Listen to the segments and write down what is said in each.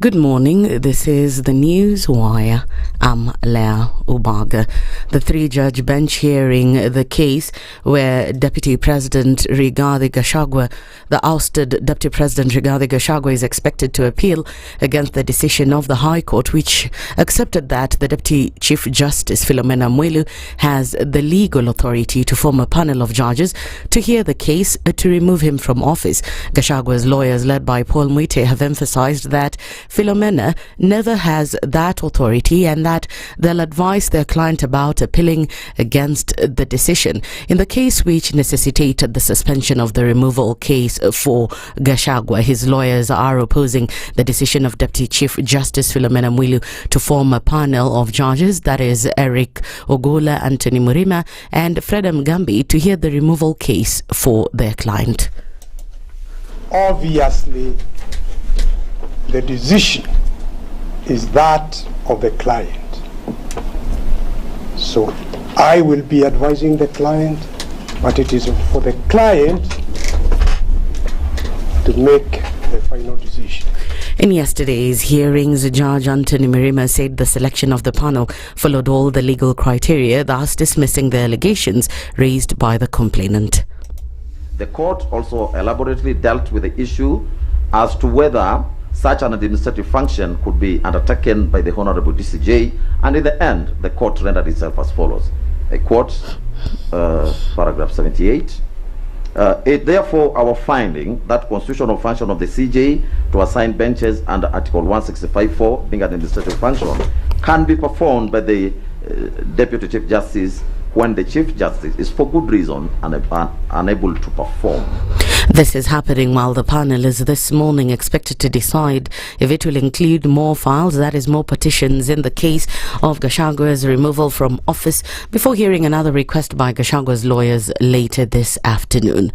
Good morning. This is the News Wire. I'm Leah Ubaga. The three-judge bench hearing the case where Deputy President Rigathi Gachagua, the ousted Deputy President Rigathi Gachagua, is expected to appeal against the decision of the High Court, which accepted that the Deputy Chief Justice Philomena Mwilu has the legal authority to form a panel of judges to hear the case to remove him from office. Gashagua's lawyers, led by Paul Mwite, have emphasized that Philomena never has that authority and that they'll advise their client about appealing against the decision. In the case which necessitated the suspension of the removal case for Gachagua, his lawyers are opposing the decision of Deputy Chief Justice Philomena Mwilu to form a panel of judges, that is Eric Ogola, Anthony Murima and Fred Mgambi, to hear the removal case for their client. Obviously, the decision is that of the client. So I will be advising the client, but it is for the client to make the final decision. In yesterday's hearings, Judge Anthony Murima said the selection of the panel followed all the legal criteria, thus dismissing the allegations raised by the complainant. The court also elaborately dealt with the issue as to whether such an administrative function could be undertaken by the Honorable DCJ, and in the end, the court rendered itself as follows. I quote paragraph 78. It therefore our finding that constitutional function of the CJ to assign benches under Article 165(4), being an administrative function, can be performed by the Deputy Chief Justice when the Chief Justice is for good reason unable to perform. This is happening while the panel is this morning expected to decide if it will include more files, that is more petitions, in the case of Gashagua's removal from office, before hearing another request by Gashagua's lawyers later this afternoon.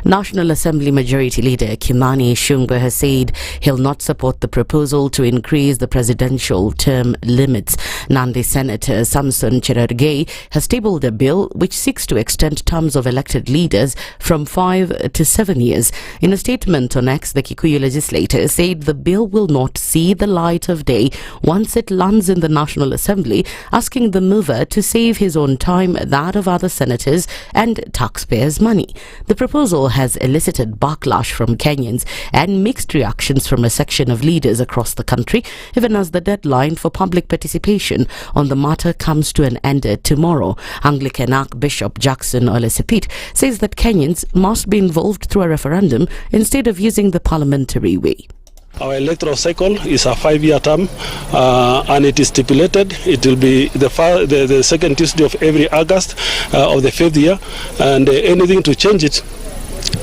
National Assembly Majority Leader Kimani Ichung'wah has said he'll not support the proposal to increase the presidential term limits. Nandi Senator Samson Cherargei has tabled a bill which seeks to extend terms of elected leaders from 5 to 7 years. In a statement on X, the Kikuyu legislator said the bill will not see the light of day once it lands in the National Assembly, asking the mover to save his own time, that of other senators, and taxpayers' money. The proposal has elicited backlash from Kenyans and mixed reactions from a section of leaders across the country, even as the deadline for public participation on the matter comes to an end tomorrow. Anglican Archbishop Jackson Olesepit says that Kenyans must be involved through a referendum instead of using the parliamentary way. Our electoral cycle is a 5-year term, and it is stipulated it will be the second Tuesday of every August of the 5th year, and anything to change it,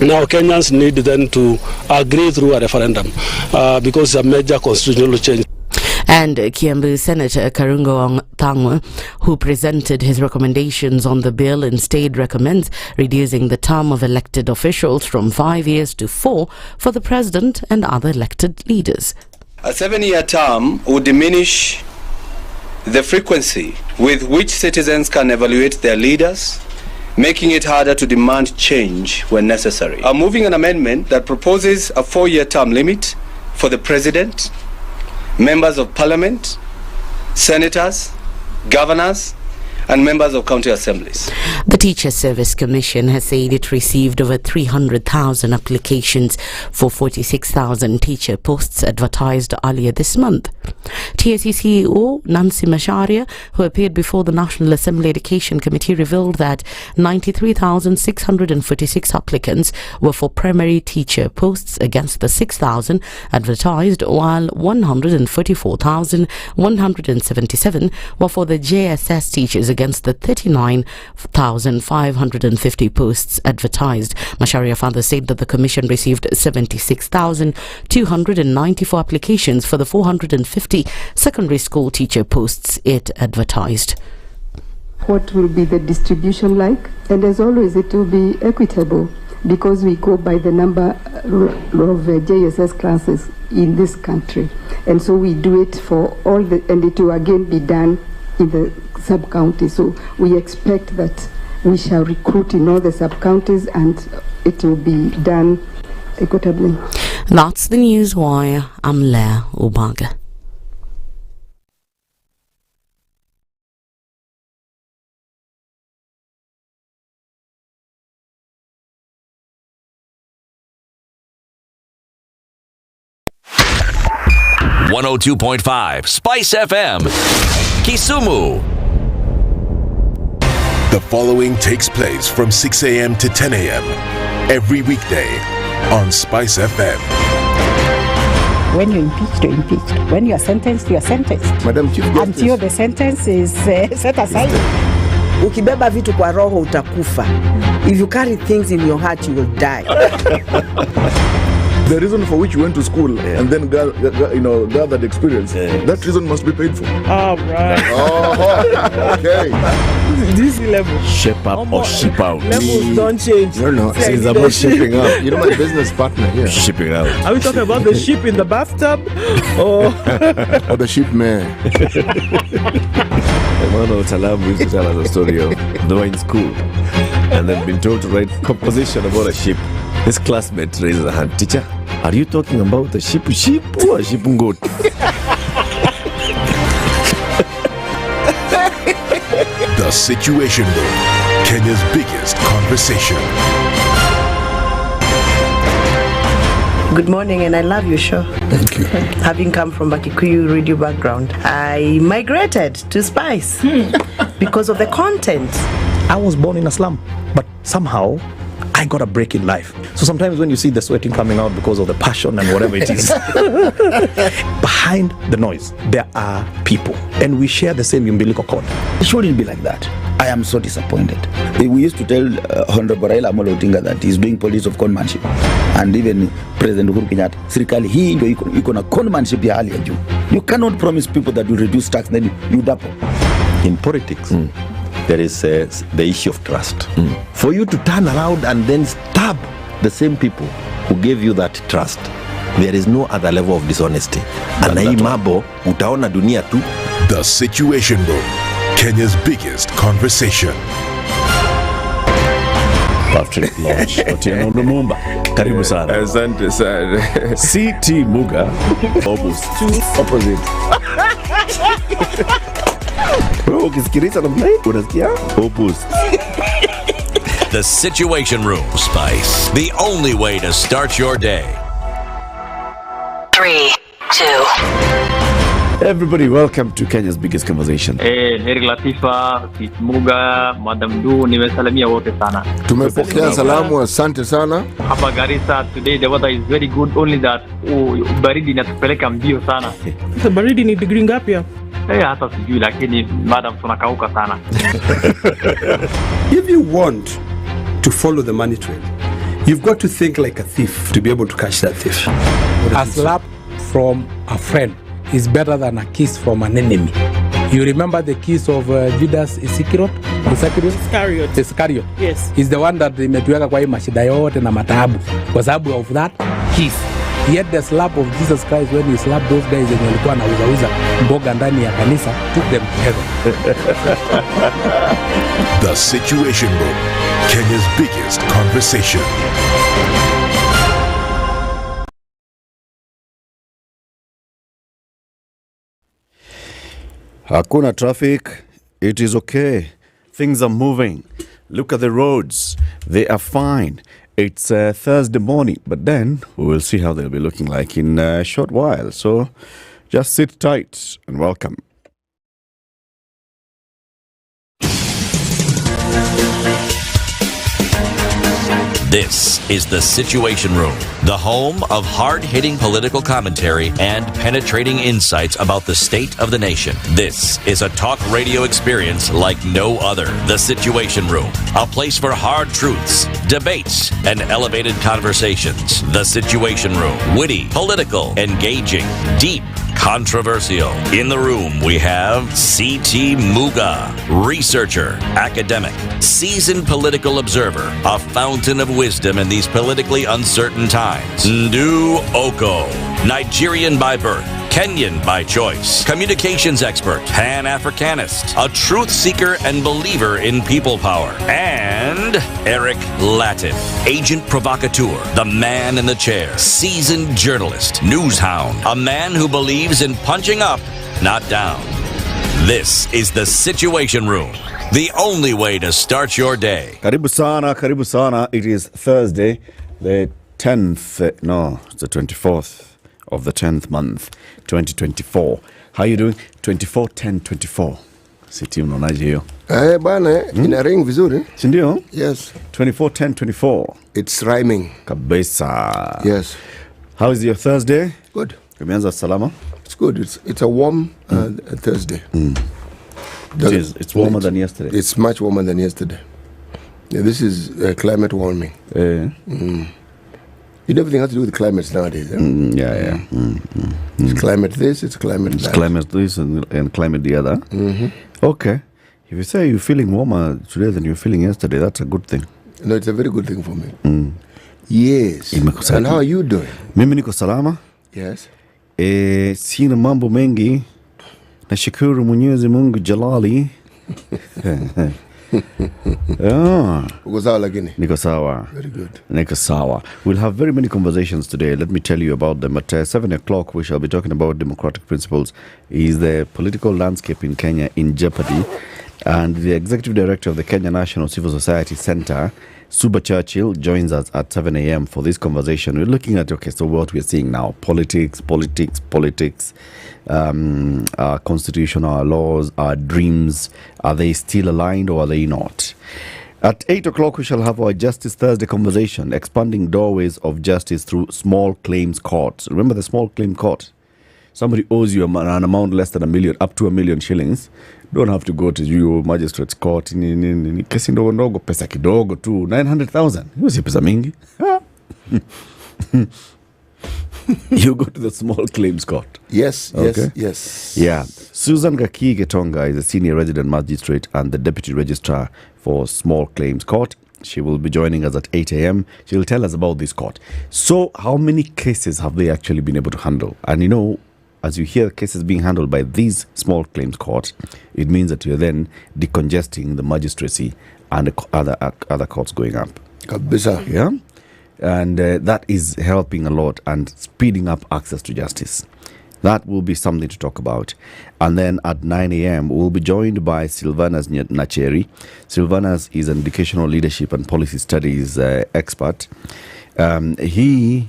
now Kenyans need then to agree through a referendum because it's a major constitutional change. And Kiambu Senator Karungo Thangwa, who presented his recommendations on the bill, instead recommends reducing the term of elected officials from 5 years to 4 for the president and other elected leaders. A 7-year term would diminish the frequency with which citizens can evaluate their leaders, making it harder to demand change when necessary. I'm moving an amendment that proposes a 4-year term limit for the president, members of parliament, senators, governors, and members of county assemblies. The Teacher Service Commission has said it received over 300,000 applications for 46,000 teacher posts advertised earlier this month. TSC CEO Nancy Macharia, who appeared before the National Assembly Education Committee, revealed that 93,646 applicants were for primary teacher posts against the 6,000 advertised, while 144,177 were for the JSS teachers against the 39,550 posts advertised. Macharia further said that the Commission received 76,294 applications for the 450 secondary school teacher posts it advertised. What will be the distribution like? And as always, it will be equitable because we go by the number of JSS classes in this country. And so we do it for all the, and it will again be done in the sub-county. So we expect that we shall recruit in all the sub-counties and it will be done equitably. That's the News Wire. I'm Leah Ubaga. .5 SpiceFM, Kisumu. The following takes place from 6 a.m. to 10 a.m. every weekday on SpiceFM. When you're impeached, you're impeached. When you're sentenced, you're sentenced. Madam Chief Justice. Until the sentence is set aside. Ukibeba vitu kwa roho utakufa. If you carry things in your heart, you will die. The reason for which you went to school and then gathered experience, that reason must be paid for. Oh, right. Oh, okay. This level. Shape up or ship out. Levels don't change. No. It's about shipping up. You know my business partner here. Shipping out. Are we talking about the ship in the bathtub? Or the ship man. One of Talam used to tell us a story of they were in school and they'd been told to write composition about a ship. His classmate raised a hand. Teacher, are you talking about a ship or a ship goat? The Situation Room, Kenya's biggest conversation. Good morning, and I love your show. Thank you. Having come from a Kikuyu radio background, I migrated to Spice because of the content. I was born in a slum, but somehow I got a break in life. So sometimes when you see the sweating coming out because of the passion and whatever it is, behind the noise, there are people. And we share the same umbilical cord. It shouldn't be like that. I am so disappointed. We used to tell Honorable Raila Amolo Odinga that he's doing politics of conmanship. And even President Uhuru Kenyatta, serikali hii ndio iko na conmanship ya hali ya juu. You cannot promise people that you reduce tax, then you double. In politics, there is the issue of trust. For you to turn around and then stab the same people who gave you that trust, there is no other level of dishonesty. And hii mambo utaona dunia tu. The Situation Room, Kenya's biggest conversation. Patrick Lodge, Otieno Lumumba. Karibu sana. Asante sana. CT Muga. Opposite. Ukisikiliza na mlai, unasikia? Opposite. The Situation Room, Spice. The only way to start your day. 3, 2. Everybody, welcome to Kenya's biggest conversation. Heri Latifa, Muga, Madam Du, nimesalamia wote sana. Tumepokea salamu, asante sana. Hapa Garissa today the weather is very good, only that baridi inatupeleka mbio sana. Sasa baridi ni degree ngapi hapa? Hata sijui lakini madam tunakauka sana. If you want to follow the money trail, you've got to think like a thief to be able to catch that thief. A slap from a friend is better than a kiss from an enemy. You remember the kiss of Judas Iscariot? Yes. Is the one that imetuweka kwa hii mashida yote na mataabu kwa sababu of that kiss. Yet the slap of Jesus Christ when he slapped those guys and walikuwa wanauza mboga ndani ya kanisa took them to heaven. The Situation Room, Kenya's biggest conversation. Hakuna traffic. It is okay. Things are moving. Look at the roads. They are fine. It's Thursday morning, but then we will see how they'll be looking like in a short while. So just sit tight and welcome. This is The Situation Room, the home of hard-hitting political commentary and penetrating insights about the state of the nation. This is a talk radio experience like no other. The Situation Room, a place for hard truths, debates, and elevated conversations. The Situation Room, witty, political, engaging, deep, controversial. In the room, we have C.T. Muga, researcher, academic, seasoned political observer, a fountain of wisdom in these politically uncertain times. Ndu Okoh, Nigerian by birth, Kenyan by choice, communications expert, Pan-Africanist, a truth seeker and believer in people power, and Eric Latiff, agent provocateur, the man in the chair, seasoned journalist, news hound, a man who believes in punching up, not down. This is the Situation Room, the only way to start your day. Karibu sana. It is Thursday, the 10th, no, it's the 24th of the 10th month, 2024. How are you doing? 24-10-24. Siti unaonaje hiyo? Bana, ina ring vizuri. Si ndio? Yes. 24-10-24. It's rhyming. Kabisa. Yes. How is your Thursday? Good. Umeanza salama? It's good. It's a warm Thursday. It's warmer than yesterday. It's much warmer than yesterday. Yeah, this is climate warming. Everything has to do with climate nowadays. It's climate this, it's climate that. It's climate this and climate the other. Mm-hmm. Okay. If you say you're feeling warmer today than you're feeling yesterday, that's a good thing. No, it's a very good thing for me. Yes. And how are you doing? Mimi niko salama. Yes. Sina mambo mengi. Nashukuru Mwenyezi Mungu Jalali. Uko sawa lakini? Niko sawa. Very good. Niko sawa. We'll have very many conversations today. Let me tell you about them. At 7 o'clock, we shall be talking about democratic principles. Is the political landscape in Kenya in jeopardy? And the executive director of the Kenya National Civil Society Center, Suba Churchill, joins us at 7 a.m. for this conversation. We're looking at, so what we're seeing now, politics, our constitution, our laws, our dreams, are they still aligned or are they not? At 8 o'clock, we shall have our Justice Thursday conversation, expanding doorways of justice through small claims courts. Remember the small claim court? Somebody owes you an amount less than $1 million, up to $1 million shillings. Don't have to go to your magistrate's court. Kesi ndogo pesa kidogo tu, 900,000. Hiyo si pesa mingi. You go to the small claims court. Yes. Yeah. Susan Gaki Getonga is a senior resident magistrate and the deputy registrar for small claims court. She will be joining us at 8 a.m. She'll tell us about this court. So how many cases have they actually been able to handle? And as you hear cases being handled by these small claims courts, it means that you're then decongesting the magistracy and the other courts going up. Kabisa. Yeah? And that is helping a lot and speeding up access to justice. That will be something to talk about. And then at 9 a.m., we'll be joined by Sylvanus Nyeri. Sylvanus is an educational leadership and policy studies expert. He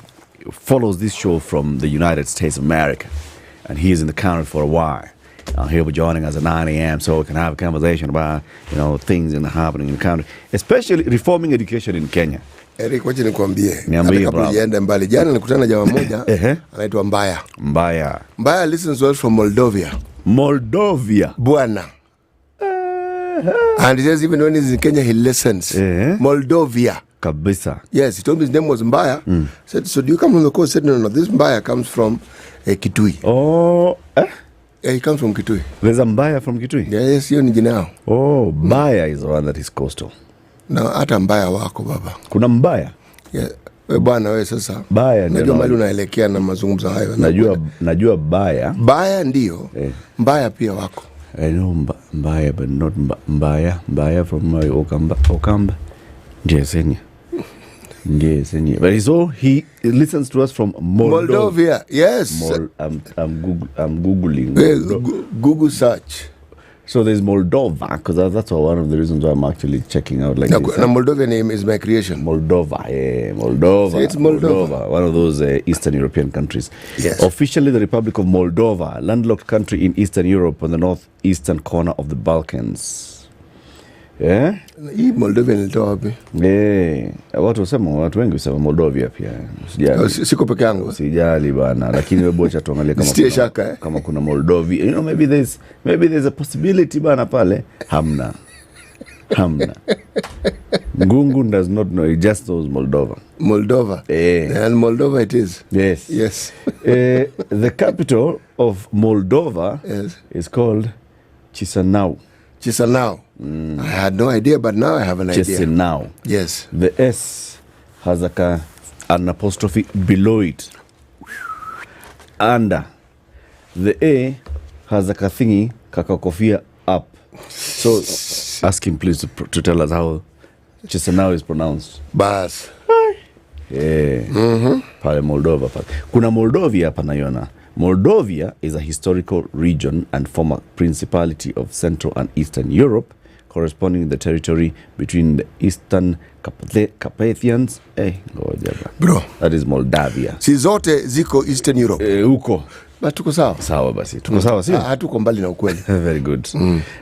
follows this show from the United States of America. And he is in the country for a while. He'll be joining us at 9 a.m. so we can have a conversation about, things happening in the country, especially reforming education in Kenya. Eric, wacha nikwambie. Niambie kabla niende mbali. Jana nilikutana na jamaa mmoja anaitwa Mbaya listens to us from Moldova. Bwana. And he says even when he's in Kenya he listens. Moldova. Kabisa. Yes, he told me his name was Mbaya. Said, so do you come from the coast? Said, no, this Mbaya comes from Kitui. Oh, Yeah, he comes from Kitui. There's a Mbaya from Kitui? Yes, hiyo ni jina yao. Oh, Mbaya is the one that is coastal. Na hata Mbaya wako baba. Kuna Mbaya? Yeah. We bwana we sasa. Mbaya ndio. Najua mali unaelekea na mazungumzo hayo. Najua Mbaya. Mbaya ndio. Mbaya pia wako. I know Mbaya but not Mbaya. Mbaya from Okamba. Jesenia. But so he listens to us from Moldova. Yes. I'm googling. Google search. So there's Moldova, because that's one of the reasons why I'm actually checking out. Like the Moldovan name is my creation. Moldova. So it's Moldova. One of those Eastern European countries. Yes. Officially the Republic of Moldova, landlocked country in Eastern Europe on the northeastern corner of the Balkans. Yeah? Hii Moldova nilitoa wapi? Watu wengi husema Moldovia pia. Siko peke yangu. Sijali bana, lakini wewe bocha tuangalie kama kuna Moldovia. Maybe there's a possibility bana pale. Hamna. Ngungu does not know, he just knows Moldova. And Moldova it is. Yes. The capital of Moldova is called Chisinau. I had no idea, but now I have an idea. Chisinau. Yes. The S has an apostrophe below it. Under. The A has a kathingi kakakofia up. So ask him please to tell us how Chisinau is pronounced. Bas. Yeah. Pale Moldova. Kuna Moldovia hapa naiona. Moldovia is a historical region and former principality of Central and Eastern Europe, corresponding to the territory between the Eastern Carpathians. Bro, that is Moldavia. Si zote ziko Eastern Europe. Huko. But tuko sawa. Sawa basi. Tuko sawa sio? Hatuko mbali na ukweli. Very good.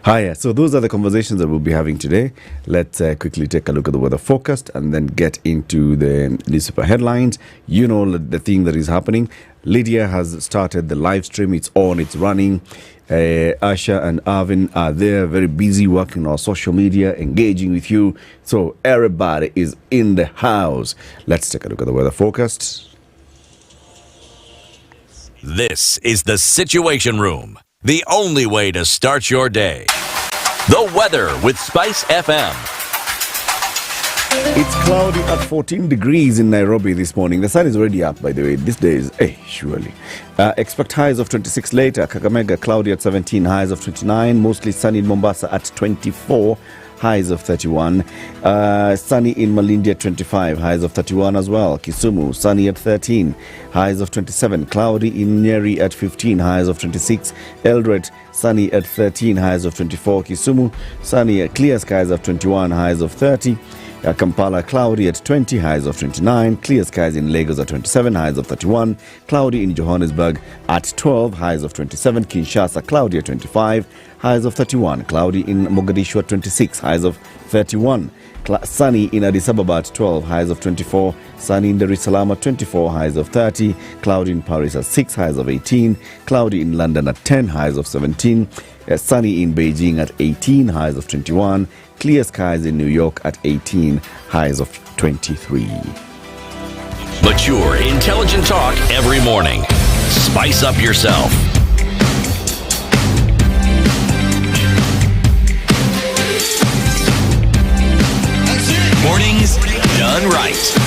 Hiya. So those are the conversations that we'll be having today. Let's quickly take a look at the weather forecast and then get into the newspaper headlines. You know the thing that is happening. Lydiah has started the live stream. It's on. It's running. Asha and Avin are there, very busy working on social media, engaging with you. So everybody is in the house. Let's take a look at the weather forecast. This is the Situation Room, the only way to start your day. The weather with SpiceFM. It's cloudy at 14 degrees in Nairobi this morning. The sun is already up, by the way. These days, surely. Expect highs of 26 later. Kakamega cloudy at 17, highs of 29. Mostly sunny in Mombasa at 24. Highs of 31. Sunny in Malindi at 25. Highs of 31 as well. Kisumu, sunny at 13. Highs of 27. Cloudy in Nyeri at 15. Highs of 26. Eldoret, sunny at 13. Highs of 24. Kisumu, sunny, clear skies of 21. Highs of 30. Kampala, cloudy at 20. Highs of 29. Clear skies in Lagos at 27. Highs of 31. Cloudy in Johannesburg at 12. Highs of 27. Kinshasa, cloudy at 25. Highs of 31. Cloudy in Mogadishu at 26. Highs of 31. Sunny in Addis Ababa at 12. Highs of 24. Sunny in Dar es Salaam at 24. Highs of 30. Cloudy in Paris at 6. Highs of 18. Cloudy in London at 10. Highs of 17. Sunny in Beijing at 18. Highs of 21. Clear skies in New York at 18. Highs of 23. Mature, intelligent talk every morning. Spice up yourself. Mornings done right.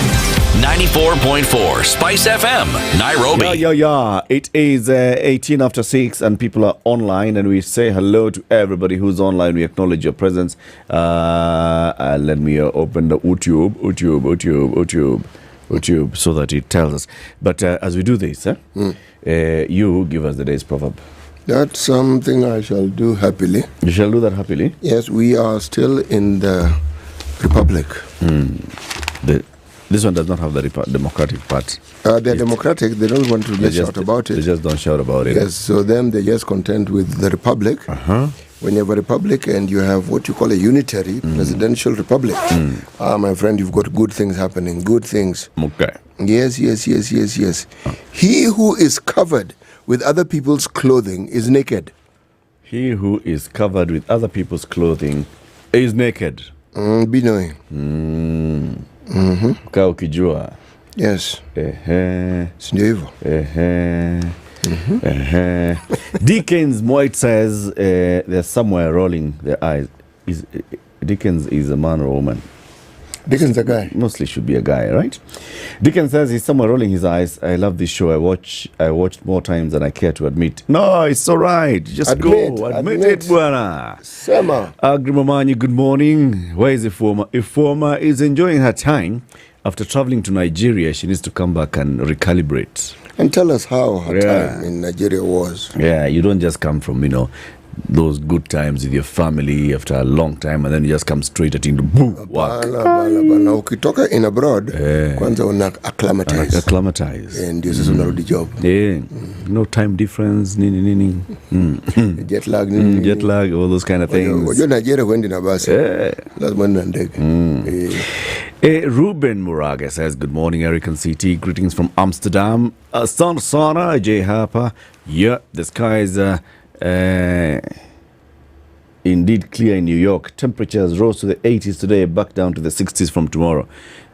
94.4 Spice FM, Nairobi. Yeah. It is 18 after 6 and people are online and we say hello to everybody who's online. We acknowledge your presence. Let me open the YouTube so that it tells us. But as we do this, you give us the day's proverb. That's something I shall do happily. You shall do that happily? Yes, we are still in the Republic. This one does not have the democratic part. They're democratic. They don't want to shout about it. They just don't shout about it. Yes, so them, they're just content with the Republic. When you have a republic and you have what you call a unitary presidential republic, my friend, you've got good things happening. Good things. Okay. Yes. He who is covered with other people's clothing is naked. He who is covered with other people's clothing is naked. Binoi. Kaa ukijua. Yes. Sindio hivyo. Dickens Moit says they're somewhere rolling their eyes. Dickens is a man or a woman? Dickens a guy. Mostly should be a guy, right? Dickens says he's somewhere rolling his eyes. I love this show. I watched more times than I care to admit. No, it's all right. Just admit it, bwana. Sema. Agrimamanyi, good morning. Where is Ifoma? Ifoma is enjoying her time. After traveling to Nigeria, she needs to come back and recalibrate. And tell us how her time in Nigeria was. Yeah, you don't just come from, those good times with your family after a long time and then you just come straight into work. Bana, ukitoka in abroad, kwanza una acclimatize. And you just unarudi job. No time difference, nini. Jet lag, Jet lag, all those kind of things. Wajua Nigeria wendi na basi. Lazima na ndege. Ruben Muraga says, good morning, Eric and CT. Greetings from Amsterdam. Sana, J. Harper. Yeah, the skies indeed clear in New York. Temperatures rose to the 80s today, back down to the 60s from tomorrow.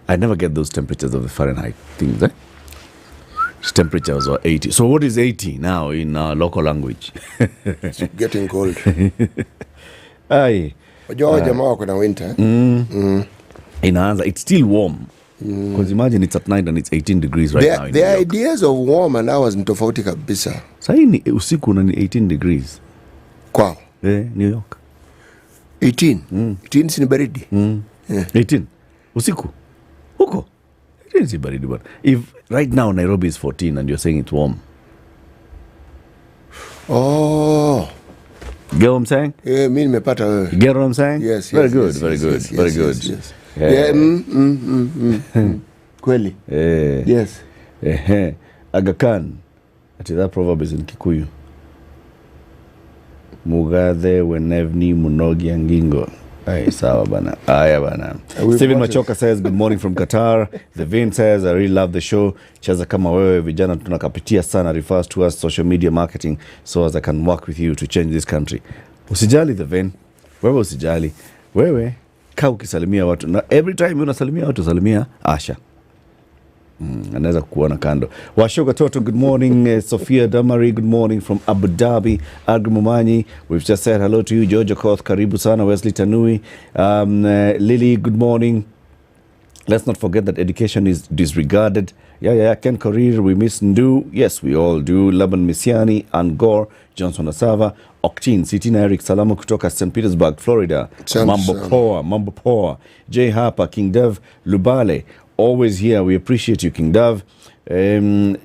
I never get those temperatures of the Fahrenheit things, Temperatures are 80. So what is 80 now in local language? It's getting cold. Aye. Wajua jamaa wako na winter. Inaanza, it's still warm. Because imagine it's at night and it's 18 degrees right now in The New York. ideas of warm and hours ni tofauti kabisa. Sahii ni usiku na ni 18 degrees. Kwao? New York. 18? 18 si ni baridi? 18? Usiku? Huko? 18 si baridi bwana. If right now Nairobi is 14 and you're saying it's warm. Oh. Get what I'm saying? Yeah, mimi nimepata wewe. You get what I'm saying? Yes, very yes, good, yes, very yes, good, yes, very yes, good. yes. Kweli. Yes. Aga Khan. Ati that proverb is in Kikuyu. Mugathe wenevni munogi angingo. Ay, sawa bana. Aya bana. Steven Machoka says, good morning from Qatar. The Vin says, I really love the show. Chaza kama wewe vijana tunakapitia sana, refers to us social media marketing so as I can work with you to change this country. Usijali the Vin. Wewe usijali. Wewe kaa ukisalimia watu. Na every time unasalimia watu, salimia Asha. Anaweza kuona kando. Washoga Toto, good morning. Sophia Damari, good morning from Abu Dhabi. Agri Mumanyi, we've just said hello to you. Georgia Koth, karibu sana. Wesley Tanui. Lily, good morning. Let's not forget that education is disregarded. Ken Korir, we miss Ndu. Yes, we all do. Laban Misiani, Angor, Johnson Asava, Octin, Sitina Eric Salamu kutoka St. Petersburg, Florida. Mambo Poa. Jay Harper, King Dev, Lubale. Always here. We appreciate you, King Dove. James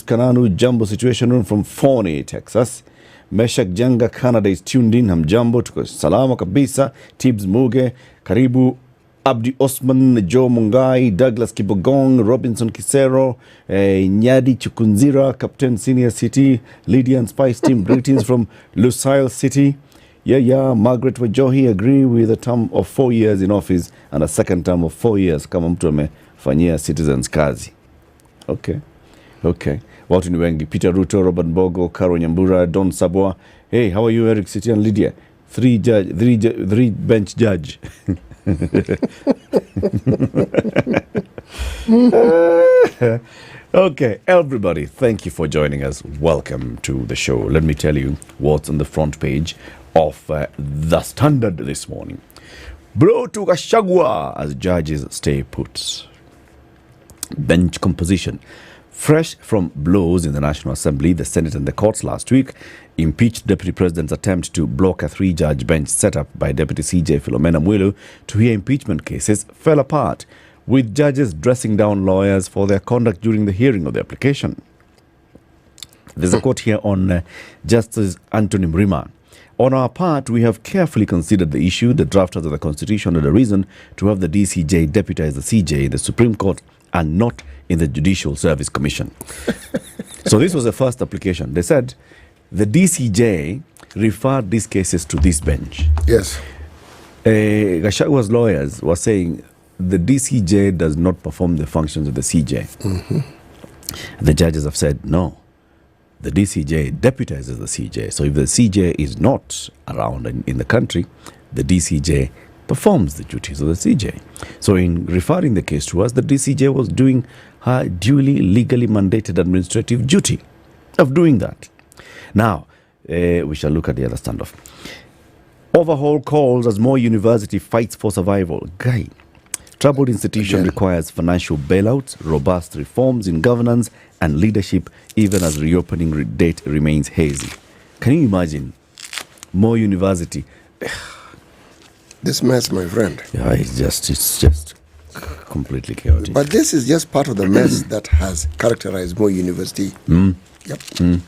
Kananu, Jumbo Situation Room from Forney, Texas. Meshak Janga, Canada is tuned in. Hamjambo, tuko salama kabisa. Tibbs Muge, Karibu. Abdi Osman, Joe Mungai, Douglas Kibogong, Robinson Kisero, Nyadi Chukunzira, Captain Senior City, Lydiah and Spice Team, greetings from Lusail City. Margaret Wajohi agree with a term of 4 years in office and a second term of 4 years kama mtu amefanyia citizens kazi. Okay. Watu ni wengi. Peter Ruto, Robert Bogo, Karo Nyambura, Don Sabwa. Hey, how are you, Eric City and Lydia? Three bench judge. Okay, everybody, thank you for joining us. Welcome to the show. Let me tell you what's on the front page of the Standard this morning. Blow to Gashaga as judges stay put. Bench composition. Fresh from blows in the National Assembly, the Senate and the courts last week impeached Deputy President's attempt to block a 3-judge bench set up by Deputy Sigei Philomena Mwilu to hear impeachment cases fell apart, with judges dressing down lawyers for their conduct during the hearing of the application. There's a quote here on Justice Anthony Mrima. On our part, we have carefully considered the issue. The drafters of the Constitution had a reason to have the DCJ deputize the CJ in the Supreme Court and not in the Judicial Service Commission. So this was the first application. They said the DCJ referred these cases to this bench. Yes. Gashaga's lawyers were saying the DCJ does not perform the functions of the CJ. Mm-hmm. The judges have said no. The DCJ deputizes the CJ. So if the CJ is not around in the country, the DCJ performs the duties of the CJ. So in referring the case to us, the DCJ was doing her duly legally mandated administrative duty of doing that. Now, we shall look at the other standoff. Overhaul calls as more university fights for survival. Guy, troubled institution requires financial bailouts, robust reforms in governance and leadership, even as reopening date remains hazy. Can you imagine? More university. This mess, my friend. Yeah, it's just completely chaotic. But this is just part of the mess that has characterized Moi University. Yep.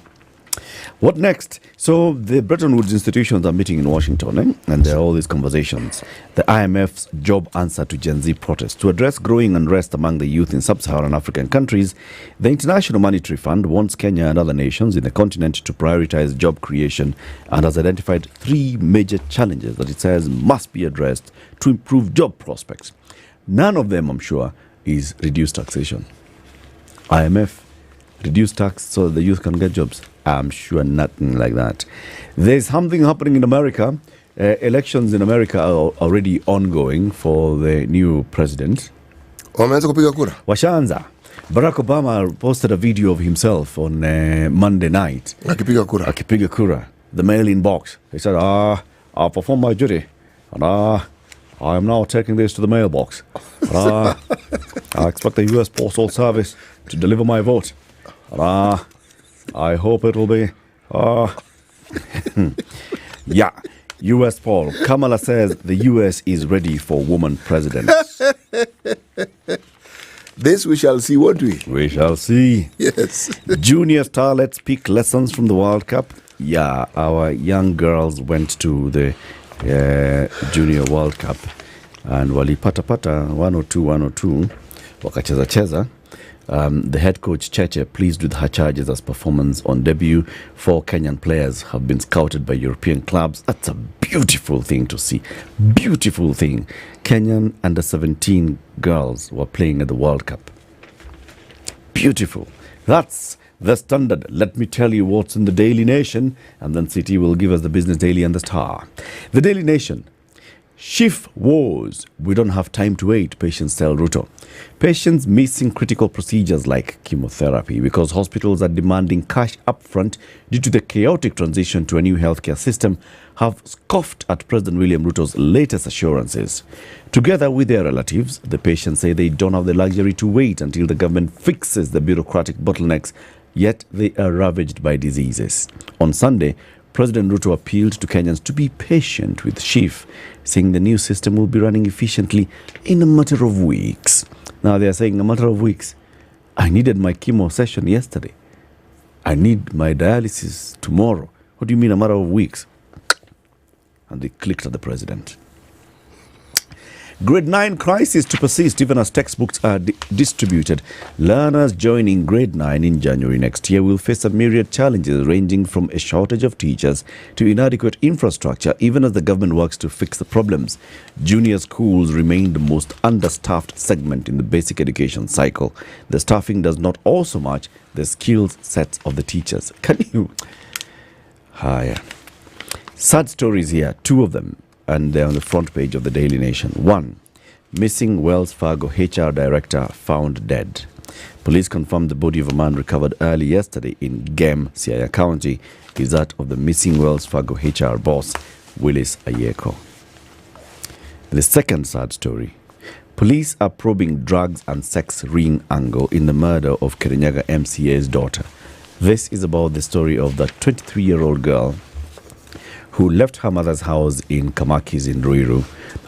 What next? So the Bretton Woods institutions are meeting in Washington, and there are all these conversations. The IMF's job answer to Gen Z protests. To address growing unrest among the youth in sub-Saharan African countries, the International Monetary Fund wants Kenya and other nations in the continent to prioritize job creation and has identified 3 major challenges that it says must be addressed to improve job prospects. None of them, I'm sure, is reduced taxation. IMF, reduce tax so that the youth can get jobs. I'm sure nothing like that. There's something happening in America. Elections in America are already ongoing for the new president. Wameanza kupiga kura? Washaanza. Barack Obama posted a video of himself on Monday night. Akipiga kura. The mail-in box. He said, I'll perform my duty. And I am now taking this to the mailbox. I expect the U.S. Postal Service to deliver my vote. I hope it will be. Yeah, U.S. poll. Kamala says the U.S. is ready for woman president. This we shall see, won't we? We shall see. Yes. Junior starlets pick lessons from the World Cup. Yeah, our young girls went to the Junior World Cup and walipata 102 wakacheza. The head coach Cheche pleased with her charges as performance on debut. 4 Kenyan players have been scouted by European clubs. That's a beautiful thing to see. Beautiful thing. Kenyan under 17 girls were playing at the World Cup. Beautiful. That's the Standard. Let me tell you what's in the Daily Nation, and then City will give us the Business Daily and the Star. The Daily Nation. Shift woes. We don't have time to wait, patients tell Ruto. Patients missing critical procedures like chemotherapy because hospitals are demanding cash upfront due to the chaotic transition to a new healthcare system have scoffed at President William Ruto's latest assurances. Together with their relatives, the patients say they don't have the luxury to wait until the government fixes the bureaucratic bottlenecks, yet they are ravaged by diseases. On Sunday, President Ruto appealed to Kenyans to be patient with SHIF, saying the new system will be running efficiently in a matter of weeks. Now they are saying a matter of weeks. I needed my chemo session yesterday. I need my dialysis tomorrow. What do you mean a matter of weeks? And they clicked at the president. Grade 9 crisis to persist even as textbooks are distributed. Learners joining grade 9 in January next year will face a myriad challenges ranging from a shortage of teachers to inadequate infrastructure, even as the government works to fix the problems. Junior schools remain the most understaffed segment in the basic education cycle. The staffing does not also match the skills sets of the teachers. Can you? Sad stories here, 2 of them. And they're on the front page of the Daily Nation. 1. Missing Wells Fargo HR director found dead. Police confirmed the body of a man recovered early yesterday in Gem, Siaya County, is that of the missing Wells Fargo HR boss, Willis Ayeko. The second sad story. Police are probing drugs and sex ring angle in the murder of Kirinyaga MCA's daughter. This is about the story of the 23-year-old girl who left her mother's house in Kamakis in Ruiru,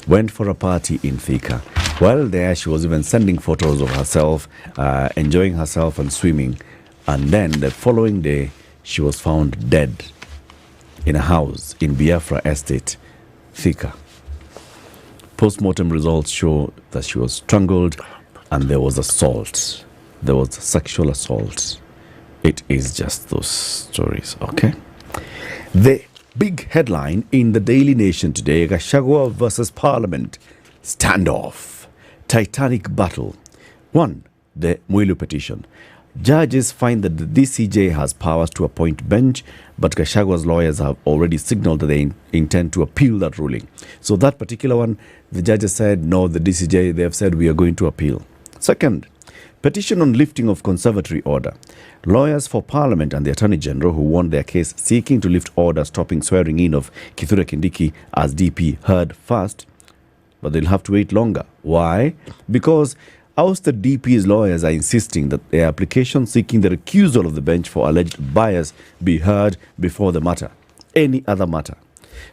went for a party in Thika. While there, she was even sending photos of herself, enjoying herself and swimming. And then the following day, she was found dead in a house in Biafra Estate, Thika. Post-mortem results show that she was strangled and there was assault. There was sexual assault. It is just those stories, okay? The big headline in the Daily Nation today, Gashaga versus Parliament, standoff, titanic battle. 1. The Mwilu petition. Judges find that the DCJ has powers to appoint bench, but Gashaga's lawyers have already signaled that they intend to appeal that ruling. So that particular one, the judges said, no, the DCJ, they have said we are going to appeal. 2. Petition on lifting of conservatory order. Lawyers for Parliament and the Attorney General who won their case seeking to lift order stopping swearing in of Kithure Kindiki as DP heard first, but they'll have to wait longer. Why? Because ousted DP's lawyers are insisting that their application seeking the recusal of the bench for alleged bias be heard before the matter, any other matter.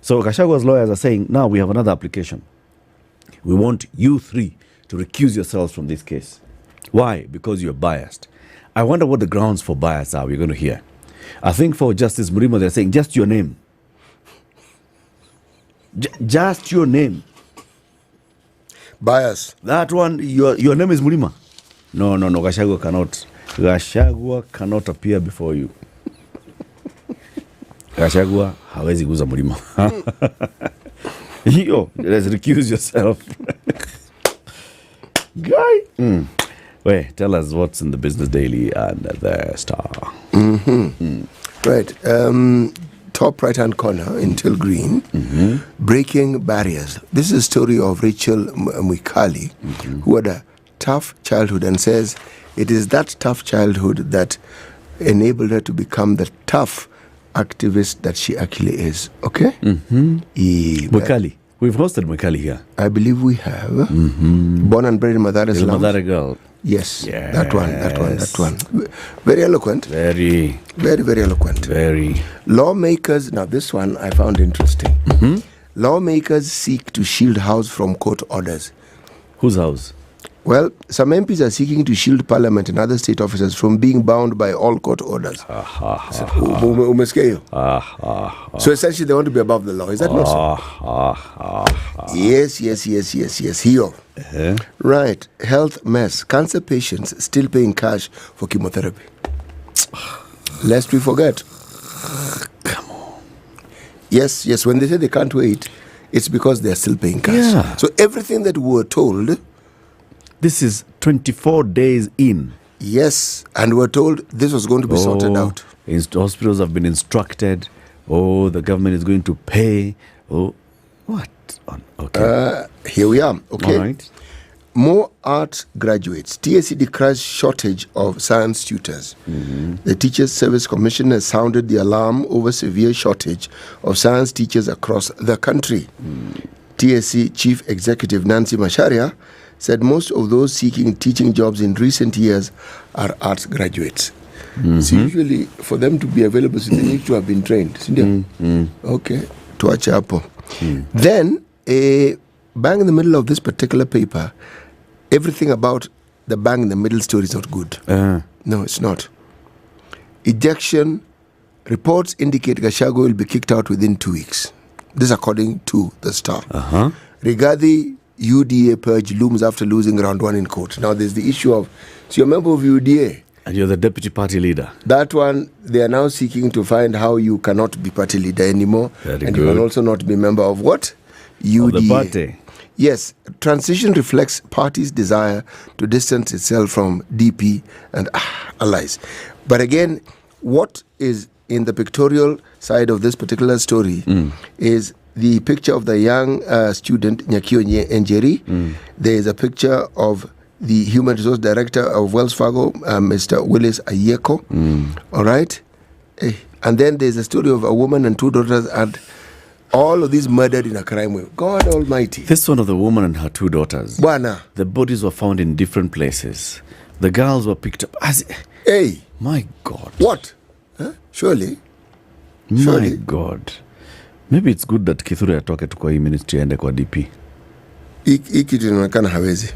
So Gashaga's lawyers are saying, now we have another application. We want you 3 to recuse yourselves from this case. Why? Because you're biased. I wonder what the grounds for bias are. We're going to hear. I think for Justice Murimo, they're saying just your name. Just your name. Bias. That one, your name is Murima. No. Gashagwa cannot. Gashagwa cannot appear before you. Gashagwa hawezi guza Murima. Let's recuse yourself. Guy. Wait, tell us what's in the Business Daily and the Star. Right. Top right-hand corner in Till Green, breaking barriers. This is a story of Rachel Mwikali, who had a tough childhood and says it is that tough childhood that enabled her to become the tough activist that she actually is. Okay? Mwikali. We've hosted Mwikali here. I believe we have. Born and bred in Mathare. The Mathare girl. Yes, that one. Very eloquent. Very eloquent. Very. Lawmakers, now this one I found interesting. Lawmakers seek to shield House from court orders. Whose house? Well, some MPs are seeking to shield Parliament and other state officers from being bound by all court orders. So essentially they want to be above the law. Is that not so? Yes. Here. Right. Health mess. Cancer patients still paying cash for chemotherapy. Lest we forget. Come on. Yes. When they say they can't wait, it's because they are still paying cash. Yeah. So everything that we were told... This is 24 days in. Yes, and we're told this was going to be sorted out. Hospitals have been instructed. The government is going to pay. What? Okay. Here we are. Okay. All right. More art graduates. TSC declares shortage of science tutors. The Teachers Service Commission has sounded the alarm over severe shortage of science teachers across the country. TSC Chief Executive Nancy Macharia said most of those seeking teaching jobs in recent years are arts graduates. So usually for them to be available, so they need to have been trained. Okay, tuache hapo. Then, bang in the middle of this particular paper, everything about the bang in the middle story is not good. No, it's not. Ejection reports indicate Gashaga will be kicked out within 2 weeks. This according to the Star. Rigathi UDA purge looms after losing round 1 in court. Now there's the issue of, so you're a member of UDA. And you're the deputy party leader. That one, they are now seeking to find how you cannot be party leader anymore. Very and good. You can also not be member of what? UDA. Of the party. Yes, transition reflects party's desire to distance itself from DP and allies. But again, what is in the pictorial side of this particular story is the picture of the young student, Nyakio Nyeri. There is a picture of the Human Resource Director of Wells Fargo, Mr. Willis Ayeko. All right? And then there's a story of a woman and 2 daughters, and all of these murdered in a crime wave. God Almighty. This one of the woman and her 2 daughters. Bwana. The bodies were found in different places. The girls were picked up as... Hey. My God. What? Huh? Surely. My God. Maybe it's good that Kithure atoke tu kwa hii ministry aende kwa DP. Hii kitu inaonekana hawezi.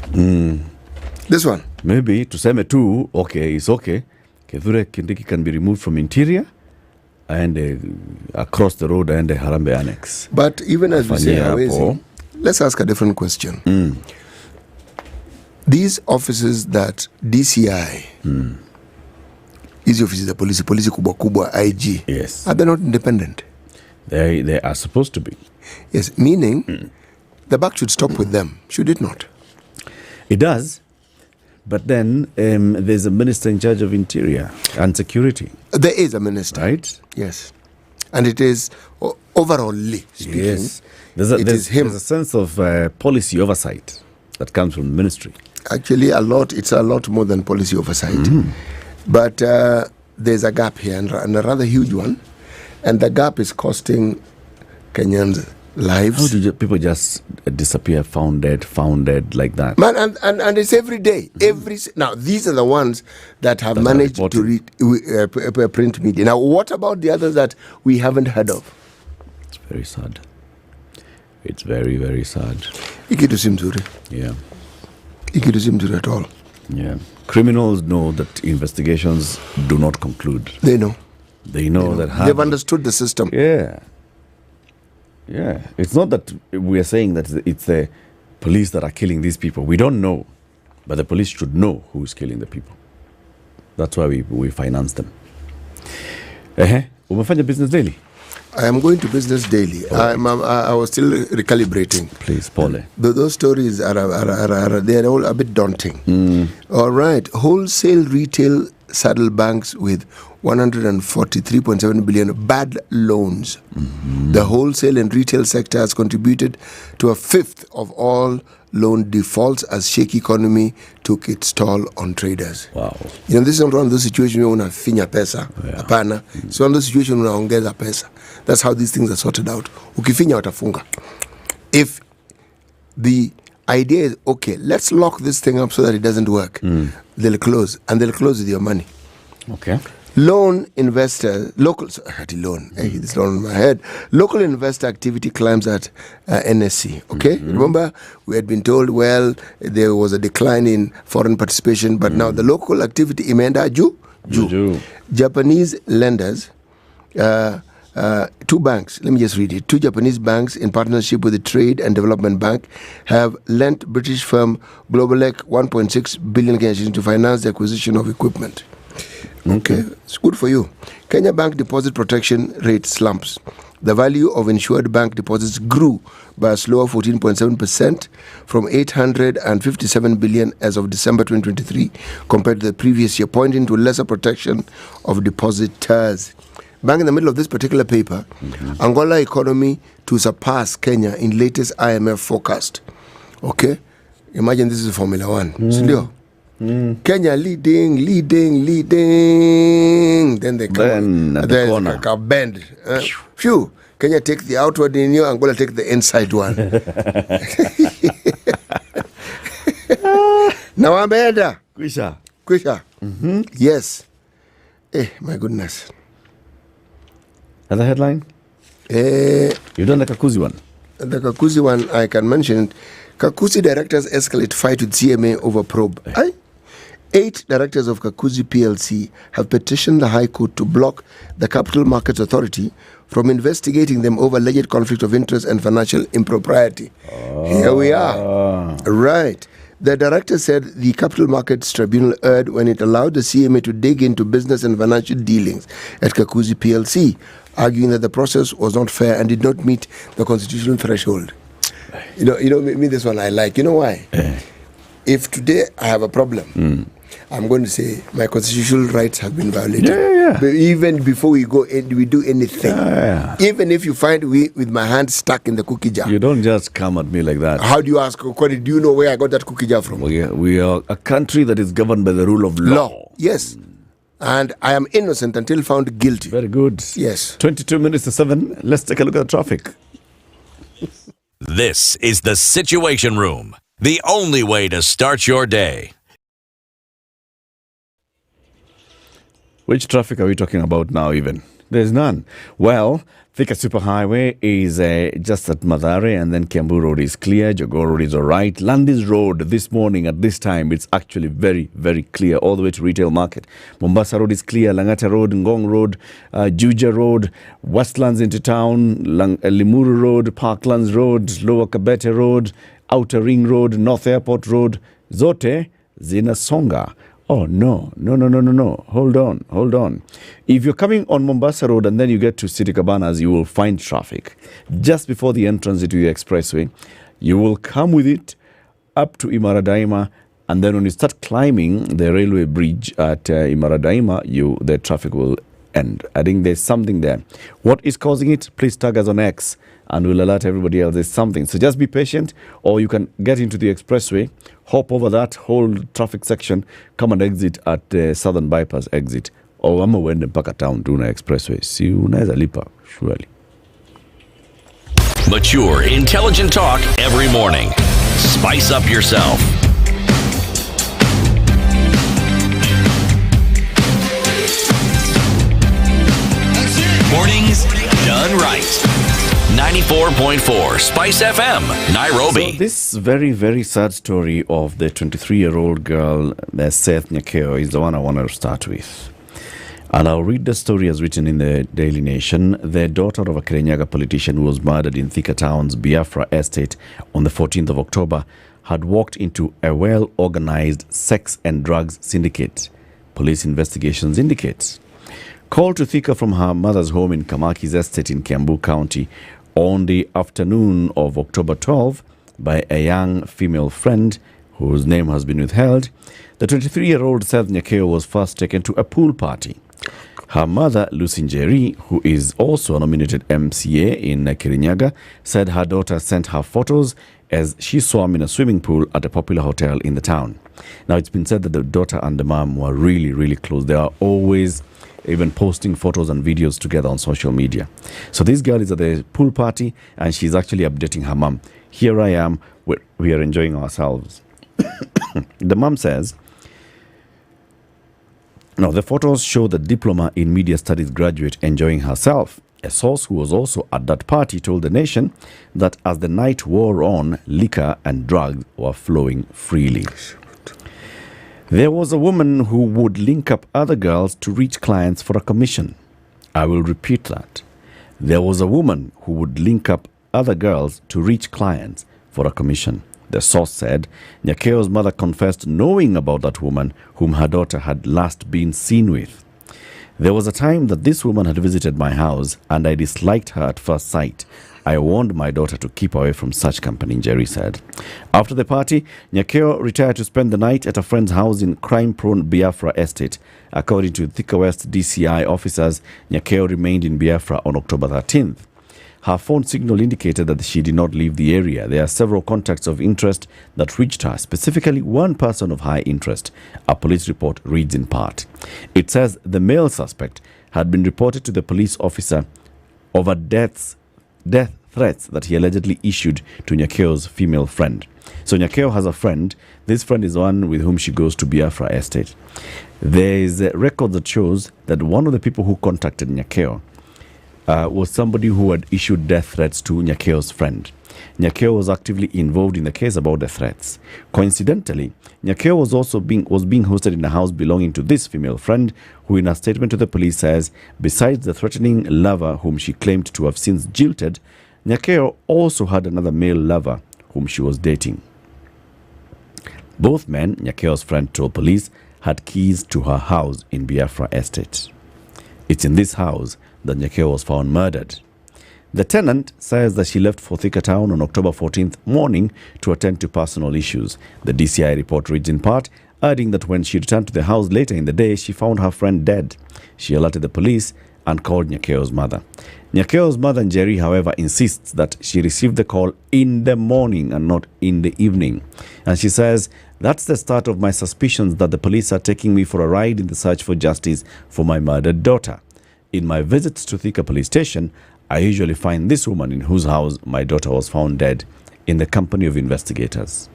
This one. Maybe tuseme tu, okay, it's okay. Kithure Kindiki can be removed from interior and across the road and Harambe Annex. But even as we say hawezi, let's ask a different question. These offices that DCI, these offices, the police kubwa IG, yes, are they not independent? They are supposed to be. Yes, meaning the buck should stop with them, should it not? It does. But then there's a minister in charge of interior and security. There is a minister. Right? Yes. And it is, overallly speaking, yes, there's him. There's a sense of policy oversight that comes from the ministry. Actually, it's a lot more than policy oversight. But there's a gap here, and a rather huge one. And the gap is costing Kenyans lives. How do people just disappear, found dead like that? Man, and it's every day. Now, these are the ones that have managed to read print media. Now, what about the others that we haven't heard of? It's very sad. It's very, very sad. Ikitu si mzuri. Yeah. Ikitu si mzuri at all. Yeah. Criminals know that investigations do not conclude. They know. They know that... They've understood the system. Yeah. Yeah. It's not that we are saying that it's the police that are killing these people. We don't know. But the police should know who is killing the people. That's why we finance them. Umefanya Business Daily? I am going to Business Daily. I was still recalibrating. Please, Paul. Those stories they're all a bit daunting. All right. Wholesale retail saddle banks with 143.7 billion bad loans. The wholesale and retail sector has contributed to a fifth of all loan defaults as shaky economy took its toll on traders. Wow. This is not one of those situations where unafinya pesa. Hapana. It's one of those situations where unaongeza pesa. That's how these things are sorted out. Ukifinya watafunga. If the idea is, okay, let's lock this thing up so that it doesn't work, they'll close, and they'll close with your money. Okay. Loan investor, local, this loan in my head. Local investor activity climbs at NSC. Okay, remember we had been told, well, there was a decline in foreign participation, but now the local activity imeenda juu. Japanese lenders, two banks. Let me just read it. Two Japanese banks in partnership with the Trade and Development Bank have lent British firm Globalec 1.6 billion Kenya to finance the acquisition of equipment. Okay, it's good for you. Kenya Bank deposit protection rate slumps. The value of insured bank deposits grew by a slower 14.7% from 857 billion as of December 2023 compared to the previous year, pointing to lesser protection of depositors. Bang in the middle of this particular paper, Angola economy to surpass Kenya in latest IMF forecast. Okay, imagine this is Formula One. Sindio? Kenya leading. Then they come at the corner. A bend. Phew. Kenya take the outward in you, Angola take the inside one. Now I'm better. Kwisha. Yes. My goodness. Another headline? You done the Kakuzi one? The Kakuzi one, I can mention. Kakuzi directors escalate fight with CMA over probe. 8 directors of Kakuzi PLC have petitioned the High Court to block the Capital Markets Authority from investigating them over alleged conflict of interest and financial impropriety. Here we are. Right. The director said the Capital Markets Tribunal erred when it allowed the CMA to dig into business and financial dealings at Kakuzi PLC, arguing that the process was not fair and did not meet the constitutional threshold. You know, me this one I like. You know why? If today I have a problem, I'm going to say my constitutional rights have been violated. But even before we go in, we do anything. Even if you find me with my hand stuck in the cookie jar. You don't just come at me like that. How do you ask? Do you know where I got that cookie jar from? We are a country that is governed by the rule of law. Yes. And I am innocent until found guilty. Very good. Yes. 22 minutes to 7. Let's take a look at the traffic. This is the Situation Room, the only way to start your day. Which traffic are we talking about now even? There's none. Well, Thika Superhighway is just at Mathare, and then Kiambu Road is clear. Jogoo Road is all right. Landis Road this morning at this time, it's actually very, very clear all the way to Retail Market. Mombasa Road is clear. Langata Road, Ngong Road, Juja Road, Westlands into town, Limuru Road, Parklands Road, Lower Kabete Road, Outer Ring Road, North Airport Road, Zote, Zinasonga. Oh, no. Hold on. If you're coming on Mombasa Road and then you get to City Cabanas, you will find traffic. Just before the entrance into your expressway, you will come with it up to Imara Daima, and then when you start climbing the railway bridge at Imara Daima, the traffic will end. I think there's something there. What is causing it? Please tag us on X, and we'll alert everybody else there's something. So just be patient, or you can get into the expressway, hop over that whole traffic section, come and exit at the Southern Bypass exit. Or ama uende mpaka town tu na expressway. Si unaweza lipa, surely. Mature, intelligent talk every morning. Spice up yourself. Mornings done right. 94.4 Spice FM, Nairobi. So this very, very sad story of the 23-year-old girl, Seth Nyakeo, is the one I want to start with. And I'll read the story as written in the Daily Nation. The daughter of a Kirinyaga politician who was murdered in Thika Town's Biafra estate on the 14th of October had walked into a well-organized sex and drugs syndicate. Police investigations indicate. Called to Thika from her mother's home in Kamaki's estate in Kiambu County on the afternoon of October 12 by a young female friend whose name has been withheld, the 23-year-old Seth Nyakeo was first taken to a pool party. Her mother, Lucy Nyeri, who is also a nominated MCA in Kirinyaga, said her daughter sent her photos as she swam in a swimming pool at a popular hotel in the town. Now, it's been said that the daughter and the mom were really, really close. They are always even posting photos and videos together on social media. So this girl is at the pool party and she's actually updating her mom. Here I am, we are enjoying ourselves. The mom says, now the photos show the diploma in media studies graduate enjoying herself. A source who was also at that party told the nation that as the night wore on, liquor and drugs were flowing freely. There was a woman who would link up other girls to reach clients for a commission. I will repeat that. There was a woman who would link up other girls to reach clients for a commission. The source said Nyakeo's mother confessed knowing about that woman whom her daughter had last been seen with. There was a time that this woman had visited my house and I disliked her at first sight. I warned my daughter to keep away from such company, Jerry said. After the party, Nyakeo retired to spend the night at a friend's house in crime-prone Biafra estate. According to Thika West DCI officers, Nyakeo remained in Biafra on October 13th. Her phone signal indicated that she did not leave the area. There are several contacts of interest that reached her, specifically one person of high interest. A police report reads in part. It says the male suspect had been reported to the police officer over death threats that he allegedly issued to Nyakeo's female friend. So Nyakeo has a friend. This friend is one with whom she goes to Biafra estate. There is a record that shows that one of the people who contacted Nyakeo was somebody who had issued death threats to Nyakeo's friend. Nyakeo was actively involved in the case about the threats. Coincidentally, Nyakeo was also being hosted in a house belonging to this female friend, who in a statement to the police says, besides the threatening lover whom she claimed to have since jilted, Nyakeo also had another male lover whom she was dating. Both men, Nyakeo's friend told police, had keys to her house in Biafra estate. It's in this house that Nyakeo was found murdered. The tenant says that she left for Thika town on October 14th morning to attend to personal issues. The DCI report reads in part, adding that when she returned to the house later in the day, she found her friend dead. She alerted the police and called Nyakeo's mother. Nyakeo's mother, Nyeri, however, insists that she received the call in the morning and not in the evening. And she says, that's the start of my suspicions that the police are taking me for a ride in the search for justice for my murdered daughter. In my visits to Thika police station, I usually find this woman in whose house my daughter was found dead in the company of investigators.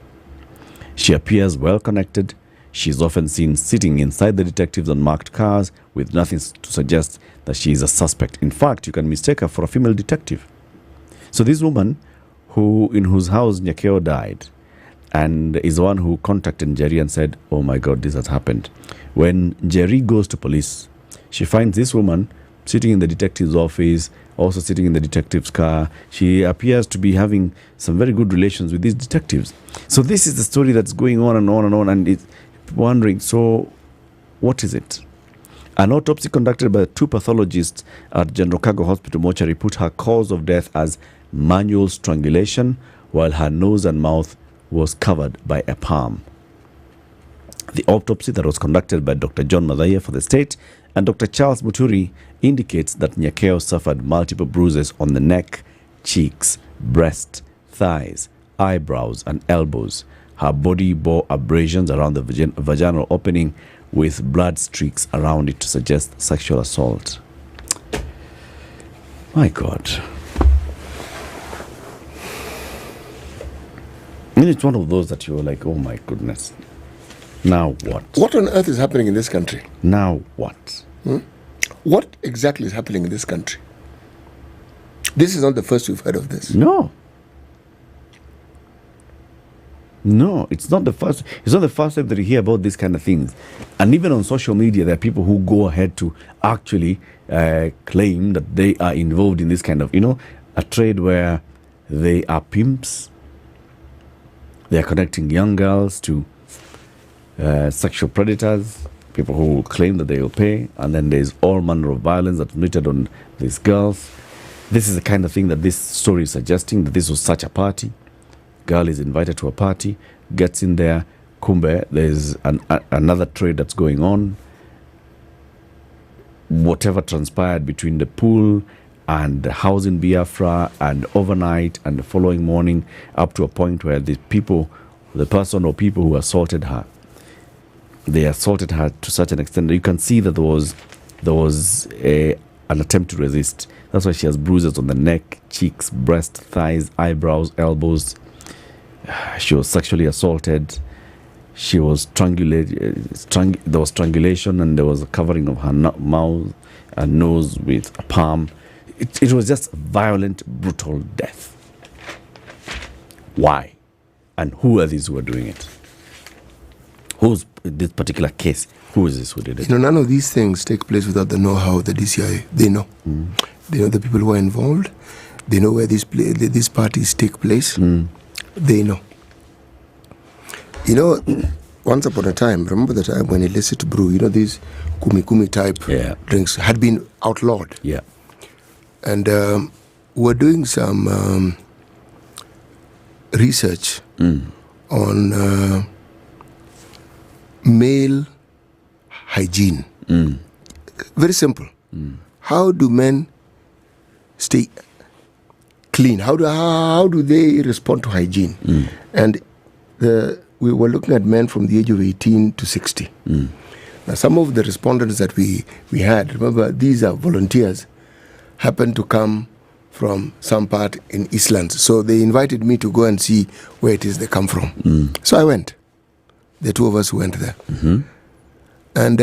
She appears well connected. She is often seen sitting inside the detectives' unmarked cars with nothing to suggest that she is a suspect. In fact, you can mistake her for a female detective. So this woman in whose house Nyakeo died and is the one who contacted Nyeri and said, oh my God, this has happened. When Nyeri goes to police, she finds this woman sitting in the detective's office, also sitting in the detective's car. She appears to be having some very good relations with these detectives. So this is the story that's going on and on and on, and it's wondering, so what is it? An autopsy conducted by 2 pathologists at General Cargo Hospital mortuary put her cause of death as manual strangulation, while her nose and mouth was covered by a palm. The autopsy that was conducted by Dr. John Lydiah for the state and Dr. Charles Muturi indicates that Nyakeo suffered multiple bruises on the neck, cheeks, breast, thighs, eyebrows, and elbows. Her body bore abrasions around the vaginal opening with blood streaks around it to suggest sexual assault. My God. And it's one of those that you're like, oh my goodness. Now what? What on earth is happening in this country? Now what? What exactly is happening in this country? This is not the first we've heard of this. No. No, it's not the first. It's not the first time that you hear about these kind of things. And even on social media, there are people who go ahead to actually claim that they are involved in this kind of, a trade where they are pimps. They are connecting young girls to sexual predators, people who will claim that they will pay, and then there's all manner of violence that's committed on these girls. This is the kind of thing that this story is suggesting, that this was such a party. Girl is invited to a party, gets in there, kumbe, there's another trade that's going on. Whatever transpired between the pool and the house in Biafra and overnight and the following morning, up to a point where the person or people who assaulted her, they assaulted her to such an extent that you can see that there was there was an attempt to resist. That's why she has bruises on the neck, cheeks, breast, thighs, eyebrows, elbows. She was sexually assaulted. She was strangulated. There was strangulation, and there was a covering of her mouth and nose with a palm. It was just violent, brutal death. Why? And who are these who are doing it? Who's in this particular case? Who is this who did it? You know, none of these things take place without the know-how of the DCI. They know. They know the people who are involved. They know where these parties take place. They know. You know, once upon a time, remember the time when illicit brew, you know, these kumi type drinks had been outlawed. Yeah. And we're doing some research on male hygiene. Very simple. How do men stay clean? How do they respond to hygiene? And we were looking at men from the age of 18 to 60. Now, some of the respondents that we had, remember, these are volunteers, happened to come from some part in Eastlands. So they invited me to go and see where it is they come from. So I went. The two of us went there. And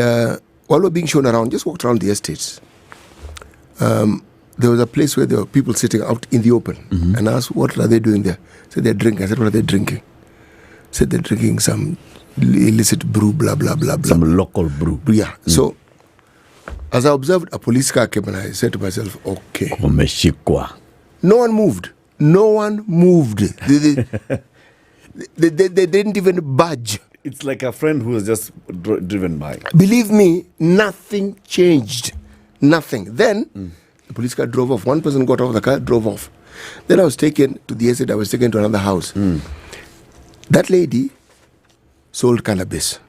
while we were being shown around, just walked around the estates. There was a place where there were people sitting out in the open. And I asked, what are they doing there? Said they're drinking. I said, what are they drinking? Said they're drinking some illicit brew, blah, blah, blah, blah. Some local brew. Yeah. So, as I observed, a police car came and I said to myself, okay. No one moved. No one moved. They didn't even budge. It's like a friend who was just driven by. Believe me, nothing changed. Nothing. Then, the police car drove off. One person got off the car, drove off. Then I was taken to the estate. I was taken to another house. That lady sold cannabis.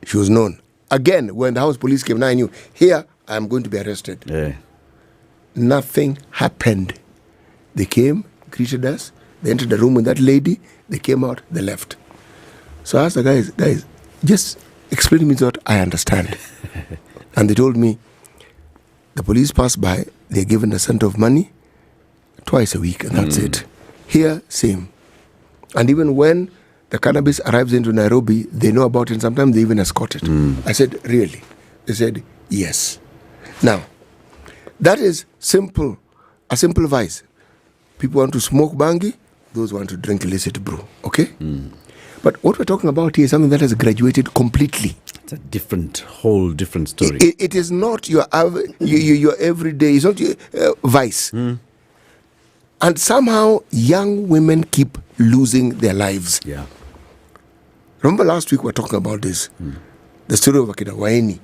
She was known. Again, when the house police came, now I knew, here, I am going to be arrested. Nothing happened. They came, greeted us. They entered the room with that lady. They came out, they left. So I asked the guys, just explain to me what I understand. And they told me, the police pass by, they're given a cent of money twice a week, and that's it. Here, same. And even when the cannabis arrives into Nairobi, they know about it, and sometimes they even escort it. I said, really? They said, yes. Now, that is simple, a simple vice. People want to smoke bangi, those want to drink illicit brew, okay? But what we're talking about here is something that has graduated completely. It's a whole different story. It is not your everyday, it's not your vice. And somehow, young women keep losing their lives. Yeah. Remember last week we were talking about this. The story of Akida Waini.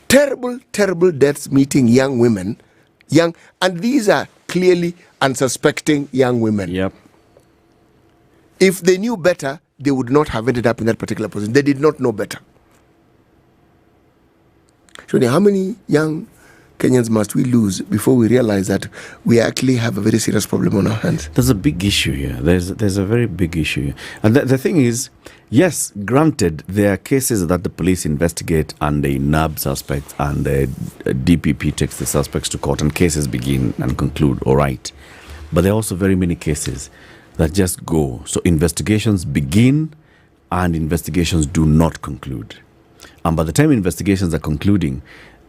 Terrible, terrible deaths meeting young women. And these are clearly unsuspecting young women. Yep. If they knew better, they would not have ended up in that particular position. They did not know better. Shoni, how many young Kenyans must we lose before we realize that we actually have a very serious problem on our hands? There's a big issue here. There's a very big issue here. And the thing is, yes, granted, there are cases that the police investigate and they nab suspects and the DPP takes the suspects to court and cases begin and conclude, all right. But there are also very many cases that just go. So investigations begin and investigations do not conclude. And by the time investigations are concluding,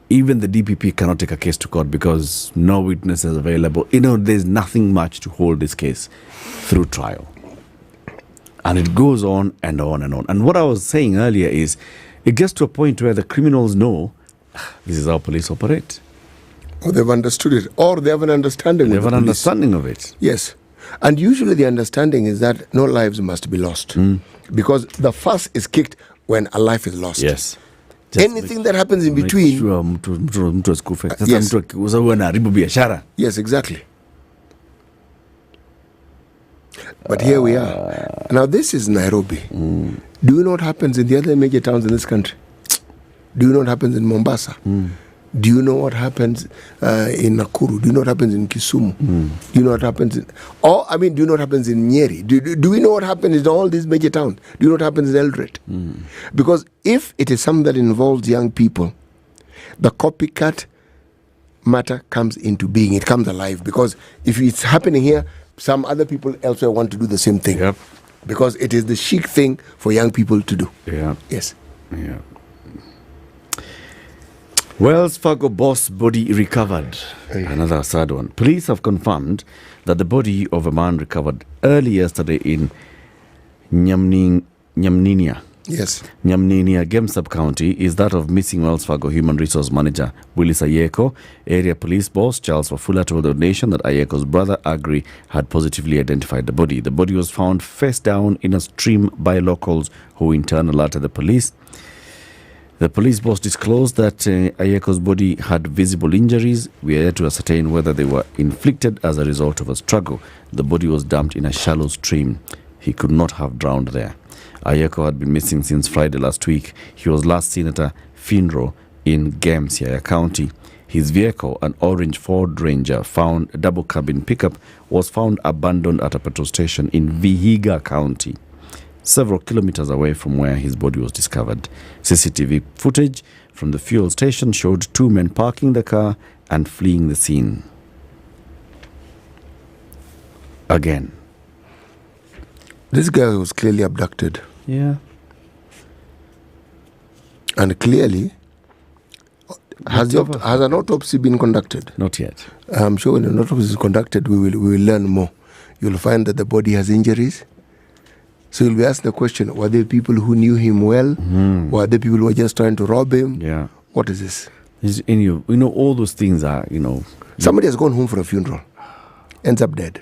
even the DPP cannot take a case to court because no witnesses available. There's nothing much to hold this case through trial. And it goes on and on and on. And what I was saying earlier is, it gets to a point where the criminals know this is how police operate. Or they've understood it. Or they have an understanding of it. They have an understanding of it. Yes. And usually the understanding is that no lives must be lost. Because the fuss is kicked when a life is lost. Yes. Anything that happens in between. Yes, exactly. But here we are. Now this is Nairobi. Do you know what happens in the other major towns in this country? Do you know what happens in Mombasa? Do you know what happens in Nakuru? Do you know what happens in Kisumu? Do you know what happens in... do you know what happens in Nyeri? Do we know what happens in all these major towns? Do you know what happens in Eldoret? Because if it is something that involves young people, the copycat matter comes into being. It comes alive, because if it's happening here, some other people elsewhere want to do the same thing. Yep. Because it is the chic thing for young people to do. Yeah. Yes. Yeah. Wells Fargo boss body recovered. Another sad one. Police have confirmed that the body of a man recovered early yesterday in Nyamninia. Yes. Nyamninia Game Sub-County is that of missing Wells Fargo Human Resource Manager Willis Ayeko. Area Police Boss Charles Wafula told the nation that Ayeko's brother Agri had positively identified the body. The body was found face down in a stream by locals, who in turn alerted the police. The police boss disclosed that Ayeko's body had visible injuries. We are yet to ascertain whether they were inflicted as a result of a struggle. The body was dumped in a shallow stream. He could not have drowned there. Ayeko had been missing since Friday last week. He was last seen at a funeral in Gamsiaya County. His vehicle, an orange Ford Ranger, found a double cabin pickup, was found abandoned at a petrol station in Vihiga County, several kilometers away from where his body was discovered. CCTV footage from the fuel station showed two men parking the car and fleeing the scene. Again. This guy was clearly abducted. Yeah. And clearly, has an autopsy been conducted? Not yet. I'm sure when an autopsy is conducted, we will learn more. You'll find that the body has injuries. So you'll be asked the question, were there people who knew him well? Were there people who were just trying to rob him? Yeah. What is this? All those things are, Somebody has gone home for a funeral, ends up dead.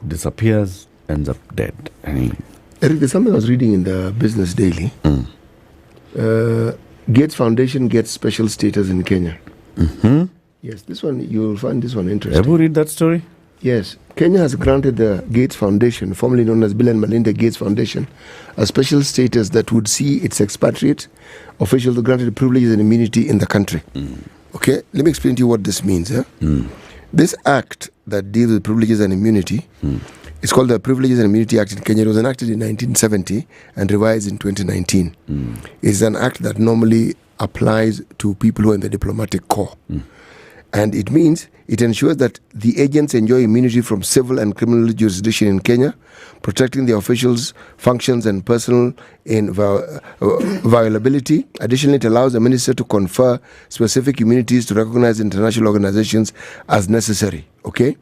Disappears, ends up dead. Eric, there's something I was reading in the Business Daily. Gates Foundation gets special status in Kenya. Mm-hmm. Yes, this one, you'll find this one interesting. Have you read that story? Yes. Kenya has granted the Gates Foundation, formerly known as Bill and Melinda Gates Foundation, a special status that would see its expatriate officials granted privileges and immunity in the country. Okay, let me explain to you what this means. This act that deals with privileges and immunity is called the Privileges and Immunity Act in Kenya. It was enacted in 1970 and revised in 2019. It's an act that normally applies to people who are in the diplomatic corps. And it means it ensures that the agents enjoy immunity from civil and criminal jurisdiction in Kenya, protecting the officials' functions and personal inviolability. Additionally, it allows the minister to confer specific immunities to recognize international organizations as necessary. Okay?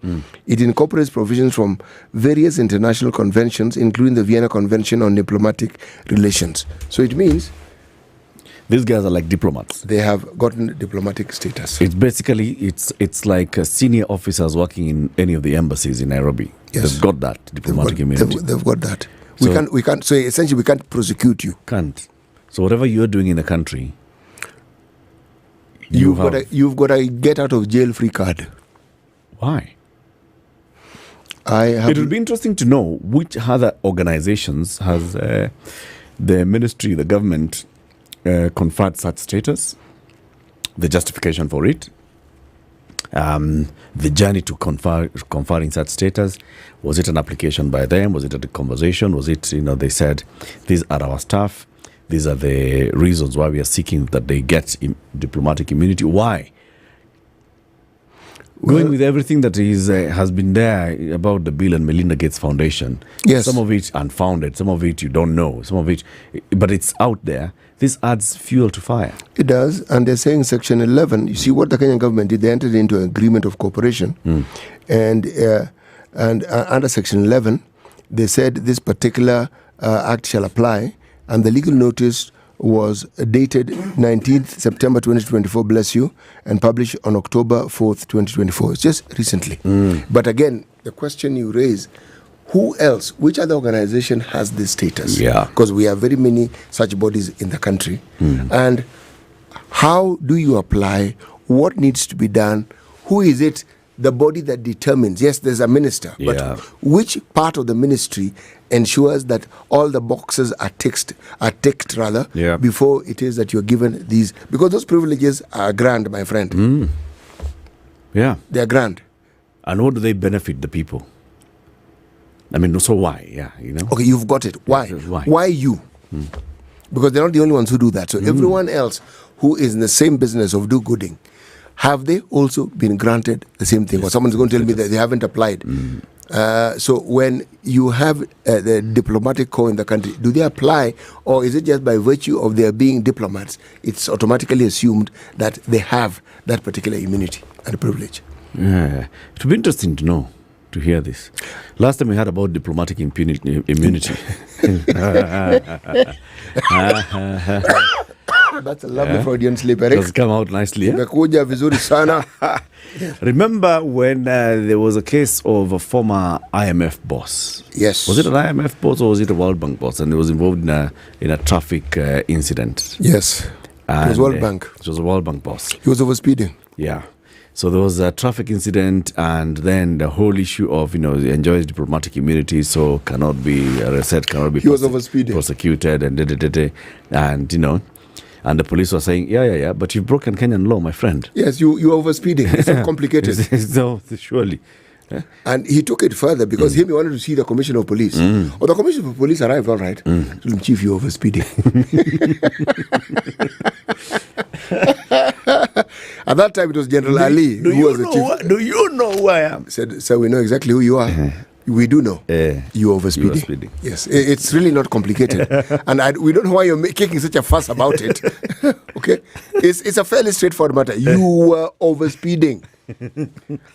It incorporates provisions from various international conventions, including the Vienna Convention on Diplomatic Relations. So it means these guys are like diplomats. They have gotten diplomatic status. It's basically, it's like senior officers working in any of the embassies in Nairobi. Yes. They've got that diplomatic immunity. They've got that. We can't. So essentially, we can't prosecute you. Can't. So whatever you're doing in the country, you've got a get out of jail free card. Why? It would be interesting to know which other organizations has the ministry, the government, conferred such status, the justification for it, the journey to conferring such status. Was it an application by them? Was it a conversation? Was it, they said, these are our staff, these are the reasons why we are seeking that they get diplomatic immunity. Why? Going with everything that has been there about the Bill and Melinda Gates Foundation. Yes. Some of it unfounded, some of it you don't know, some of it, but it's out there. This adds fuel to fire. It does, and they're saying Section 11. You see what the Kenyan government did? They entered into an agreement of cooperation, and under Section 11, they said this particular act shall apply, and the legal notice was dated 19th September 2024, bless you, and published on October 4th, 2024. It's just recently. But again, the question you raise, who else, which other organization has this status? Yeah. Because we have very many such bodies in the country. And how do you apply? What needs to be done? Who is it? The body that determines. Yes, there's a minister, but which part of the ministry ensures that all the boxes are ticked before it is that you're given these? Because those privileges are grand, my friend. Yeah. They're grand. And what do they benefit the people? I mean, so why? Yeah, Okay, you've got it. Why? Why you? because they're not the only ones who do that. So everyone else who is in the same business of do-gooding, have they also been granted the same thing? Or someone's going to tell me that they haven't applied. So when you have the diplomatic corps in the country, do they apply, or is it just by virtue of their being diplomats, it's automatically assumed that they have that particular immunity and privilege? Yeah, it would be interesting to know, to hear this. Last time we had about diplomatic immunity. That's a lovely Freudian slip, Eric. It's come out nicely. Imekuja vizuri sana. Remember when there was a case of a former IMF boss? Yes. Was it an IMF boss or was it a World Bank boss? And he was involved in a traffic incident. Yes. And, it was World Bank. It was a World Bank boss. He was overspeeding. Yeah. So there was a traffic incident, and then the whole issue of, he enjoys diplomatic immunity, so cannot be arrested, cannot be he was overspeeding. Prosecuted, and and and the police were saying, yeah, but you've broken Kenyan law, my friend. Yes, you're overspeeding. It's so complicated. So, surely. And he took it further because he wanted to see the Commissioner of Police. Or the Commissioner of Police arrived, all right. Told him, Chief, you're overspeeding. At that time, it was General Ali who was the chief. Do you know who I am? He said, sir, we know exactly who you are. We do know you're overspeeding. Yes, it's really not complicated. And we don't know why you're making such a fuss about it. Okay? It's a fairly straightforward matter. You were overspeeding.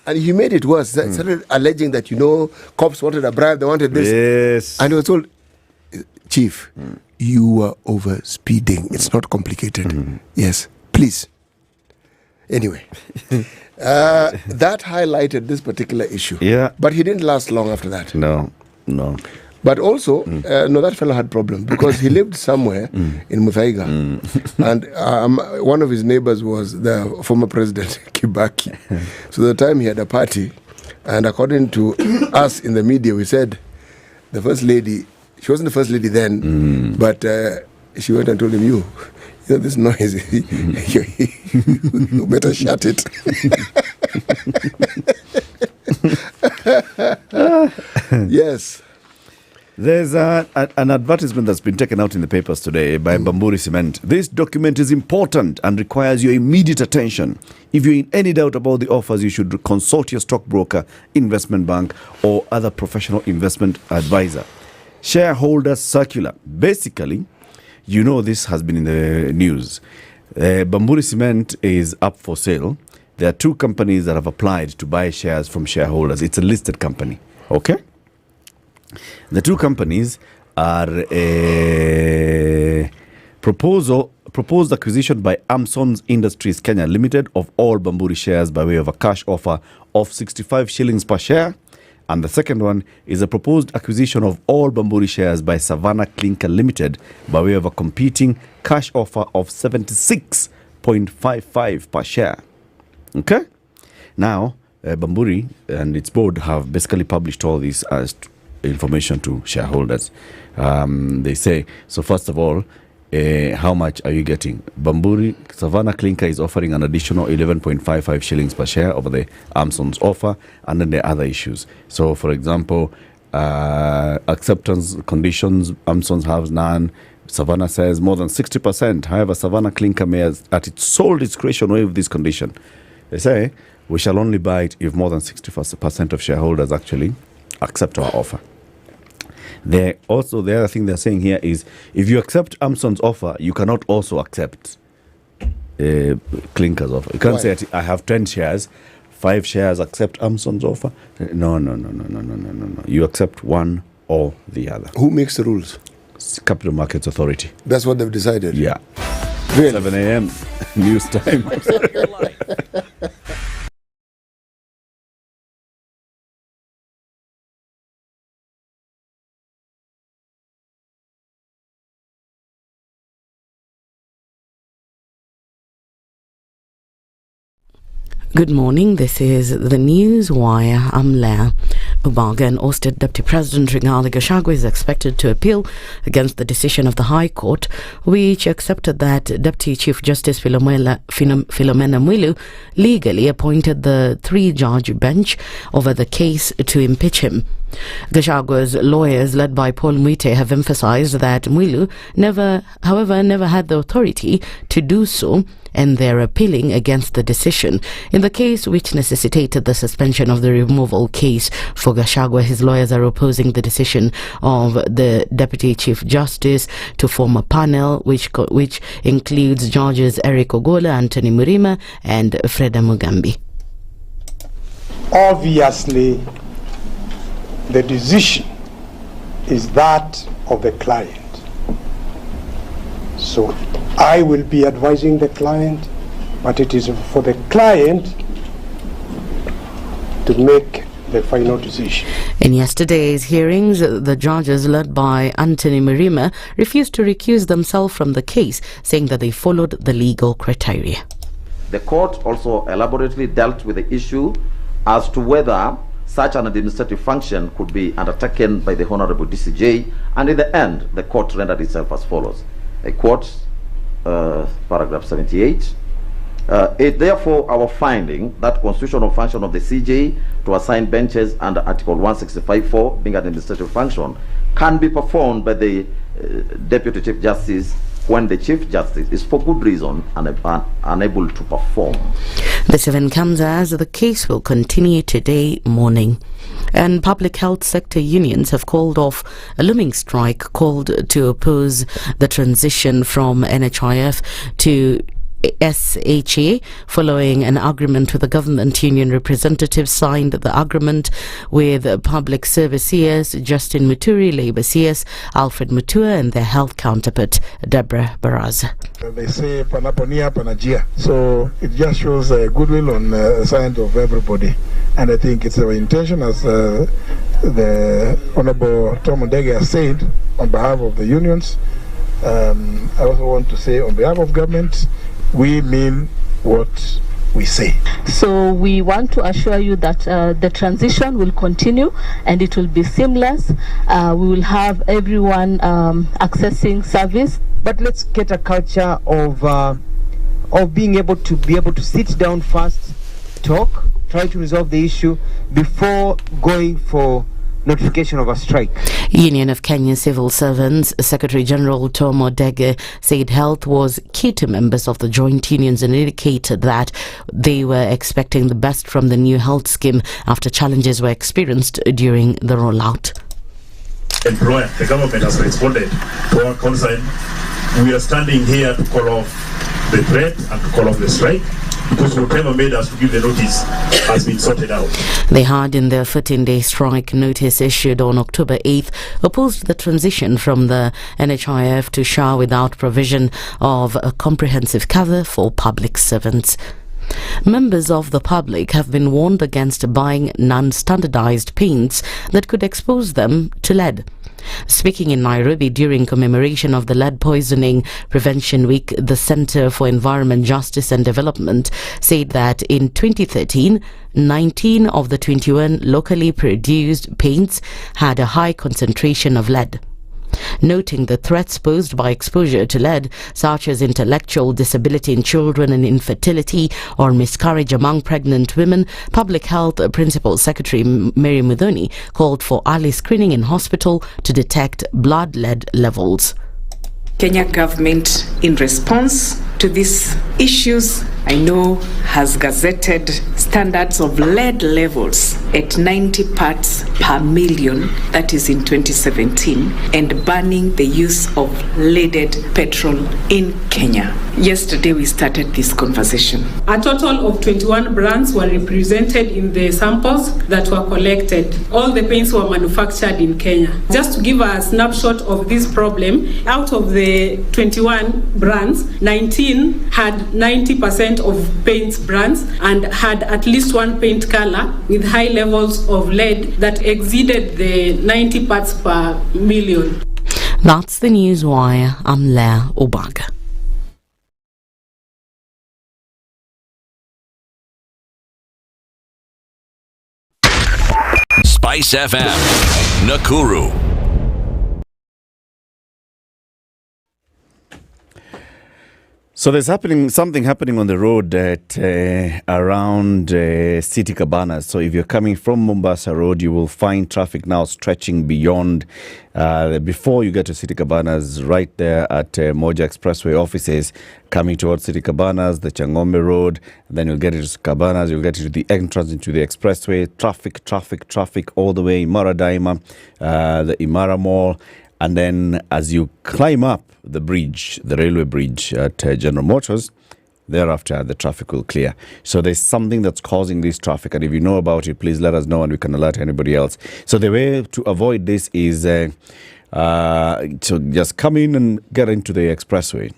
And he made it worse. Started alleging that, cops wanted a bribe, they wanted this. Yes. And he was told, Chief, you were overspeeding. It's not complicated. Yes, please. Anyway, that highlighted this particular issue. Yeah. But he didn't last long after that. No. But also, that fellow had problem because he lived somewhere in Muthaiga. And one of his neighbors was the former president, Kibaki. So the time he had a party, and according to us in the media, we said the first lady, she wasn't the first lady then, but she went and told him, you know, this noise, you better shut it. Yes. There's an advertisement that's been taken out in the papers today by Bamburi Cement. This document is important and requires your immediate attention. If you're in any doubt about the offers, you should consult your stockbroker, investment bank, or other professional investment advisor. Shareholder circular. Basically, this has been in the news. Bamburi Cement is up for sale. There are two companies that have applied to buy shares from shareholders. It's a listed company. Okay? The two companies are a proposed acquisition by Amsons Industries Kenya Limited of all Bamburi shares by way of a cash offer of 65 shillings per share. And the second one is a proposed acquisition of all Bamburi shares by Savannah Clinker Limited by way of a competing cash offer of 76.55 per share. Okay? Now, Bamburi and its board have basically published all this as information to shareholders. They say, so first of all, how much are you getting? Bamburi Savannah Clinker is offering an additional 11.55 shillings per share over the Amson's offer, and then there are other issues. So, for example, acceptance conditions, Amson's has none. Savannah says more than 60%. However, Savannah Clinker may, at its sole discretion, waive this condition. They say, we shall only buy it if more than 60% of shareholders actually accept our offer. The other thing they're saying here is, if you accept Amson's offer, you cannot also accept Clinker's offer. You can't say, I have 10 shares, 5 shares accept Amson's offer. No. You accept one or the other. Who makes the rules? Capital Markets Authority. That's what they've decided? Yeah. Really? 7 a.m. news time. Good morning, this is the News Wire. I'm Leah. Ubaga and Ousted Deputy President Rigathi Gashaga is expected to appeal against the decision of the High Court, which accepted that Deputy Chief Justice Philomena Mwilu legally appointed the 3-judge bench over the case to impeach him. Gashaga's lawyers, led by Paul Mwite, have emphasized that Mwilu never had the authority to do so, and they're appealing against the decision. In the case which necessitated the suspension of the removal case for Gashaga, his lawyers are opposing the decision of the Deputy Chief Justice to form a panel which includes judges Eric Ogola, Anthony Murima and Freda Mugambi. Obviously, the decision is that of the client. So I will be advising the client, but it is for the client to make the final decision. In yesterday's hearings, the judges, led by Anthony Murima, refused to recuse themselves from the case, saying that they followed the legal criteria. The court also elaborately dealt with the issue as to whether such an administrative function could be undertaken by the Honorable DCJ, and in the end, the court rendered itself as follows. A quote, paragraph 78. It therefore our finding that constitutional function of the CJ to assign benches under Article 165(4), being an administrative function, can be performed by the Deputy Chief Justice when the Chief Justice is for good reason unable to perform. This event comes as the case will continue today morning. And public health sector unions have called off a looming strike called to oppose the transition from NHIF to SHA following an agreement with the government. Union representatives signed the agreement with public service CS Justin Muturi, Labour CS Alfred Mutua and their health counterpart Deborah Baraz. They say panaponia panajia, so it just shows goodwill on the side of everybody, and I think it's our intention, as the Honourable Tom Ndege has said, on behalf of the unions. I also want to say on behalf of government, we mean what we say. So we want to assure you that the transition will continue and it will be seamless. We will have everyone accessing service. But let's get a culture of being able to sit down first, talk, try to resolve the issue before going for notification of a strike. Union of Kenya Civil Servants Secretary General Tom Ndege said health was key to members of the joint unions and indicated that they were expecting the best from the new health scheme after challenges were experienced during the rollout. Employer, the government has responded to our concern. We are standing here to call off the threat and to call off the strike, because whatever made us to give the notice has been sorted out. They had, in their 14-day strike notice issued on October 8th, opposed the transition from the NHIF to SHA without provision of a comprehensive cover for public servants. Members of the public have been warned against buying non-standardized paints that could expose them to lead. Speaking in Nairobi during commemoration of the Lead Poisoning Prevention Week, the Center for Environment, Justice and Development said that in 2013, 19 of the 21 locally produced paints had a high concentration of lead. Noting the threats posed by exposure to lead, such as intellectual disability in children and infertility or miscarriage among pregnant women, Public Health Principal Secretary Mary Muthoni called for early screening in hospital to detect blood lead levels. Kenya government, in response to these issues, I know has gazetted standards of lead levels at 90 parts per million, that is in 2017, and banning the use of leaded petrol in Kenya. Yesterday we started this conversation. A total of 21 brands were represented in the samples that were collected. All the paints were manufactured in Kenya. Just to give a snapshot of this problem, out of the 21 brands, 19 had 90% of paint brands and had at least one paint color with high levels of lead that exceeded the 90 parts per million. That's the News Wire. I'm Leah Obaga. SpiceFM, Nakuru. So there's something happening on the road at around City Cabanas. So if you're coming from Mombasa Road, you will find traffic now stretching beyond, before you get to City Cabanas, right there at Moja Expressway offices, coming towards City Cabanas, the Changombe Road, then you'll get into Cabanas, you'll get into the entrance into the expressway, traffic all the way, Imara Daima, the Imara Mall. And then as you climb up the bridge, the railway bridge at General Motors, thereafter the traffic will clear. So there's something that's causing this traffic. And if you know about it, please let us know and we can alert anybody else. So the way to avoid this is to just come in and get into the expressway.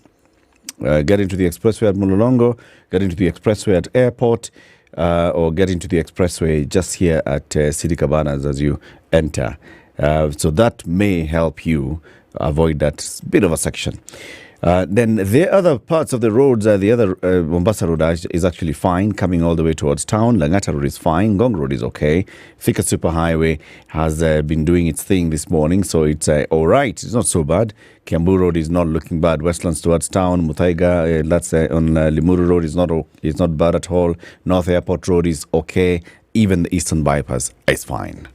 Get into the expressway at Mulolongo, get into the expressway at Airport, or get into the expressway just here at City Cabanas as you enter. So that may help you avoid that bit of a section. Then the other parts of the roads, the other Mombasa Road is actually fine, coming all the way towards town. Langata Road is fine. Ngong Road is okay. Thika Superhighway has been doing its thing this morning, so it's all right. It's not so bad. Kiambu Road is not looking bad. Westlands towards town. Muthaiga, that's on Limuru Road is not bad at all. North Airport Road is okay. Even the Eastern Bypass is fine.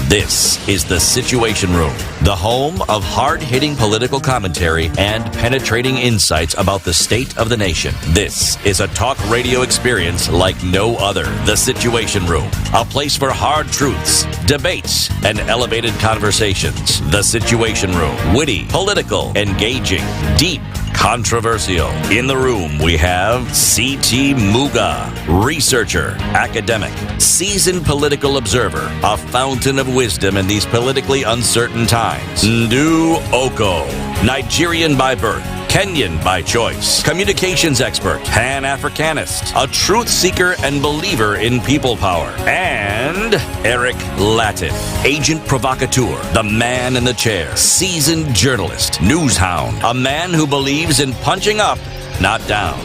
This is the Situation Room, the home of hard-hitting political commentary and penetrating insights about the state of the nation. This is a talk radio experience like no other. The Situation Room, a place for hard truths, debates, and elevated conversations. The Situation Room, witty, political, engaging, deep, controversial. In the room, we have C.T. Muga, researcher, academic, seasoned political observer, a fountain of wisdom in these politically uncertain times. Ndu Okoh, Nigerian by birth, Kenyan by choice, communications expert, Pan-Africanist, a truth seeker and believer in people power, and Eric Latiff, agent provocateur, the man in the chair, seasoned journalist, news hound, a man who believes in punching up, not down.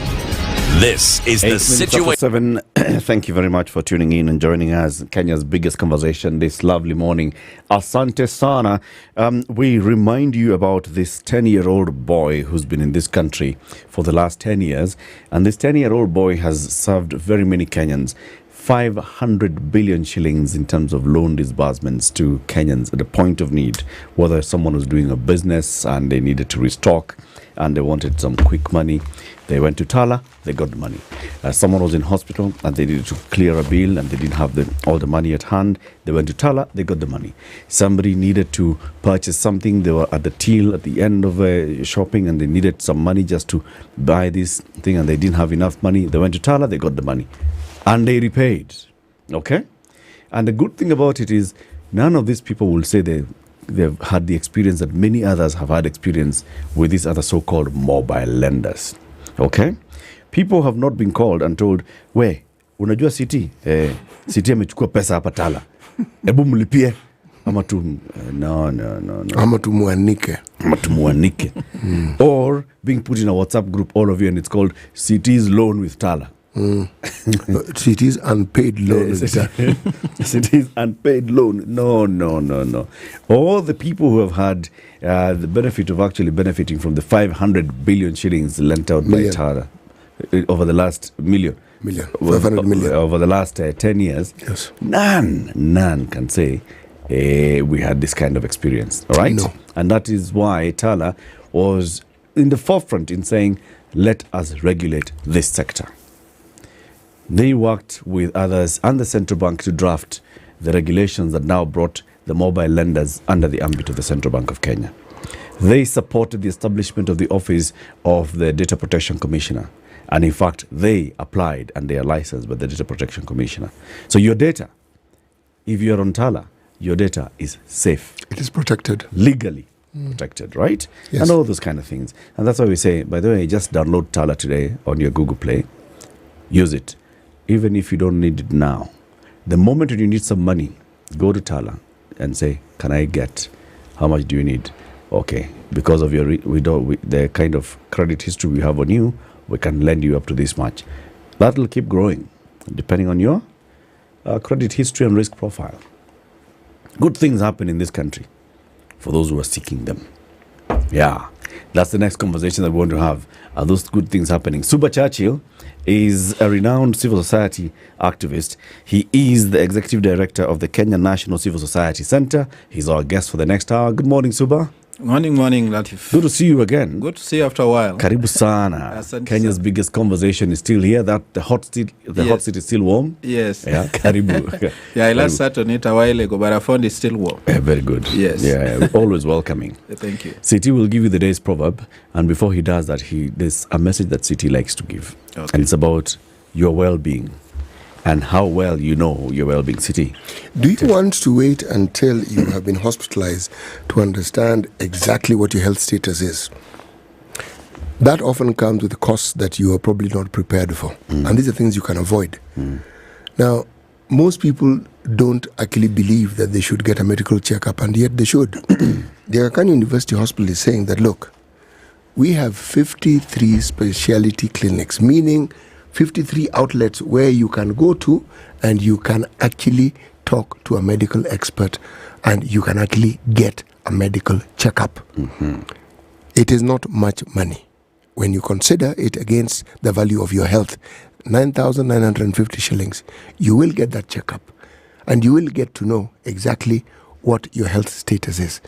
This is the Situation. Thank you very much for tuning in and joining us. Kenya's biggest conversation this lovely morning. Asante sana. We remind you about this 10-year-old boy who's been in this country for the last 10 years. And this 10-year-old boy has served very many Kenyans. 500 billion shillings in terms of loan disbursements to Kenyans at the point of need. Whether someone was doing a business and they needed to restock and they wanted some quick money, they went to Tala, they got the money. Someone was in hospital and they needed to clear a bill and they didn't have all the money at hand. They went to Tala, they got the money. Somebody needed to purchase something. They were at the till at the end of shopping and they needed some money just to buy this thing and they didn't have enough money. They went to Tala, they got the money. And they repaid. Okay? And the good thing about it is none of these people will say they've had the experience that many others have had experience with these other so-called mobile lenders. Okay? People have not been called and told, we, unajua City, City amechukua pesa hapa Tala. Ebu mlipie. Ama tu, no. Ama tumuanike. Or being put in a WhatsApp group, all of you, and it's called City's loan with Tala. City's unpaid loan. City's unpaid loan. No. All the people who have had the benefit of actually benefiting from the 500 billion shillings lent out by Tala over the last 500 million over the last 10 years. Yes. None can say we had this kind of experience. All right? No. And that is why Tala was in the forefront in saying, let us regulate this sector. They worked with others and the central bank to draft the regulations that now brought the mobile lenders under the ambit of the Central Bank of Kenya. They supported the establishment of the office of the Data Protection Commissioner. And in fact, they applied and they are licensed by the Data Protection Commissioner. So your data, if you're on Tala, your data is safe. It is protected. Legally protected, right? Yes. And all those kind of things. And that's why we say, by the way, just download Tala today on your Google Play. Use it. Even if you don't need it now. The moment you need some money, go to Tala and say, can I get, how much do you need? Okay, because of your the kind of credit history we have on you, we can lend you up to this much. That will keep growing depending on your credit history and risk profile. Good things happen in this country for those who are seeking them. Yeah, that's the next conversation that we want to have. Are those good things happening? Suba Churchill is a renowned civil society activist. He is the executive director of the Kenya National Civil Society Center. He's our guest for the next hour. Good morning, Suba. Morning, Latiff. Good to see you again. Good to see you after a while. Karibu sana. Kenya's biggest conversation is still here. That the hot seat is still warm. Yes. Yeah, karibu. Yeah, I last sat on it a while ago, but I found it still warm. Very good. Yes. Yeah, always welcoming. Thank you. City will give you the day's proverb, and before he does that, there's a message that City likes to give, and it's about your well-being and how well you know your well-being. City. Do you want to wait until you have been hospitalized to understand exactly what your health status is? That often comes with costs that you are probably not prepared for. And these are things you can avoid. Now, most people don't actually believe that they should get a medical checkup, and yet they should. The Aga Khan University Hospital is saying that, look, we have 53 specialty clinics, meaning 53 outlets where you can go to and you can actually talk to a medical expert and you can actually get a medical checkup. It is not much money when you consider it against the value of your health. 9,950 shillings. You will get that checkup and you will get to know exactly what your health status is.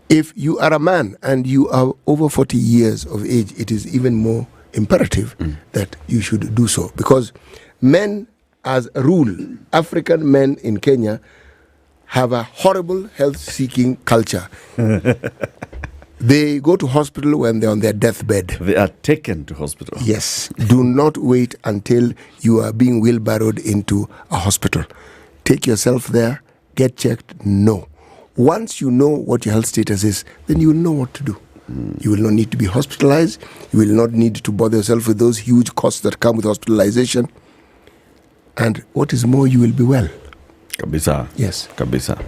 If you are a man and you are over 40 years of age, it is even more imperative that you should do so, because men, as a rule, African men in Kenya have a horrible health-seeking culture. They go to hospital when they're on their deathbed. They are taken to hospital. Yes. Do not wait until you are being wheelbarrowed into a hospital. Take yourself there, get checked, know. Once you know what your health status is, then you will know what to do. You will not need to be hospitalized. You will not need to bother yourself with those huge costs that come with hospitalization. And what is more, you will be well. Kabisa. Yes. Kabisa.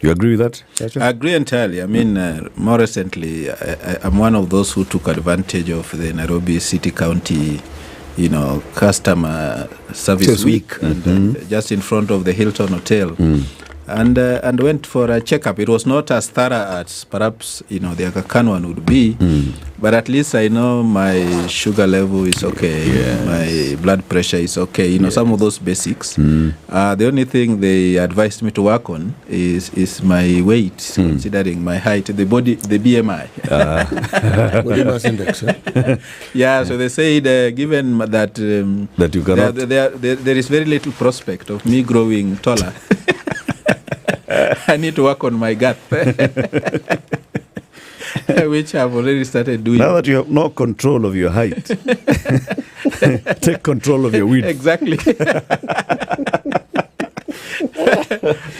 You agree with that, Chacha? I agree entirely. I mean, more recently, I'm one of those who took advantage of the Nairobi City County, customer service week, and, just in front of the Hilton Hotel. And went for a checkup. It was not as thorough as perhaps the Aga Khan one would be, but at least I know my sugar level is okay, my blood pressure is okay. Some of those basics. The only thing they advised me to work on is my weight, considering my height, the BMI, body mass index. Yeah, so they said given that that you cannot, there is very little prospect of me growing taller. I need to work on my gut, which I've already started doing. Now that you have no control of your height, take control of your weight. Exactly.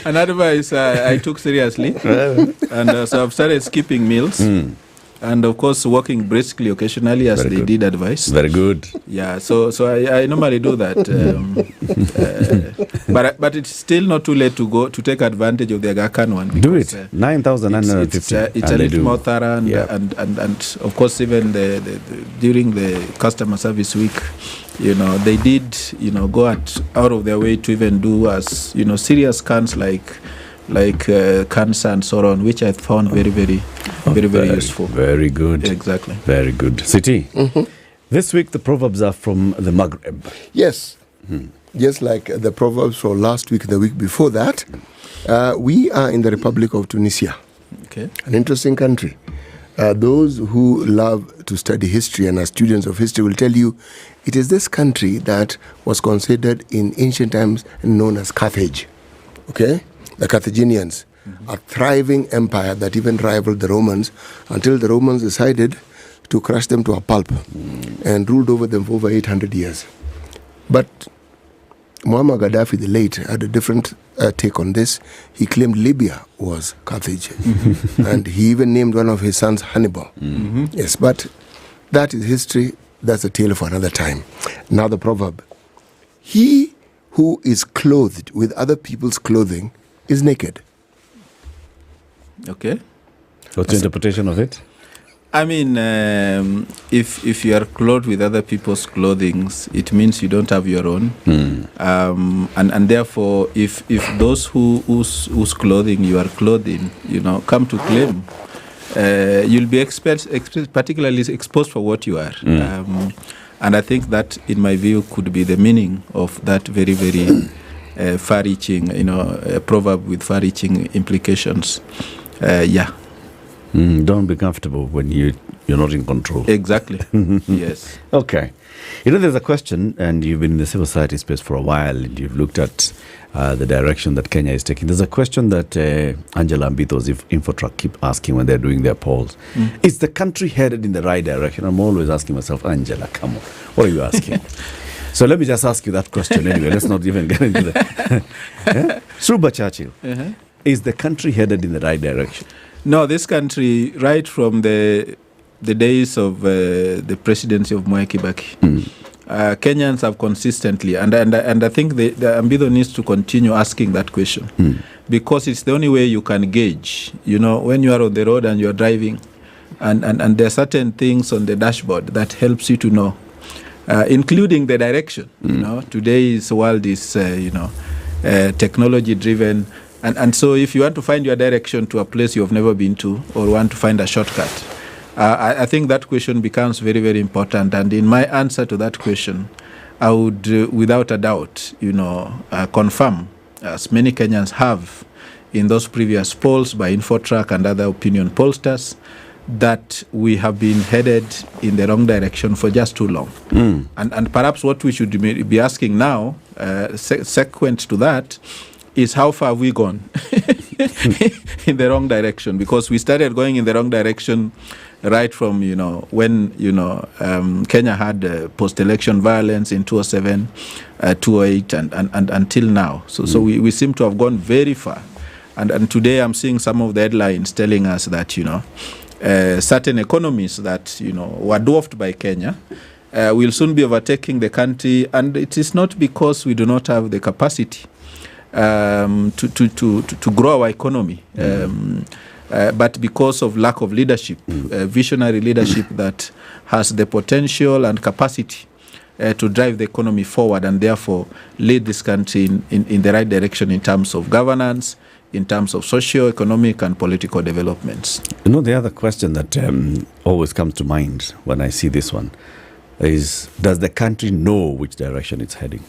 An advice I took seriously, and so I've started skipping meals. And of course, walking briskly occasionally, as they did advise. Very good. Yeah, so I normally do that, but it's still not too late to take advantage of the Aga Khan one. Do it. 9,950. It's a little more thorough, and of course, even during the customer service week, they did go out of their way to even do as serious scans like cancer and so on, which I found very, very useful. Very good. Exactly. Very good. City. This week the proverbs are from the Maghreb. Yes. Just like the proverbs from last week, the week before that. We are in the Republic of Tunisia. Okay. An interesting country. Those who love to study history and are students of history will tell you it is this country that was considered in ancient times known as Carthage. Okay? The Carthaginians, a thriving empire that even rivaled the Romans, until the Romans decided to crush them to a pulp and ruled over them for over 800 years. But Muammar Gaddafi, the late, had a different take on this. He claimed Libya was Carthage. And he even named one of his sons Hannibal. Yes, but that is history. That's a tale for another time. Now the proverb. He who is clothed with other people's clothing is naked. Okay. What's the interpretation of it? I mean, if you are clothed with other people's clothing, it means you don't have your own. And therefore, if those whose clothing you are clothing, come to claim, you'll be particularly exposed for what you are. And I think that, in my view, could be the meaning of that very, very far-reaching, a proverb with far-reaching implications. Don't be comfortable when you're not in control. Exactly. Yes. Okay. There's a question, and you've been in the civil society space for a while, and you've looked at the direction that Kenya is taking. There's a question that Angela and Bithos, if Infotrak, keep asking when they're doing their polls. Is the country headed in the right direction? I'm always asking myself, Angela, come on, what are you asking? So let me just ask you that question anyway. Let's not even get into that. Suba Churchill, is the country headed in the right direction? No, this country, right from the days of the presidency of Mwai Kibaki, Kenyans have consistently, and I think the Ambitho needs to continue asking that question, because it's the only way you can gauge, when you are on the road and you're driving, and there are certain things on the dashboard that helps you to know, including the direction. Today's world is, technology driven. And so if you want to find your direction to a place you have never been to, or want to find a shortcut, I think that question becomes very, very important. And in my answer to that question, I would, without a doubt, confirm, as many Kenyans have in those previous polls by Infotrak and other opinion pollsters, that we have been headed in the wrong direction for just too long. And perhaps what we should be asking now, sequent to that, is how far have we gone in the wrong direction? Because we started going in the wrong direction right from, when, Kenya had post-election violence in 2007, 2008, and until now. So we seem to have gone very far. And today I'm seeing some of the headlines telling us that, certain economies that, were dwarfed by Kenya will soon be overtaking the country. And it is not because we do not have the capacity to grow our economy, but because of lack of leadership, visionary leadership that has the potential and capacity to drive the economy forward, and therefore lead this country in the right direction in terms of governance, in terms of socio-economic and political developments. The other question that always comes to mind when I see this one is, does the country know which direction it's heading?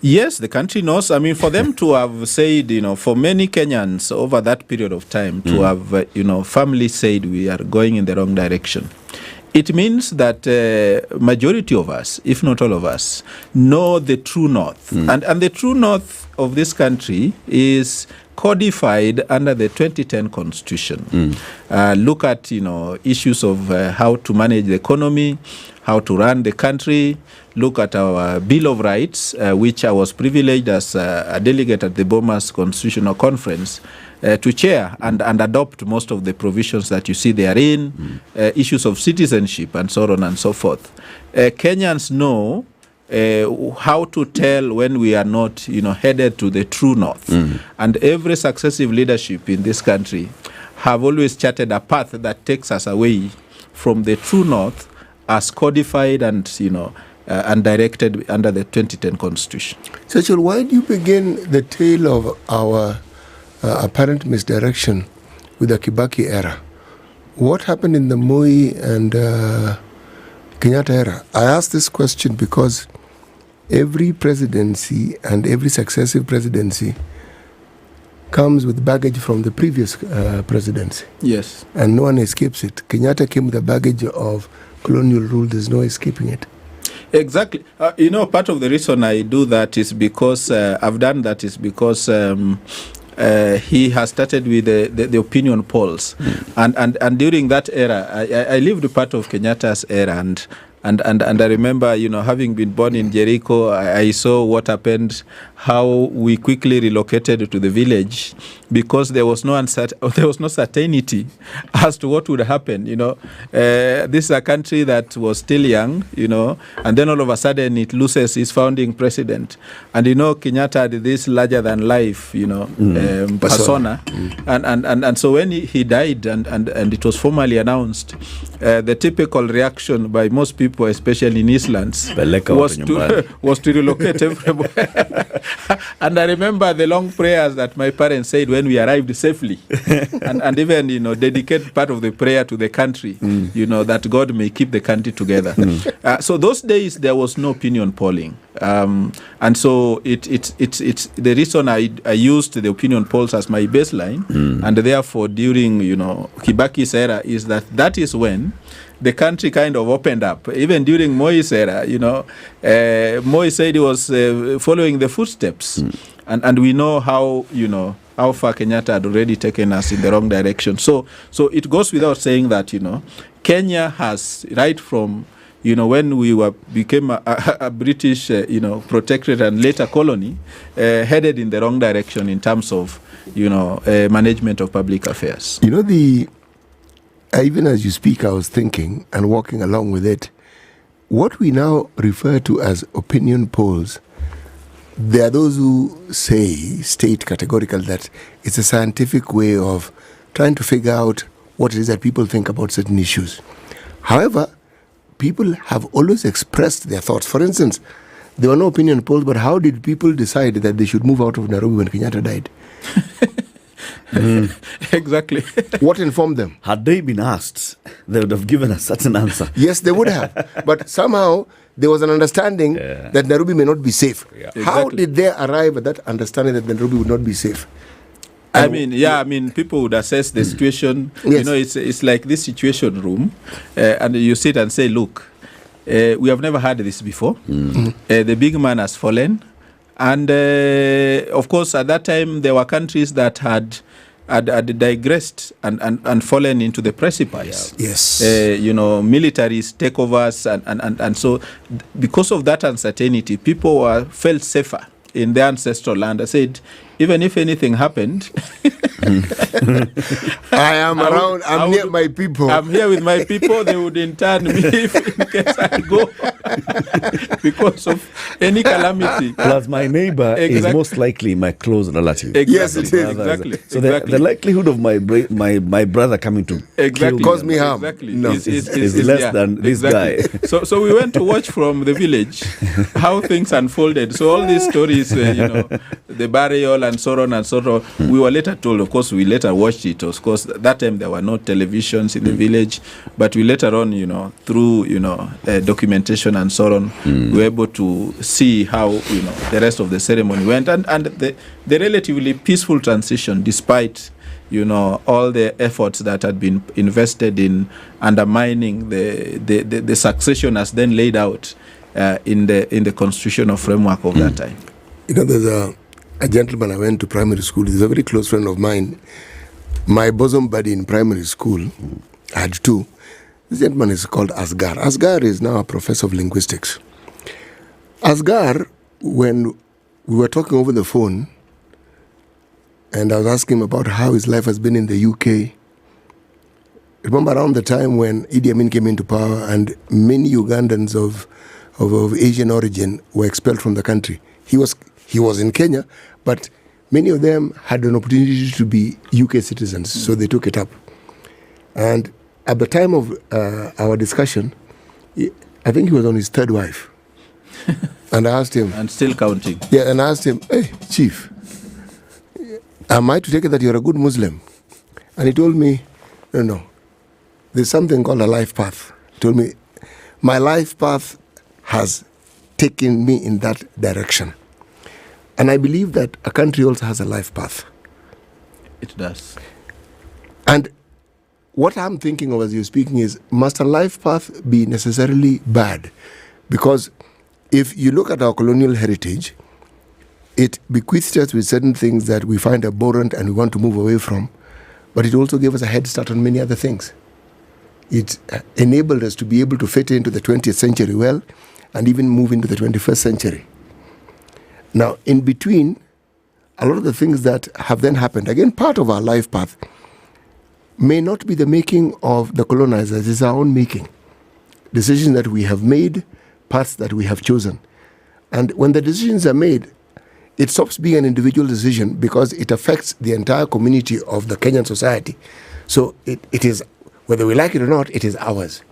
Yes, the country knows. I mean, for them to have said, for many Kenyans over that period of time to have, firmly said we are going in the wrong direction, it means that majority of us, if not all of us, know the true north. And the true north of this country is codified under the 2010 Constitution. Look at, issues of how to manage the economy, how to run the country. Look at our Bill of Rights, which I was privileged as a delegate at the Bomas Constitutional Conference to chair and adopt most of the provisions that you see therein, issues of citizenship and so on and so forth. Kenyans know how to tell when we are not, headed to the true north. And every successive leadership in this country have always charted a path that takes us away from the true north as codified and, and directed under the 2010 Constitution. Churchill, why do you begin the tale of our apparent misdirection with the Kibaki era? What happened in the Moi and Kenyatta era? I ask this question because every presidency and every successive presidency comes with baggage from the previous presidency. Yes. And no one escapes it. Kenyatta came with the baggage of colonial rule. There's no escaping it. Exactly. Part of the reason I do that is because I've done that is because he has started with the opinion polls. And during that era, I lived part of Kenyatta's era, and And I remember, having been born in Jericho, I saw what happened, how we quickly relocated to the village because there was no certainty as to what would happen. This is a country that was still young, and then all of a sudden it loses its founding president. And Kenyatta had this larger than life, persona. And so when he died and it was formally announced, the typical reaction by most people, especially in Eastlands, was to relocate everywhere. And I remember the long prayers that my parents said when we arrived safely, and even dedicate part of the prayer to the country, that God may keep the country together. So those days there was no opinion polling, and so it's the reason I used the opinion polls as my baseline, and therefore during Kibaki's era is that is when the country kind of opened up. Even during Moi's era, Moi said he was following the footsteps, and we know how how far Kenyatta had already taken us in the wrong direction. So it goes without saying that Kenya has, right from when we became a British protectorate and later colony, headed in the wrong direction in terms of management of public affairs. Even as you speak, I was thinking and walking along with it. What we now refer to as opinion polls, there are those who state categorical that it's a scientific way of trying to figure out what it is that people think about certain issues. However, people have always expressed their thoughts. For instance, there were no opinion polls, but how did people decide that they should move out of Nairobi when Kenyatta died? Exactly. What informed them? Had they been asked, they would have given a certain answer. Yes, they would have. But somehow there was an understanding that Nairobi may not be safe. Yeah. Exactly. How did they arrive at that understanding that Nairobi would not be safe? I mean, people would assess the situation. Yes. It's like this situation room, and you sit and say, look, we have never had this before. The big man has fallen. And of course, at that time, there were countries that had digressed and fallen into the precipice. Yeah. Yes. Militaries, takeovers, and so because of that uncertainty, people felt safer in their ancestral land. I said, even if anything happened, I am around. I'm near my people. I'm here with my people. They would intern me if in case I go because of any calamity. Plus, my neighbor is most likely my close relative. Exactly. Yes, it is. Exactly. So the likelihood of my brother coming to cause me harm is less than this guy. So we went to watch from the village how things unfolded. So all these stories, the burial and so on and so on. We were later told, of course, we later watched it. Of course, that time there were no televisions in the village, but we later on, through, documentation and so on, we were able to see how, the rest of the ceremony went and the relatively peaceful transition, despite, all the efforts that had been invested in undermining the succession as then laid out in the constitutional framework of that time. There's a gentleman I went to primary school. He's a very close friend of mine. My bosom buddy in primary school, I had two. This gentleman is called Asgar. Asgar is now a professor of linguistics. Asgar, when we were talking over the phone, and I was asking him about how his life has been in the UK. Remember around the time when Idi Amin came into power and many Ugandans of Asian origin were expelled from the country. He was in Kenya, but many of them had an opportunity to be UK citizens, so they took it up. And at the time of our discussion, I think he was on his third wife. And I asked him... And still counting. Yeah, and I asked him, hey, Chief, am I to take it that you're a good Muslim? And he told me, no, there's something called a life path. He told me, my life path has taken me in that direction. And I believe that a country also has a life path. It does. And what I'm thinking of as you're speaking is, must a life path be necessarily bad? Because if you look at our colonial heritage, it bequeathed us with certain things that we find abhorrent and we want to move away from, but it also gave us a head start on many other things. It enabled us to be able to fit into the 20th century well and even move into the 21st century. Now, in between, a lot of the things that have then happened, again, part of our life path, may not be the making of the colonizers, it's our own making. Decisions that we have made, paths that we have chosen. And when the decisions are made, it stops being an individual decision because it affects the entire community of the Kenyan society. So it is, whether we like it or not, it is ours.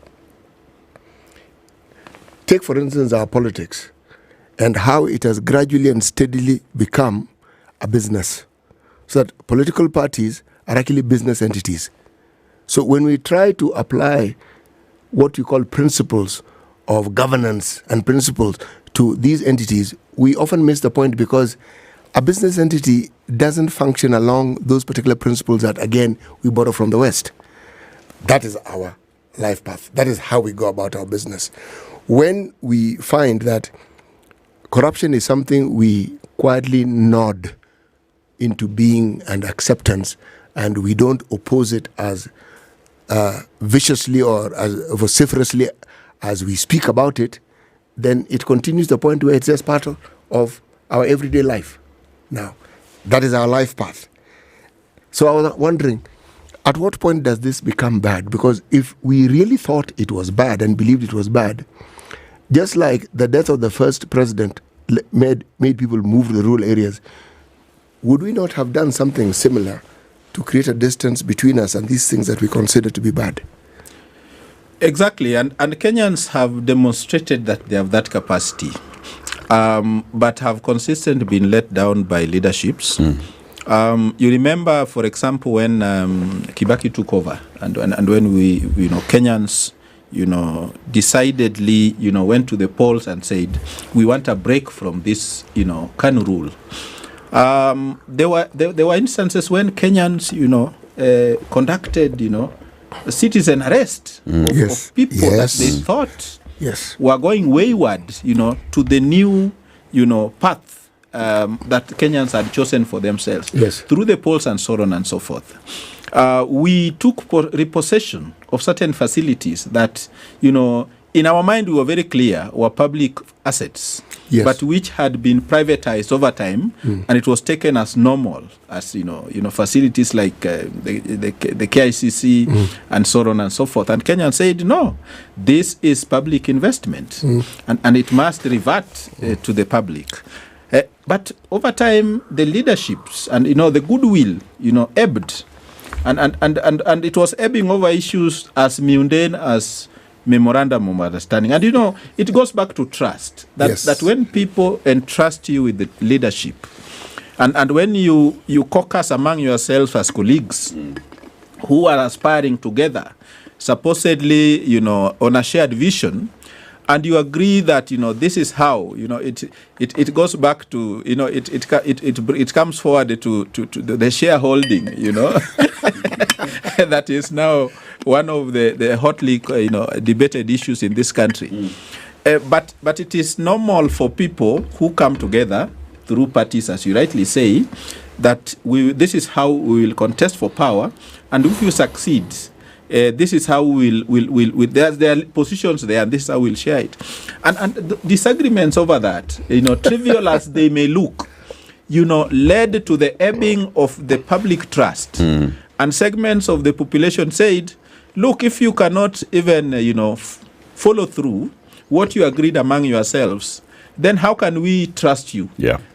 Take, for instance, our politics and how it has gradually and steadily become a business. So that political parties are actually business entities. So when we try to apply what you call principles of governance and principles to these entities, we often miss the point because a business entity doesn't function along those particular principles that, again, we borrow from the West. That is our life path. That is how we go about our business. When we find that corruption is something we quietly nod into being and acceptance, and we don't oppose it as viciously or as vociferously as we speak about it, then it continues the point where it's just part of our everyday life. Now, that is our life path. So I was wondering, at what point does this become bad? Because if we really thought it was bad and believed it was bad, just like the death of the first president made people move to the rural areas, would we not have done something similar to create a distance between us and these things that we consider to be bad? Exactly, and Kenyans have demonstrated that they have that capacity, but have consistently been let down by leaderships. You remember, for example, when Kibaki took over, and when we, Kenyans, decidedly, went to the polls and said, we want a break from this, Kanu rule. There were instances when Kenyans, conducted, citizen arrest of people that they thought were going wayward, to the new, path that Kenyans had chosen for themselves through the polls and so on and so forth. We took repossession of certain facilities that, in our mind we were very clear were public assets, but which had been privatized over time, and it was taken as normal, as facilities like the KICC and so on and so forth. And Kenyans said, no, this is public investment, and it must revert to the public. But over time, the leaderships and the goodwill, ebbed, and it was ebbing over issues as mundane as memorandum of understanding. And it goes back to trust. That when people entrust you with the leadership, and when you caucus among yourselves as colleagues who are aspiring together, supposedly, on a shared vision, and you agree that this is how it goes back to it comes forward to the shareholding that is now one of the hotly debated issues in this country. But it is normal for people who come together through parties, as you rightly say, that this is how we will contest for power, and if you succeed, this is how we'll there are positions there, and this is how we'll share it. And the disagreements over that, trivial as they may look, led to the ebbing of the public trust. And segments of the population said, look, if you cannot even, follow through what you agreed among yourselves, then how can we trust you?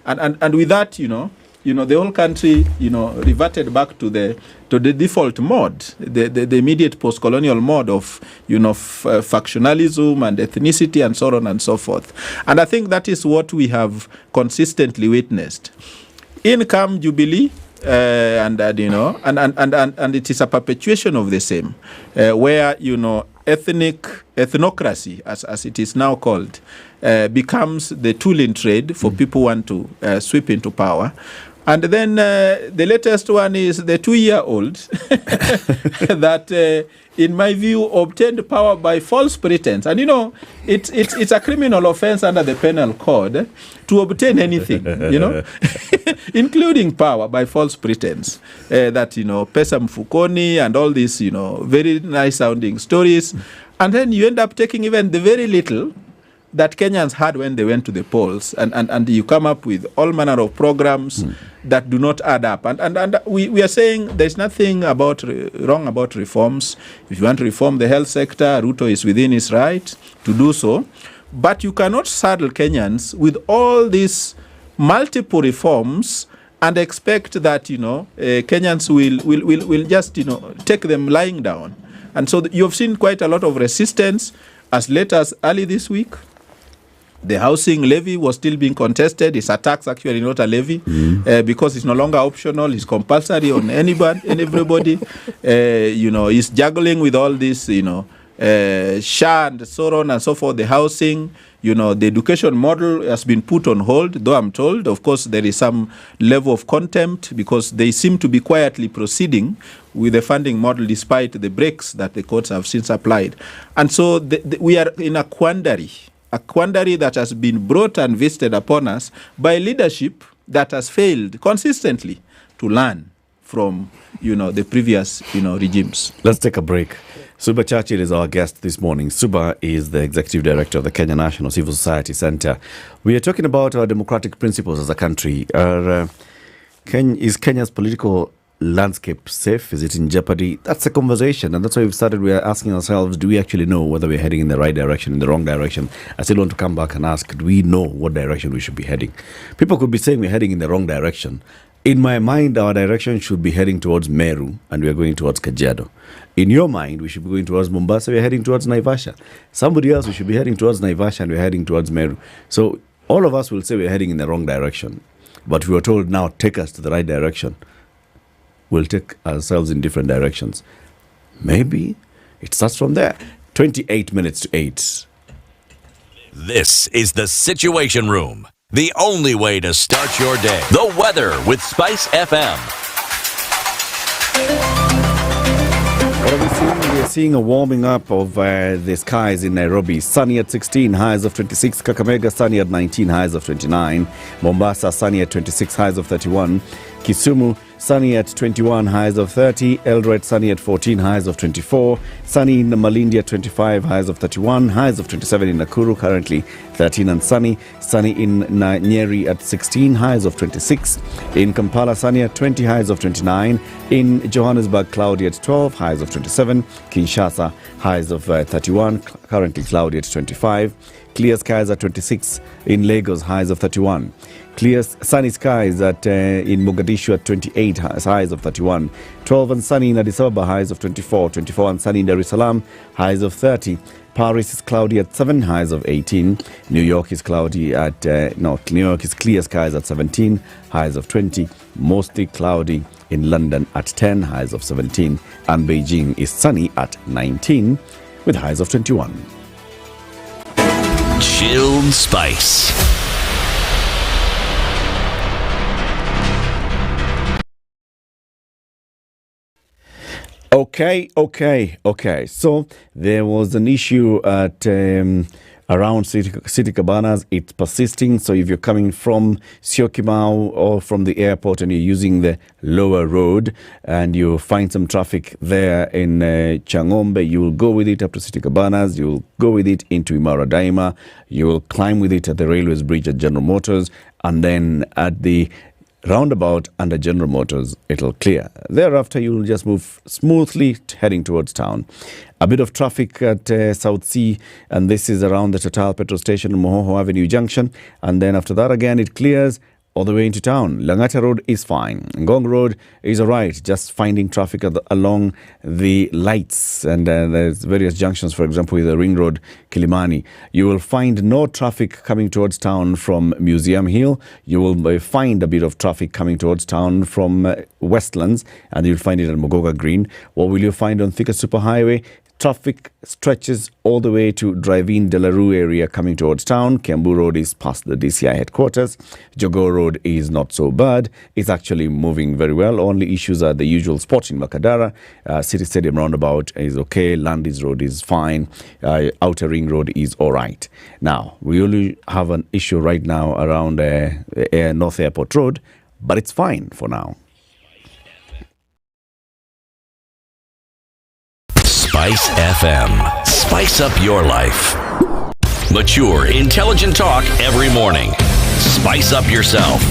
And with that, the whole country, reverted back to the default mode, the immediate post-colonial mode of, factionalism and ethnicity and so on and so forth. And I think that is what we have consistently witnessed. In come Jubilee, and it is a perpetuation of the same, where ethnocracy, as it is now called, becomes the tool in trade for people who want to sweep into power. And then the latest one is the 2-year-old that, in my view, obtained power by false pretense. And, it's a criminal offense under the penal code to obtain anything, including power by false pretense. That, pesa mfukoni and all these, very nice-sounding stories. And then you end up taking even the very little that Kenyans had when they went to the polls, and you come up with all manner of programs that do not add up. And we are saying there's nothing wrong about reforms. If you want to reform the health sector, Ruto is within his right to do so. But you cannot saddle Kenyans with all these multiple reforms and expect that Kenyans will just take them lying down. And so you've seen quite a lot of resistance as late as early this week. The housing levy was still being contested. It's a tax, actually, not a levy, because it's no longer optional. It's compulsory on anybody and everybody. It's juggling with all this, SHA and so on and so forth. The housing, the education model has been put on hold, though I'm told, of course, there is some level of contempt because they seem to be quietly proceeding with the funding model despite the breaks that the courts have since applied. And so we are in a quandary that has been brought and visited upon us by leadership that has failed consistently to learn from, the previous, regimes. Let's take a break. Suba Churchill is our guest this morning. Suba is the Executive Director of the Kenya National Civil Society Centre. We are talking about our democratic principles as a country. Is Kenya's political landscape safe? Is it in jeopardy? That's a conversation, and that's why we've started. We are asking ourselves, do we actually know whether we're heading in the right direction, in the wrong direction? I still want to come back and ask, do we know what direction we should be heading? People could be saying we're heading in the wrong direction. In my mind, our direction should be heading towards Meru, and we're going towards Kajiado. In your mind, we should be going towards Mombasa, we're heading towards Naivasha. Somebody else, we should be heading towards Naivasha, and we're heading towards Meru. So all of us will say we're heading in the wrong direction. But we were told now, take us to the right direction. We'll take ourselves in different directions. Maybe it starts from there. 28 minutes to 8. This is the Situation Room, the only way to start your day. The weather with SpiceFM. What are we seeing? We are seeing a warming up of the skies in Nairobi. Sunny at 16, highs of 26. Kakamega, sunny at 19, highs of 29. Mombasa, sunny at 26, highs of 31. Kisumu, sunny at 21, highs of 30. Eldoret, sunny at 14, highs of 24. Sunny in Malindi at 25, highs of 31. Highs of 27 in Nakuru, currently 13 and sunny. Sunny in Nyeri at 16, highs of 26. In Kampala, sunny at 20, highs of 29. In Johannesburg, cloudy at 12, highs of 27. Kinshasa, highs of 31, currently cloudy at 25. Clear skies at 26. In Lagos, highs of 31. Clear sunny skies in Mogadishu at 28, highs of 31. 12 and sunny in Addis Ababa, highs of 24. 24 and sunny in Dar es Salaam, highs of 30. Paris is cloudy at 7, highs of 18. New York is cloudy at, New York is clear skies at 17, highs of 20. Mostly cloudy in London at 10, highs of 17. And Beijing is sunny at 19 with highs of 21. Chilled Spice. Okay. So there was an issue at around City Cabanas. It's persisting. So if you're coming from Syokimau or from the airport and you're using the lower road and you find some traffic there in Changombe, you will go with it up to City Cabanas. You will go with it into Imara Daima. You will climb with it at the Railways Bridge at General Motors, and then at the roundabout under General Motors, it'll clear. Thereafter, you'll just move smoothly heading towards town. A bit of traffic at South Sea, and this is around the Total petrol station, Mohoho Avenue Junction. And then after that, again, it clears all the way into town. Langata Road is fine. Ngong Road is all right, just finding traffic along the lights. And there's various junctions, for example, with the Ring Road, Kilimani. You will find no traffic coming towards town from Museum Hill. You will find a bit of traffic coming towards town from Westlands, and you'll find it at Mogoga Green. What will you find on Thika Superhighway? Traffic stretches all the way to Drive-In Delarue area coming towards town. Kiambu Road is past the DCI headquarters. Jogoo Road is not so bad. It's actually moving very well. Only issues are the usual spots in Makadara. City Stadium roundabout is okay. Landis Road is fine. Outer Ring Road is all right. Now, we only have an issue right now around North Airport Road, but it's fine for now. Spice FM. Spice up your life. Mature, intelligent talk every morning. Spice up yourself.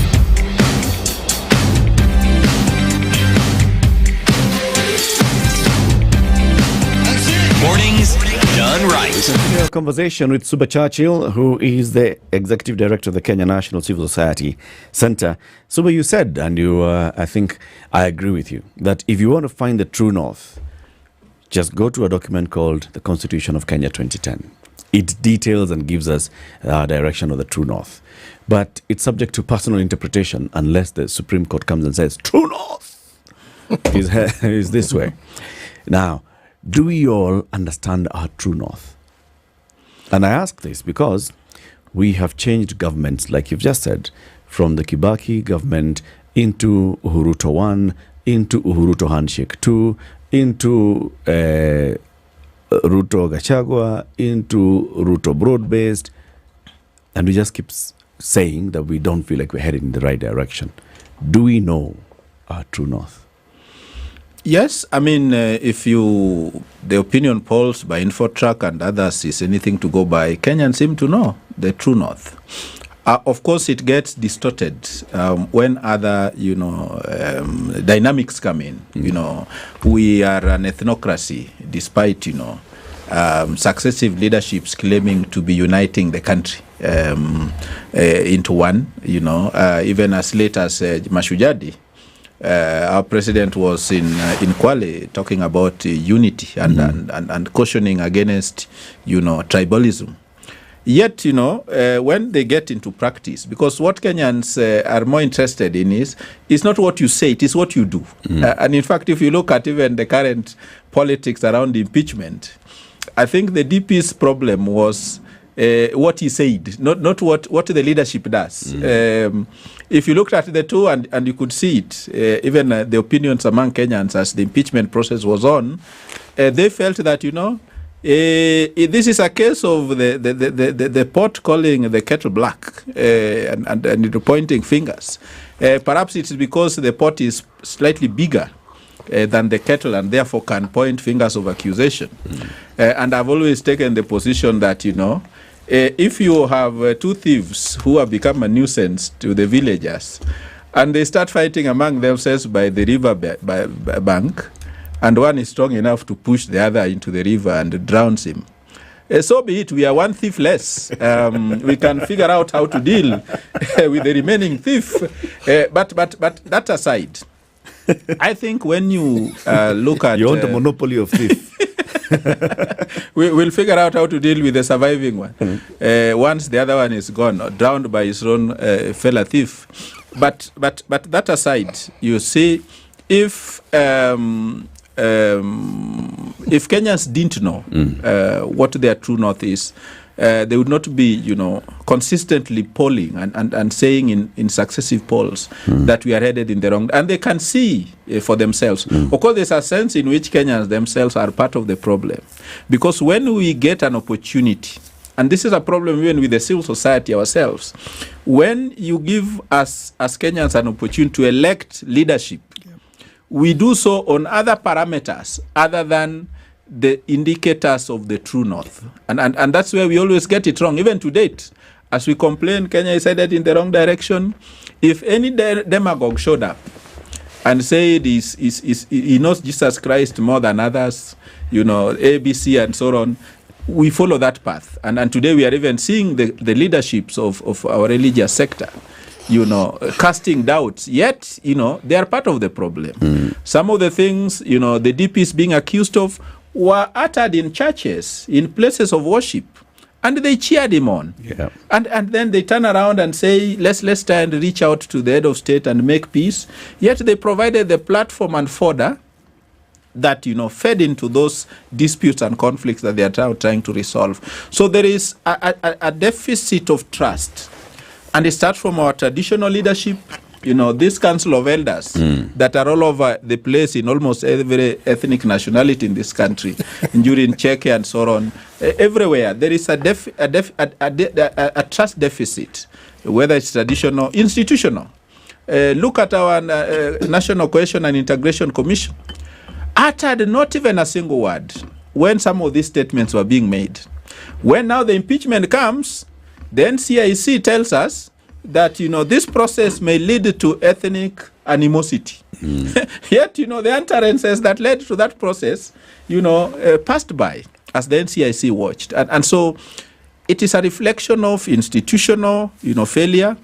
Mornings done right. A conversation with Suba Churchill, who is the Executive Director of the Kenya National Civil Society Centre. Suba, you said, and I think I agree with you, that if you want to find the true north, just go to a document called the Constitution of Kenya 2010. It details and gives us a direction of the true north. But it's subject to personal interpretation unless the Supreme Court comes and says, true north is this way. Now, do we all understand our true north? And I ask this because we have changed governments, like you've just said, from the Kibaki government into Uhuruto 1, into Uhuruto Handshake 2, into Ruto Gashaga, into Ruto broad-based, and we just keep saying that we don't feel like we're heading in the right direction. Do we know our true north? Yes, I mean, the opinion polls by Infotrack and others is anything to go by, Kenyans seem to know the true north. Of course, it gets distorted when other, dynamics come in. We are an ethnocracy, despite, successive leaderships claiming to be uniting the country into one. Even as late as Mashujadi, our president was in Kwale talking about unity and cautioning against, tribalism. Yet, when they get into practice, because what Kenyans are more interested in is not what you say, it is what you do. And in fact, if you look at even the current politics around impeachment, I think the DP's problem was what he said, not what the leadership does. If you looked at the two and you could see it, even the opinions among Kenyans as the impeachment process was on, they felt that, this is a case of the pot calling the kettle black and pointing fingers. Perhaps it's because the pot is slightly bigger than the kettle and therefore can point fingers of accusation. And I've always taken the position that, if you have two thieves who have become a nuisance to the villagers and they start fighting among themselves by the river bank, and one is strong enough to push the other into the river and drowns him, so be it. We are one thief less. We can figure out how to deal with the remaining thief. But that aside, I think when you look at... You want a monopoly of thief. We'll figure out how to deal with the surviving one. Once the other one is gone, or drowned by his own fellow thief. But that aside, you see, if Kenyans didn't know what their true north is, they would not be, consistently polling and saying in successive polls that we are headed in the wrong. And they can see for themselves. Of course, there's a sense in which Kenyans themselves are part of the problem. Because when we get an opportunity, and this is a problem even with the civil society ourselves, when you give us as Kenyans an opportunity to elect leadership, we do so on other parameters other than the indicators of the true north. And that's where we always get it wrong. Even to date, as we complain, Kenya is headed in the wrong direction. If any demagogue showed up and said he knows Jesus Christ more than others, ABC and so on, we follow that path. And today we are even seeing the leaderships of our religious sector, casting doubts, yet, they are part of the problem. Some of the things, the DP is being accused of were uttered in churches, in places of worship, and they cheered him on. Yeah. And then they turn around and say, let's try and reach out to the head of state and make peace. Yet they provided the platform and fodder that, fed into those disputes and conflicts that they are now trying to resolve. So there is a deficit of trust. And it starts from our traditional leadership, this council of elders that are all over the place in almost every ethnic nationality in this country, during Czechia and so on. Everywhere, there is a trust deficit, whether it's traditional, institutional. Look at our National Cohesion and Integration Commission. Uttered not even a single word when some of these statements were being made. When now the impeachment comes, the NCIC tells us that, this process may lead to ethnic animosity. Yet, the utterances that led to that process, passed by as the NCIC watched. And so it is a reflection of institutional, failure,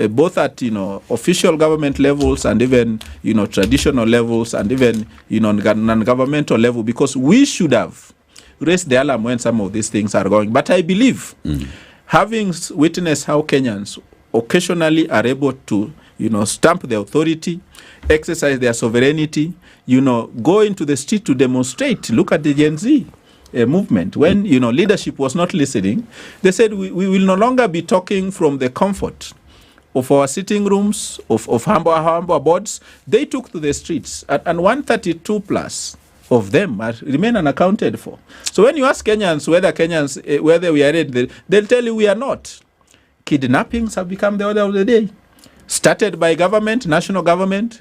both at, official government levels and even, traditional levels and even, non-governmental level, because we should have raised the alarm when some of these things are going. But I believe, having witnessed how Kenyans occasionally are able to, stamp the authority, exercise their sovereignty, go into the street to demonstrate. Look at the Gen Z movement. When, leadership was not listening, they said we will no longer be talking from the comfort of our sitting rooms, of humble abodes. They took to the streets, and 132 plus of them remain unaccounted for. So when you ask Kenyans whether we are ready, they'll tell you we are not. Kidnappings have become the order of the day. Started by government, national government,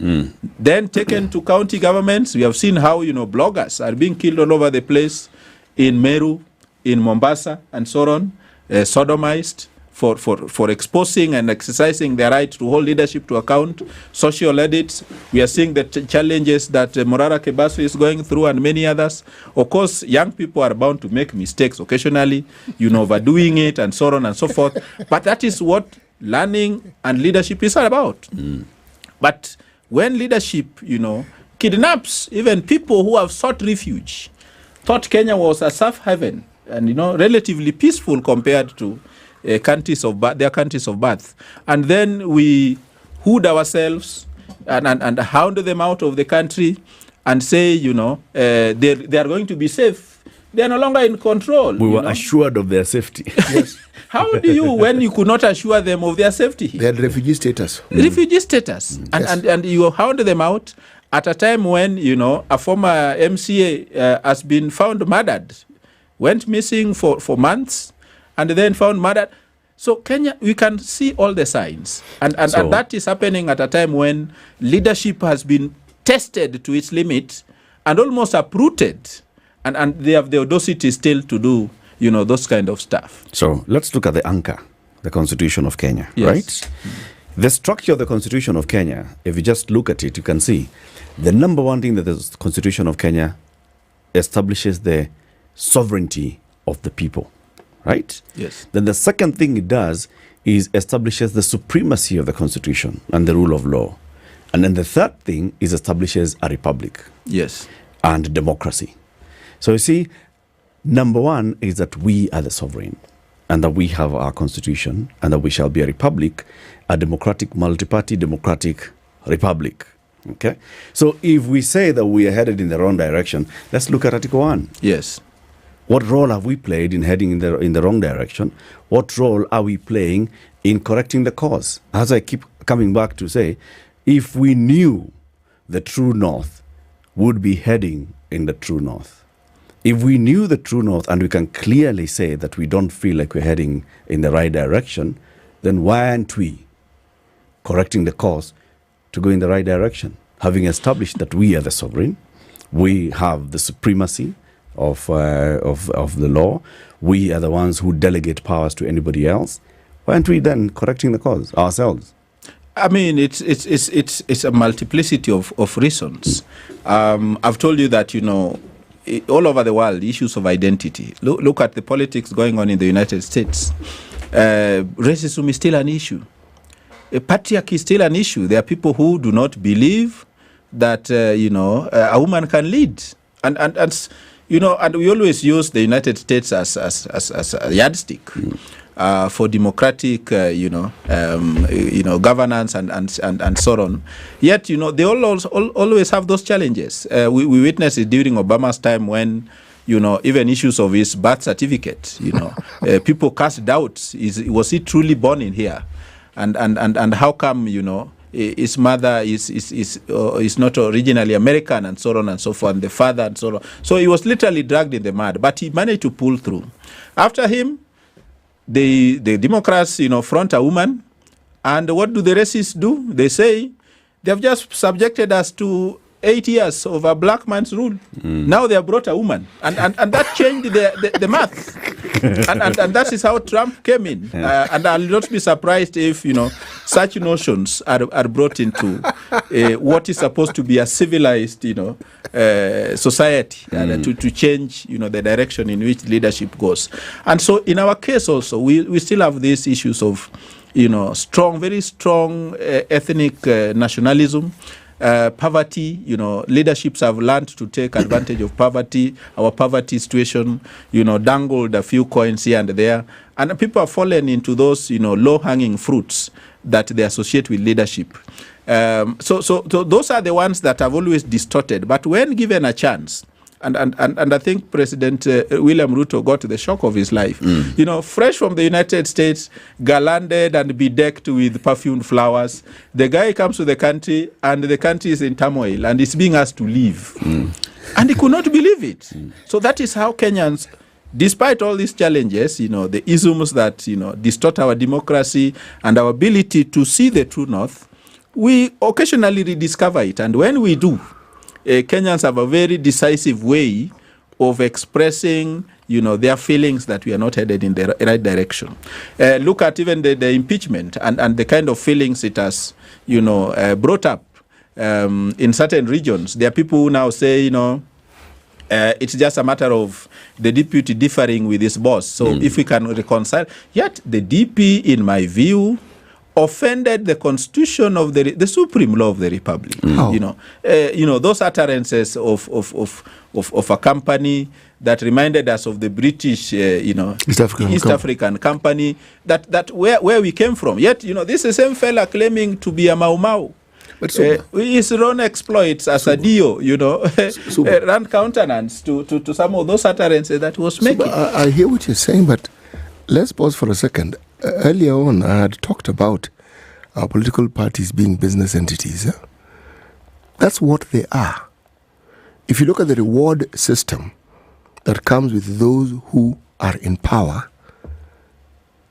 then taken to county governments. We have seen how, bloggers are being killed all over the place in Meru, in Mombasa, and so on, sodomized for exposing and exercising their right to hold leadership to account. Social edits. We are seeing the challenges that Morara Kebaso is going through and many others. Of course, young people are bound to make mistakes occasionally, overdoing it and so on and so forth. But that is what learning and leadership is all about. But when leadership, kidnaps even people who have sought refuge, thought Kenya was a safe haven and, relatively peaceful compared to their countries of birth, and then we hood ourselves and hound them out of the country and say, they are going to be safe. They are no longer in control. We were assured of their safety. Yes. How do you, when you could not assure them of their safety? They had refugee status. Refugee status. And you hound them out at a time when, a former MCA has been found murdered, went missing for months, and then found murdered. So Kenya, we can see all the signs. And that is happening at a time when leadership has been tested to its limit and almost uprooted. And they have the audacity still to do, those kind of stuff. So let's look at the anchor, the Constitution of Kenya, right? The structure of the Constitution of Kenya, if you just look at it, you can see the number one thing that the Constitution of Kenya establishes the sovereignty of the people. Right? Yes. Then the second thing it does is establishes the supremacy of the Constitution and the rule of law. And then the third thing is establishes a republic. Yes. And democracy. So you see, number one is that we are the sovereign and that we have our Constitution and that we shall be a republic, a democratic, multi-party democratic republic. Okay? So if we say that we are headed in the wrong direction, let's look at Article 1. Yes. What role have we played in heading in the wrong direction? What role are we playing in correcting the cause? As I keep coming back to say, if we knew the true north, would be heading in the true north. If we knew the true north and we can clearly say that we don't feel like we're heading in the right direction, then why aren't we correcting the course to go in the right direction? Having established that we are the sovereign, we have the supremacy of the law, we are the ones who delegate powers to anybody else. Why aren't we then correcting the cause ourselves? I mean, it's a multiplicity of reasons. I've told you that, all over the world, issues of identity. Look at the politics going on in the United States. Racism is still an issue. Patriarchy is still an issue. There are people who do not believe that, a woman can lead. And we always use the United States as a yardstick. for democratic, governance and so on. Yet, they always have those challenges. We witnessed it during Obama's time when, even issues of his birth certificate, people cast doubts. Was he truly born in here? And how come, his mother is not originally American and so on and so forth, and the father and so on. So he was literally dragged in the mud, but he managed to pull through. After him, the Democrats, front a woman, and what do the racists do? They say, they have just subjected us to 8 years of a black man's rule. Now they have brought a woman, and that changed the math. and that is how Trump came in. And I'll not be surprised if such notions are brought into what is supposed to be a civilized society to change the direction in which leadership goes. And so in our case also, we still have these issues of very strong ethnic nationalism. Poverty, leaderships have learned to take advantage of poverty, our poverty situation, dangled a few coins here and there. And people have fallen into those, low-hanging fruits that they associate with leadership. So those are the ones that have always distorted. But when given a chance, and I think President William Ruto got the shock of his life. Fresh from the United States, garlanded and bedecked with perfumed flowers. The guy comes to the country, and the country is in turmoil, and is being asked to leave. And he could not believe it. So that is how Kenyans, despite all these challenges, the isms that, distort our democracy and our ability to see the true north, we occasionally rediscover it. And when we do, Kenyans have a very decisive way of expressing, their feelings that we are not headed in the right direction. Look at even the impeachment and the kind of feelings it has, brought up in certain regions. There are people who now say, it's just a matter of the deputy differing with his boss. So if we can reconcile, yet the DP, in my view, offended the constitution of the supreme law of the republic. Those utterances of a company that reminded us of the British, East African company that where we came from. Yet, this is the same fella claiming to be a Mau Mau. But his own exploits as a Dio, ran countenance to some of those utterances that he was making. I hear what you're saying, but let's pause for a second. Earlier on, I had talked about our political parties being business entities. That's what they are. If you look at the reward system that comes with those who are in power,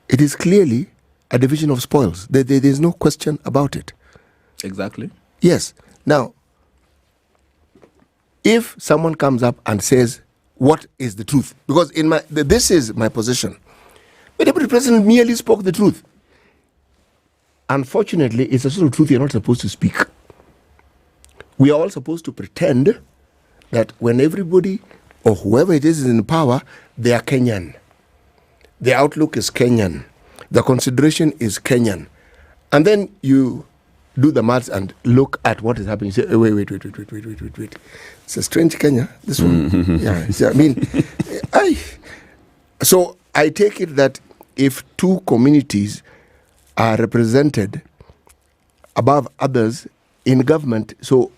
it is clearly a division of spoils. There's no question about it. Exactly. Yes. Now, if someone comes up and says, what is the truth? Because this is my position. The Deputy President merely spoke the truth. Unfortunately, it's a sort of truth you're not supposed to speak. We are all supposed to pretend that when everybody or whoever it is in power, they are Kenyan. The outlook is Kenyan. The consideration is Kenyan. And then you do the maths and look at what is happening. You say, wait. It's a strange Kenya, this one. Yeah. So I take it that if two communities are represented above others in government, so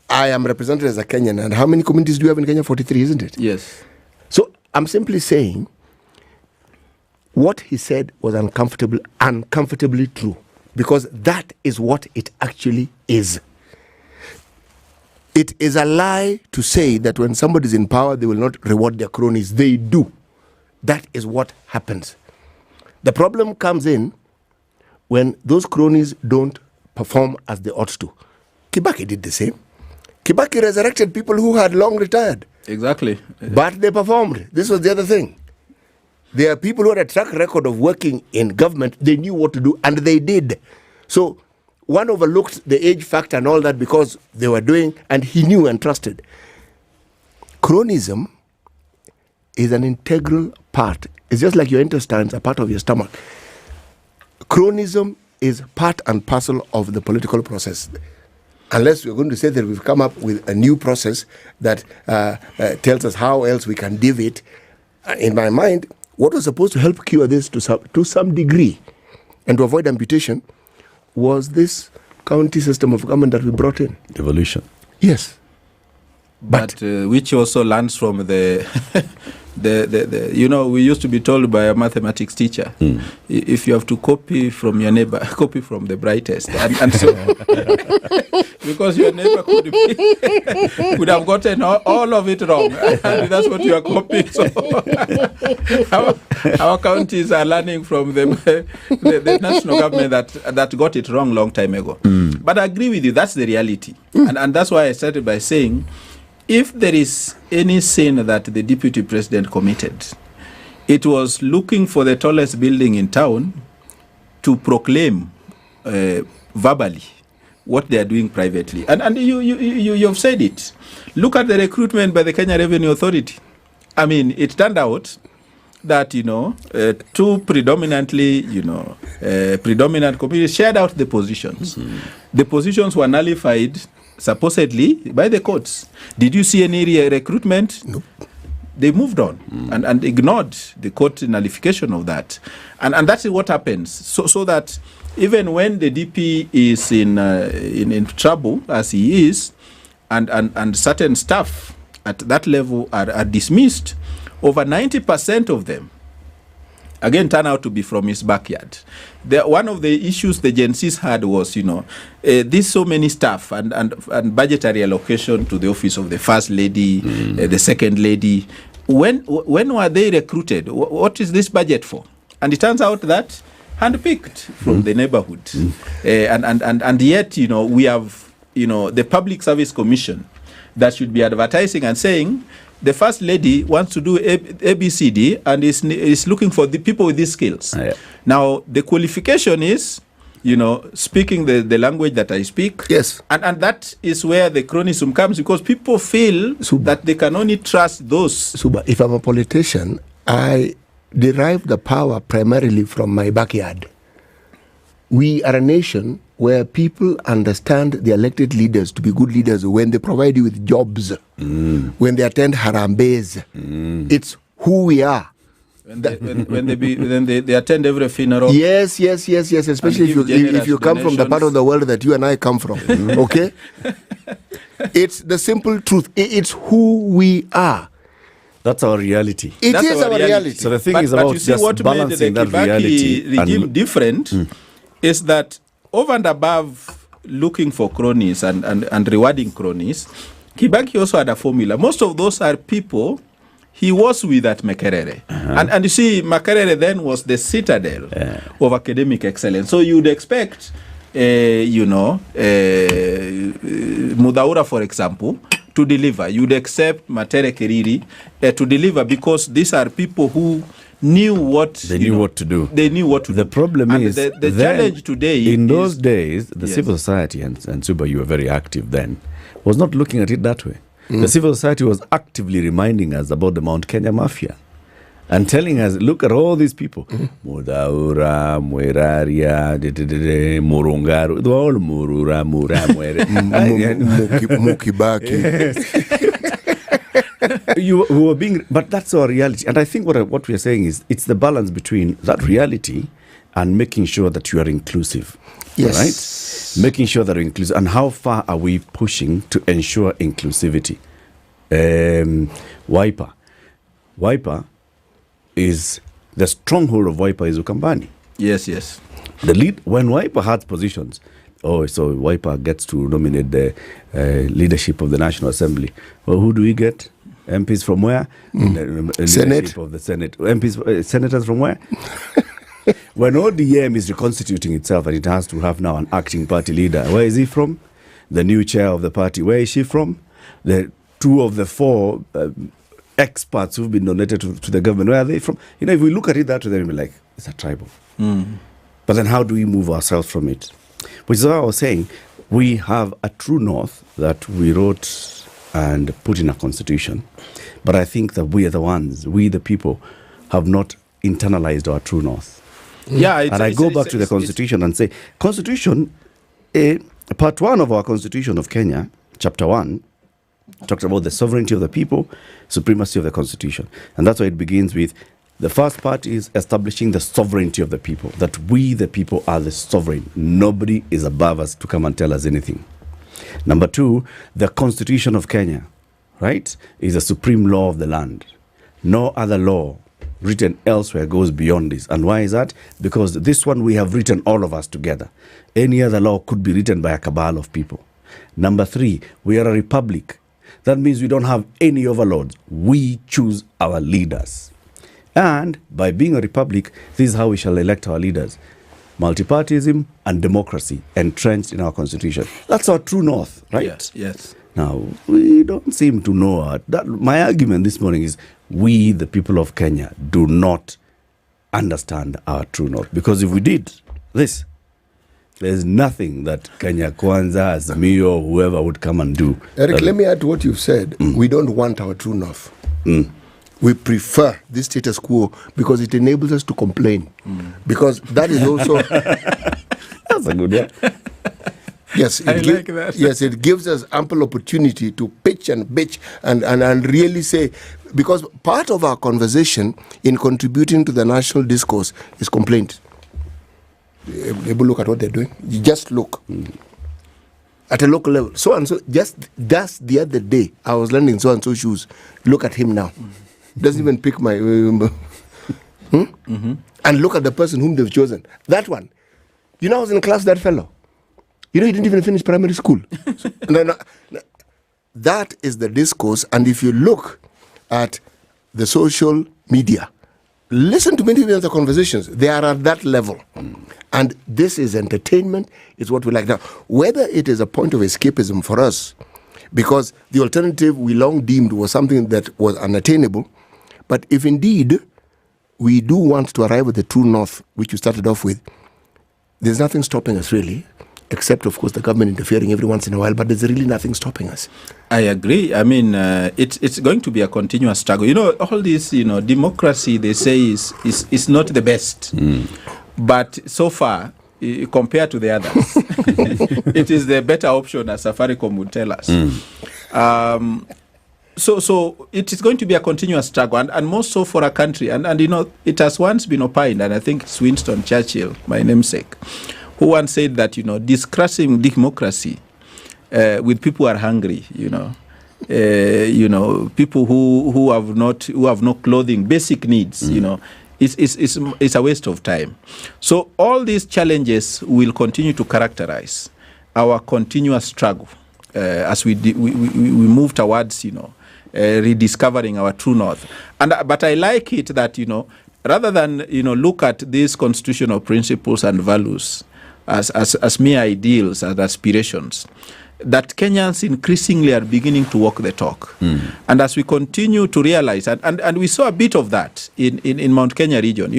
I am represented as a Kenyan, and how many communities do you have in Kenya? 43, isn't it? Yes. So I'm simply saying what he said was uncomfortably true, because that is what it actually is. It is a lie to say that when somebody is in power, they will not reward their cronies. They do. That is what happens. The problem comes in when those cronies don't perform as they ought to. Kibaki did the same. Kibaki resurrected people who had long retired. Exactly. But they performed. This was the other thing. There are people who had a track record of working in government. They knew what to do, and they did. So one overlooked the age factor and all that because they were doing, and he knew and trusted. Cronism is an integral part. It's just like your intestines are part of your stomach. Cronism is part and parcel of the political process. Unless we're going to say that we've come up with a new process that tells us how else we can deviate. In my mind, What was supposed to help cure this to some degree and to avoid amputation was this county system of government that we brought in. Devolution. Yes. But which also learns from the, we used to be told by a mathematics teacher, if you have to copy from your neighbor, copy from the brightest. And so, because your neighbor could have gotten all of it wrong. And that's what you are copying. So our counties are learning from the national government that got it wrong long time ago. But I agree with you, that's the reality. And that's why I started by saying, if there is any sin that the deputy president committed, it was looking for the tallest building in town to proclaim verbally what they are doing privately. And you've said it. Look at the recruitment by the Kenya Revenue Authority. I mean, it turned out that, two predominant communities shared out the positions. The positions were nullified supposedly by the courts. Did you see any recruitment? Nope. They moved on and ignored the court nullification of that. And that's what happens. So that even when the DP is in trouble, as he is, and certain staff at that level are dismissed, over 90% of them again turn out to be from his backyard. One of the issues the Gen Zs had was, there's so many staff and budgetary allocation to the office of the first lady, the second lady. When were they recruited? What is this budget for? And it turns out that handpicked from the neighborhood. And yet, we have, the Public Service Commission that should be advertising and saying, the first lady wants to do ABCD and is looking for the people with these skills. Now, the qualification is, speaking the language that I speak. Yes. And that is where the chronism comes, because people feel that they can only trust those. Suba, if I'm a politician, I derive the power primarily from my backyard. We are a nation where people understand the elected leaders to be good leaders when they provide you with jobs, when they attend harambes. It's who we are. When they attend every funeral. Yes. Especially if you come from the part of the world that you and I come from. Okay? It's the simple truth. It's who we are. That's our reality. It is our reality. So the thing is about just balancing that reality. Regime different is that over and above looking for cronies and rewarding cronies, Kibaki also had a formula. Most of those are people he was with at Makerere. And you see, Makerere then was the citadel of academic excellence. So you'd expect, Mudaura, for example, to deliver. You'd accept Matere Keriri to deliver, because these are people who knew what to do. They knew what to do. The problem is the challenge today. In those days, the civil society, and Suba, you were very active then, was not looking at it that way. The civil society was actively reminding us about the Mount Kenya Mafia and telling us, look at all these people. Mudaura, Mueraria, Murungaru, they're all Murura, Mura, Mukibaki. You were being, but that's our reality. And I think what we are saying is it's the balance between that reality and making sure that you are inclusive. Yes. Right? Making sure that you're inclusive. And how far are we pushing to ensure inclusivity? Wiper is, the stronghold of Wiper is Ukambani. Yes. When Wiper had positions, so Wiper gets to nominate the leadership of the National Assembly. Well, who do we get? MPs from where? Senate. Of the Senate. MPs, senators from where? When ODM is reconstituting itself and it has to have now an acting party leader, where is he from? The new chair of the party, where is she from? The two of the four experts who've been donated to the government, where are they from? If we look at it that way, then we'll be like, it's a tribal. But then how do we move ourselves from it? Which is what I was saying. We have a true north that we wrote and put in a constitution. But I think that we are the ones, we the people, have not internalized our true north. And I go back to the constitution and say, constitution, part 1 of our constitution of Kenya, chapter 1, talks about the sovereignty of the people, supremacy of the constitution. And that's why it begins with The first part is establishing the sovereignty of the people, that we, the people, are the sovereign. Nobody is above us to come and tell us anything. Number two, the Constitution of Kenya, right, is the supreme law of the land. No other law written elsewhere goes beyond this. And why is that? Because this one we have written all of us together. Any other law could be written by a cabal of people. Number three, we are a republic. That means we don't have any overlords. We choose our leaders. And by being a republic, this is how we shall elect our leaders. Multipartyism and democracy entrenched in our constitution. That's our true north, right? Yes, yes. Now, we don't seem to know that. My argument this morning is we, the people of Kenya, do not understand our true north. Because if we did this, there's nothing that Kenya Kwanza, Azimio, whoever would come and do. Eric, let me add to what you've said. We don't want our true north. We prefer this status quo because it enables us to complain. Because that is also... That's a good one. Yes, like that. Yes, it gives us ample opportunity to pitch and bitch and really say, because part of our conversation in contributing to the national discourse is complaint. Able look at what they're doing. You just look at a local level. So and so, just the other day, I was learning so and so shoes. Look at him now. Doesn't even pick my. And look at the person whom they've chosen. That one. You know, I was in class with that fellow. You know, he didn't even finish primary school. That is the discourse. And if you look at the social media, listen to many of the conversations. They are at that level. And this is entertainment. It's what we like. Now, whether it is a point of escapism for us, because the alternative we long deemed was something that was unattainable, but if indeed we do want to arrive at the true north, which you started off with, there's nothing stopping us really, except, of course, the government interfering every once in a while, but there's really nothing stopping us. I agree. I mean, it's going to be a continuous struggle. You know, all this, democracy, they say, is not the best. But so far, compared to the others, it is the better option, as Safaricom would tell us. So it is going to be a continuous struggle, and more so for a country. And it has once been opined, and I think it's Winston Churchill, my namesake, who once said that, discussing democracy with people who are hungry, people who have no clothing, basic needs, it's a waste of time. So all these challenges will continue to characterize our continuous struggle as we move towards, rediscovering our true north. But I like it that, rather than, look at these constitutional principles and values as mere ideals and aspirations, that Kenyans increasingly are beginning to walk the talk. And as we continue to realize, and we saw a bit of that in Mount Kenya region.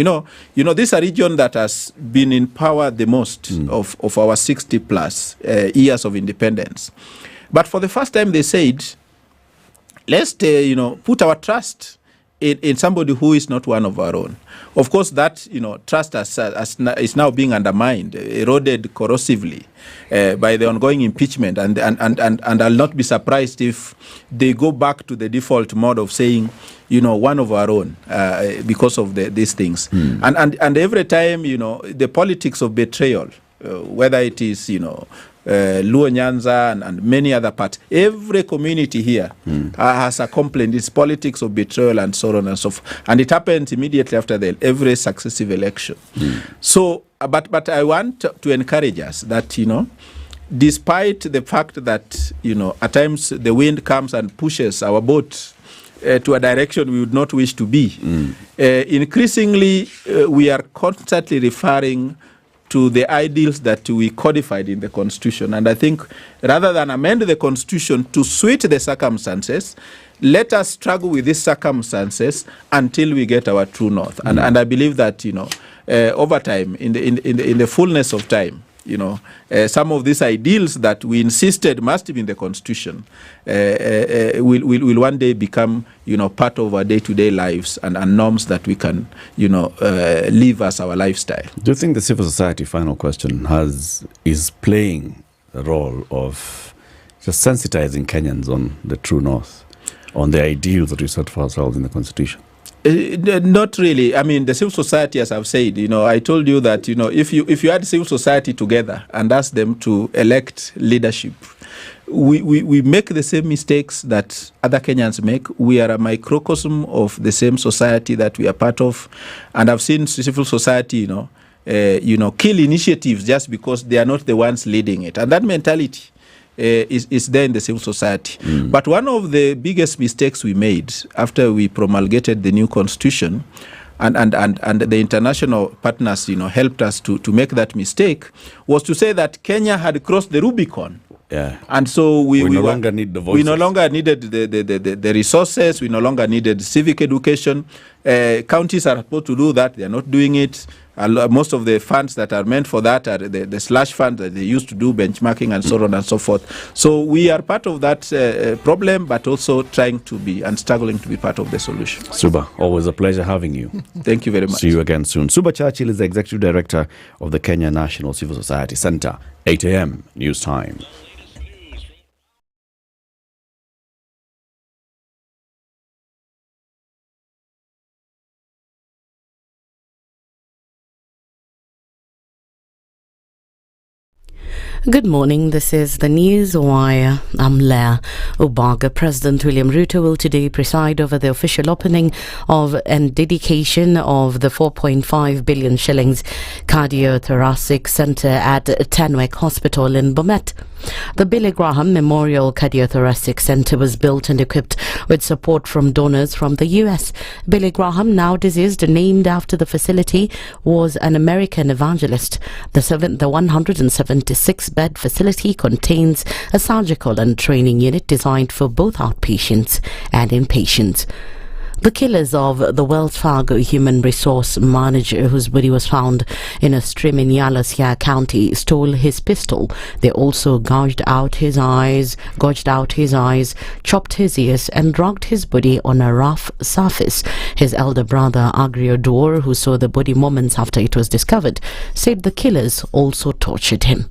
This is a region that has been in power the most of our 60 plus years of independence. But for the first time they said, let's put our trust in somebody who is not one of our own. Of course, that trust is now being undermined, eroded corrosively by the ongoing impeachment, and I'll not be surprised if they go back to the default mode of saying, one of our own, because of these things. And every time, the politics of betrayal, whether it is Luo Nyanza and many other parts, every community here has a complaint. It's politics of betrayal and so on and so forth. And it happens immediately after every successive election. So, but I want to encourage us that, despite the fact that, at times the wind comes and pushes our boat to a direction we would not wish to be, increasingly we are constantly referring to the ideals that we codified in the Constitution. And I think rather than amend the Constitution to suit the circumstances, let us struggle with these circumstances until we get our true north. And I believe that, over time, in the fullness of time, some of these ideals that we insisted must be in the Constitution will one day become, part of our day-to-day lives and norms that we can, live as our lifestyle. Do you think the civil society, final question, is playing a role of just sensitizing Kenyans on the true north, on the ideals that we set for ourselves in the Constitution? Not really. I mean, the civil society, as I've said, I told you that, if you had civil society together and ask them to elect leadership, we make the same mistakes that other Kenyans make. We are a microcosm of the same society that we are part of. And I've seen civil society, kill initiatives just because they are not the ones leading it. And that mentality is there in the civil society. But one of the biggest mistakes we made after we promulgated the new constitution, and the international partners, helped us to make that mistake, was to say that Kenya had crossed the Rubicon. Yeah. And so we no longer need the voices. We no longer needed the resources. We no longer needed civic education. Counties are supposed to do that. They are not doing it. Most of the funds that are meant for that are the slush fund that they used to do benchmarking and so on and so forth. So we are part of that problem, but also trying to be and struggling to be part of the solution. Suba, always a pleasure having you. Thank you very much. See you again soon. Suba Churchill is the Executive Director of the Kenya National Civil Society Centre. 8 a.m. News Time. Good morning, this is the News Wire. I'm Leah Obaga. President William Ruto will today preside over the official opening of and dedication of the 4.5 billion shillings cardiothoracic centre at Tenwek Hospital in Bomet. The Billy Graham Memorial Cardiothoracic Centre was built and equipped with support from donors from the US. Billy Graham, now deceased, named after the facility, was an American evangelist. The 176-bed facility contains a surgical and training unit designed for both outpatients and inpatients. The killers of the Wells Fargo human resource manager, whose body was found in a stream in Yalasia County, stole his pistol. They also gouged out his eyes, chopped his ears, and dragged his body on a rough surface. His elder brother, Agriodor, who saw the body moments after it was discovered, said the killers also tortured him.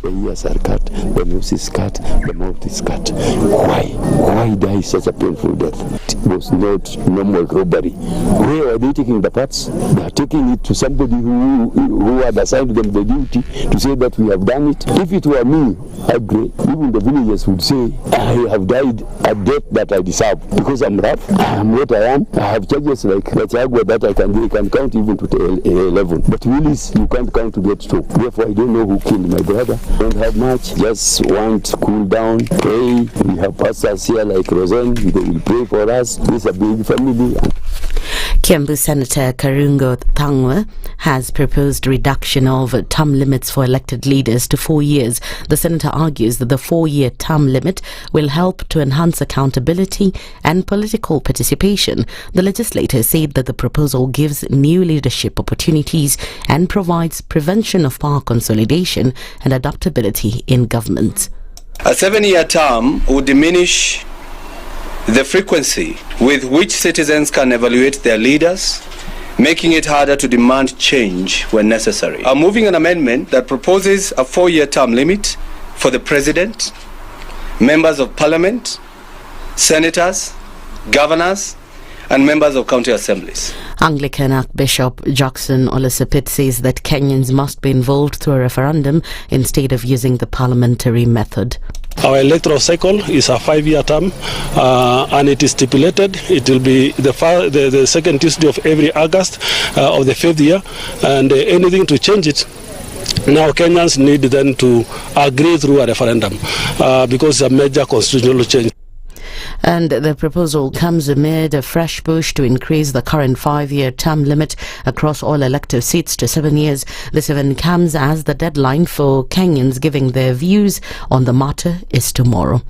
The ears are cut, the nose is cut, the mouth is cut. Why die such a painful death? It was not normal robbery. Where are they taking the parts? They are taking it to somebody who had assigned them the duty to say that we have done it. If it were me, even the villagers would say, I have died a death that I deserve because I'm rough, I am what I am. I have charges like Gashaga that I can count even to 11. But Willis, you can't count to get 2. Therefore, I don't know who killed my brother. Don't have much, just want to cool down, pray. We have pastors here like Rosen, they will pray for us. This is a big family. Kiambu Senator Karungo Thangwa has proposed reduction of term limits for elected leaders to 4 years. The senator argues that the 4-year term limit will help to enhance accountability and political participation. The legislator said that the proposal gives new leadership opportunities and provides prevention of power consolidation and adaptability in government. A 7-year term would diminish the frequency with which citizens can evaluate their leaders, making it harder to demand change when necessary. I'm moving an amendment that proposes a 4-year term limit for the President, members of Parliament, senators, governors, and members of county assemblies. Anglican Archbishop Jackson Olasipit says that Kenyans must be involved through a referendum instead of using the parliamentary method. Our electoral cycle is a 5-year term, and it is stipulated it will be the second Tuesday of every August of the 5th year, and anything to change it, now Kenyans need then to agree through a referendum because it's a major constitutional change. And the proposal comes amid a fresh push to increase the current 5-year term limit across all elective seats to 7 years. This event comes as the deadline for Kenyans giving their views on the matter is tomorrow.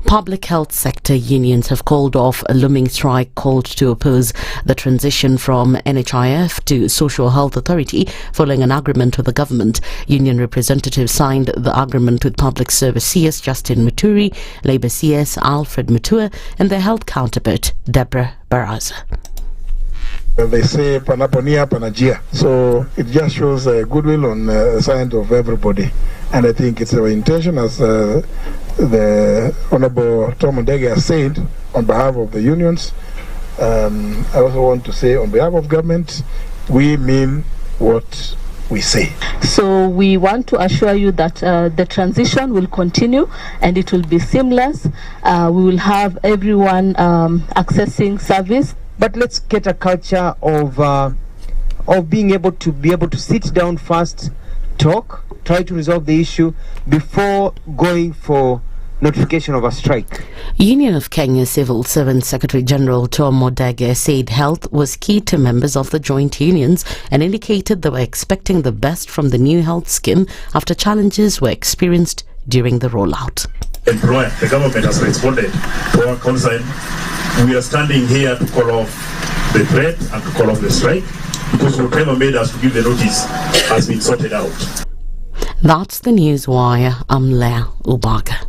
Public health sector unions have called off a looming strike called to oppose the transition from NHIF to Social Health Authority following an agreement with the government. Union representatives signed the agreement with Public Service CS Justin Muturi, Labour CS Alfred Mutua, and their health counterpart Deborah Baraza. They say panaponia panajia, so it just shows goodwill on the side of everybody, and I think it's our intention, as the Honorable Tom Ndege has said, on behalf of the unions, I also want to say on behalf of government, we mean what we say. So we want to assure you that the transition will continue and it will be seamless. We will have everyone accessing service. But let's get a culture of being able to sit down first, talk, try to resolve the issue before going for notification of a strike. Union of Kenya Civil Servants Secretary General Tom Odege said health was key to members of the joint unions and indicated they were expecting the best from the new health scheme after challenges were experienced during the rollout. Employer, the government has responded to our concern. We are standing here to call off the threat and to call off the strike because whatever made us to give the notice has been sorted out. That's the News Wire. I'm Leah Ubaga.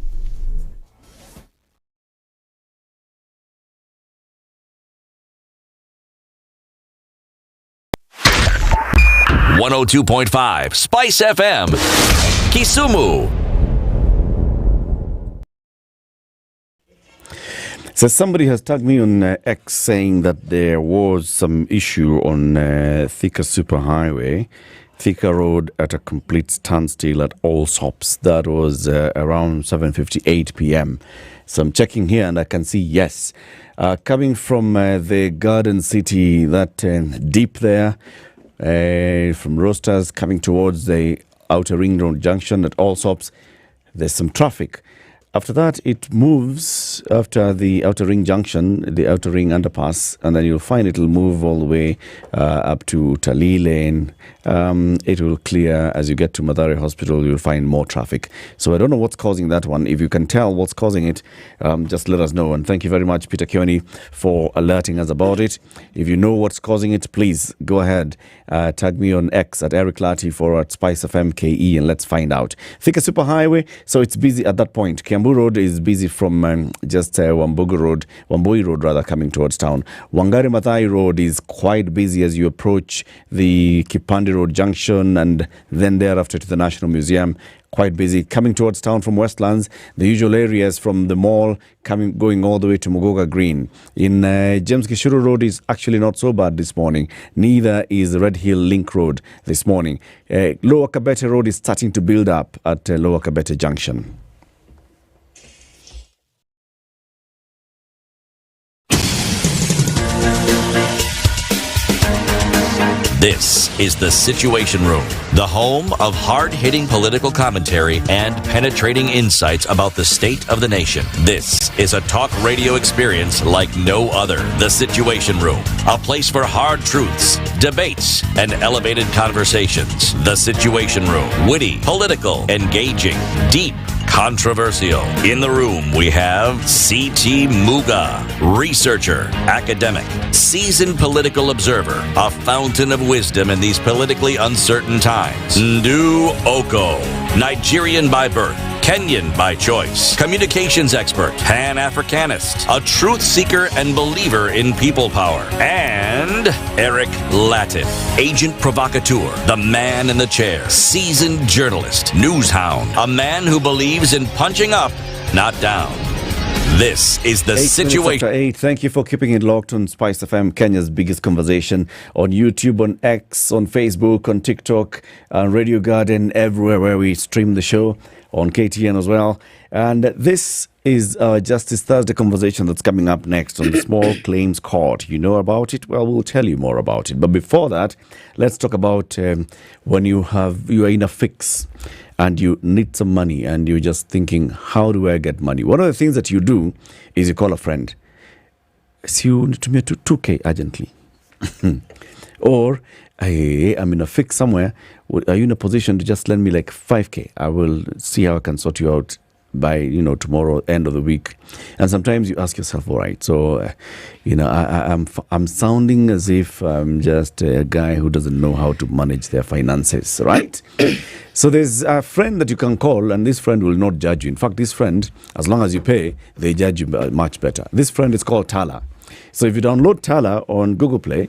.5 Spice FM, Kisumu. So somebody has tagged me on X saying that there was some issue on Thika Superhighway, Thika Road at a complete standstill at all stops. That was around 7:58 p.m. So I'm checking here and I can see, yes, coming from the Garden City, that deep there, from Roasters coming towards the Outer Ring Road junction at Allsops, there's some traffic. After that, it moves after the Outer Ring junction, the Outer Ring underpass, and then you'll find it'll move all the way up to Talii Lane. It will clear as you get to Mathare Hospital. You'll find more traffic. So I don't know what's causing that one. If you can tell what's causing it, just let us know. And thank you very much, Peter Kioni, for alerting us about it. If you know what's causing it, please go ahead. Tag me on X at Eric Latiff or at SpiceFM KE and let's find out. Thika Superhighway, so it's busy at that point. Kiambu Road is busy from just Wambui Road rather, coming towards town. Wangari Maathai Road is quite busy as you approach the Kipandi Road junction and then thereafter to the National Museum. Quite busy. Coming towards town from Westlands, the usual areas from the mall going all the way to Muga Green. In James Gishuru Road is actually not so bad this morning. Neither is Red Hill Link Road this morning. Lower Kabete Road is starting to build up at Lower Kabete Junction. This is the Situation Room, the home of hard-hitting political commentary and penetrating insights about the state of the nation. This is a talk radio experience like no other. The Situation Room, a place for hard truths, debates, and elevated conversations. The Situation Room, witty, political, engaging, deep, controversial. In the room, we have C.T. Muga, researcher, academic, seasoned political observer, a fountain of wisdom in these politically uncertain times. Ndu Okoh, Nigerian by birth, Kenyan by choice, communications expert, Pan-Africanist, a truth seeker and believer in people power, and Eric Latiff, agent provocateur, the man in the chair, seasoned journalist, news hound, a man who believes in punching up, not down. This is the Situation. 8. Thank you for keeping it locked on Spice FM, Kenya's biggest conversation, on YouTube, on X, on Facebook, on TikTok, on Radio Garden, everywhere where we stream the show, on KTN as well. And this is our Justice Thursday conversation that's coming up next on the Small Claims Court. You know about it? Well, we'll tell you more about it. But before that, let's talk about when you are in a fix and you need some money and you're just thinking, how do I get money? One of the things that you do is you call a friend. So you need to make 2K urgently. Or, hey, I'm in a fix somewhere. Are you in a position to just lend me like 5K? I will see how I can sort you out by, tomorrow, end of the week. And sometimes you ask yourself, all right, so, I'm sounding as if I'm just a guy who doesn't know how to manage their finances, right? So there's a friend that you can call, and this friend will not judge you. In fact, this friend, as long as you pay, they judge you much better. This friend is called Tala. So if you download Tala on Google Play,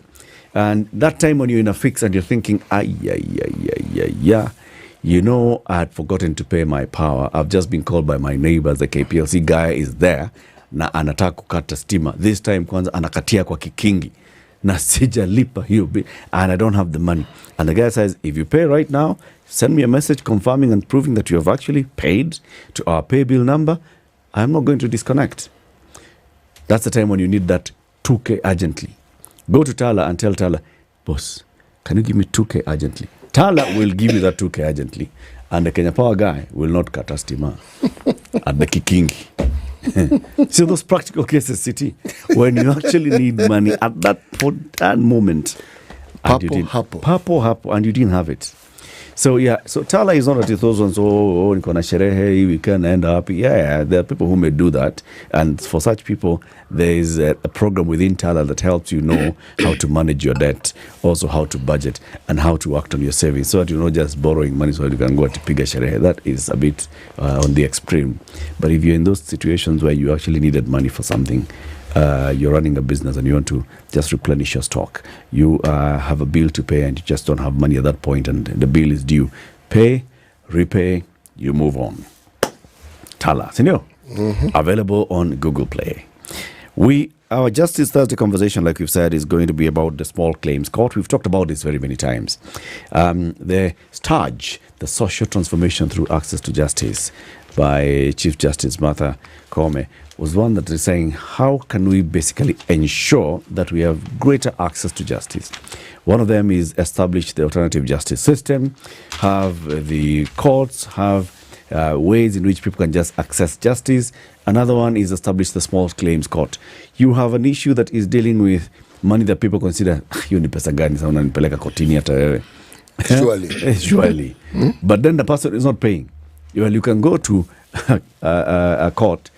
and that time when you're in a fix and you're thinking, I had forgotten to pay my power. I've just been called by my neighbors. The KPLC guy is there. na anataka kukata stima. This time kwanza anakatia kwa kikingi na sijalipa hiyo bill and I don't have the money. And the guy says, if you pay right now, send me a message confirming and proving that you have actually paid to our pay bill number. I'm not going to disconnect. That's the time when you need that 2K urgently. Go to Tala and tell Tala, boss, can you give me 2K urgently? Tala will give you that 2K urgently. And the Kenya Power guy will not cut a stima at the kikingi. So those practical cases, City, when you actually need money at that moment, and you didn't, hapo, and you didn't have it. So yeah, so Tala is not at those ones, niko na sherehe, we can end up. Yeah, there are people who may do that. And for such people, there is a program within Tala that helps you know how to manage your debt, also how to budget, and how to act on your savings, so that you're not just borrowing money so that you can go to piga sherehe. That is a bit on the extreme. But if you're in those situations where you actually needed money for something, you're running a business and you want to just replenish your stock, you have a bill to pay and you just don't have money at that point and the bill is due, pay, repay, you move on. Tala, senor, available on Google Play. Our Justice Thursday conversation, like we've said, is going to be about the Small Claims Court. We've talked about this very many times. The STARJ, the Social Transformation Through Access to Justice, by Chief Justice Martha Koome, was one that is saying, how can we basically ensure that we have greater access to justice? One of them is establish the alternative justice system, have the courts, have ways in which people can just access justice. Another one is establish the Small Claims Court. You have an issue that is dealing with money that people consider, hiyo ni pesa gani sana unanipeleka kotini hata wewe. Surely. But then the person is not paying. Well, you can go to a court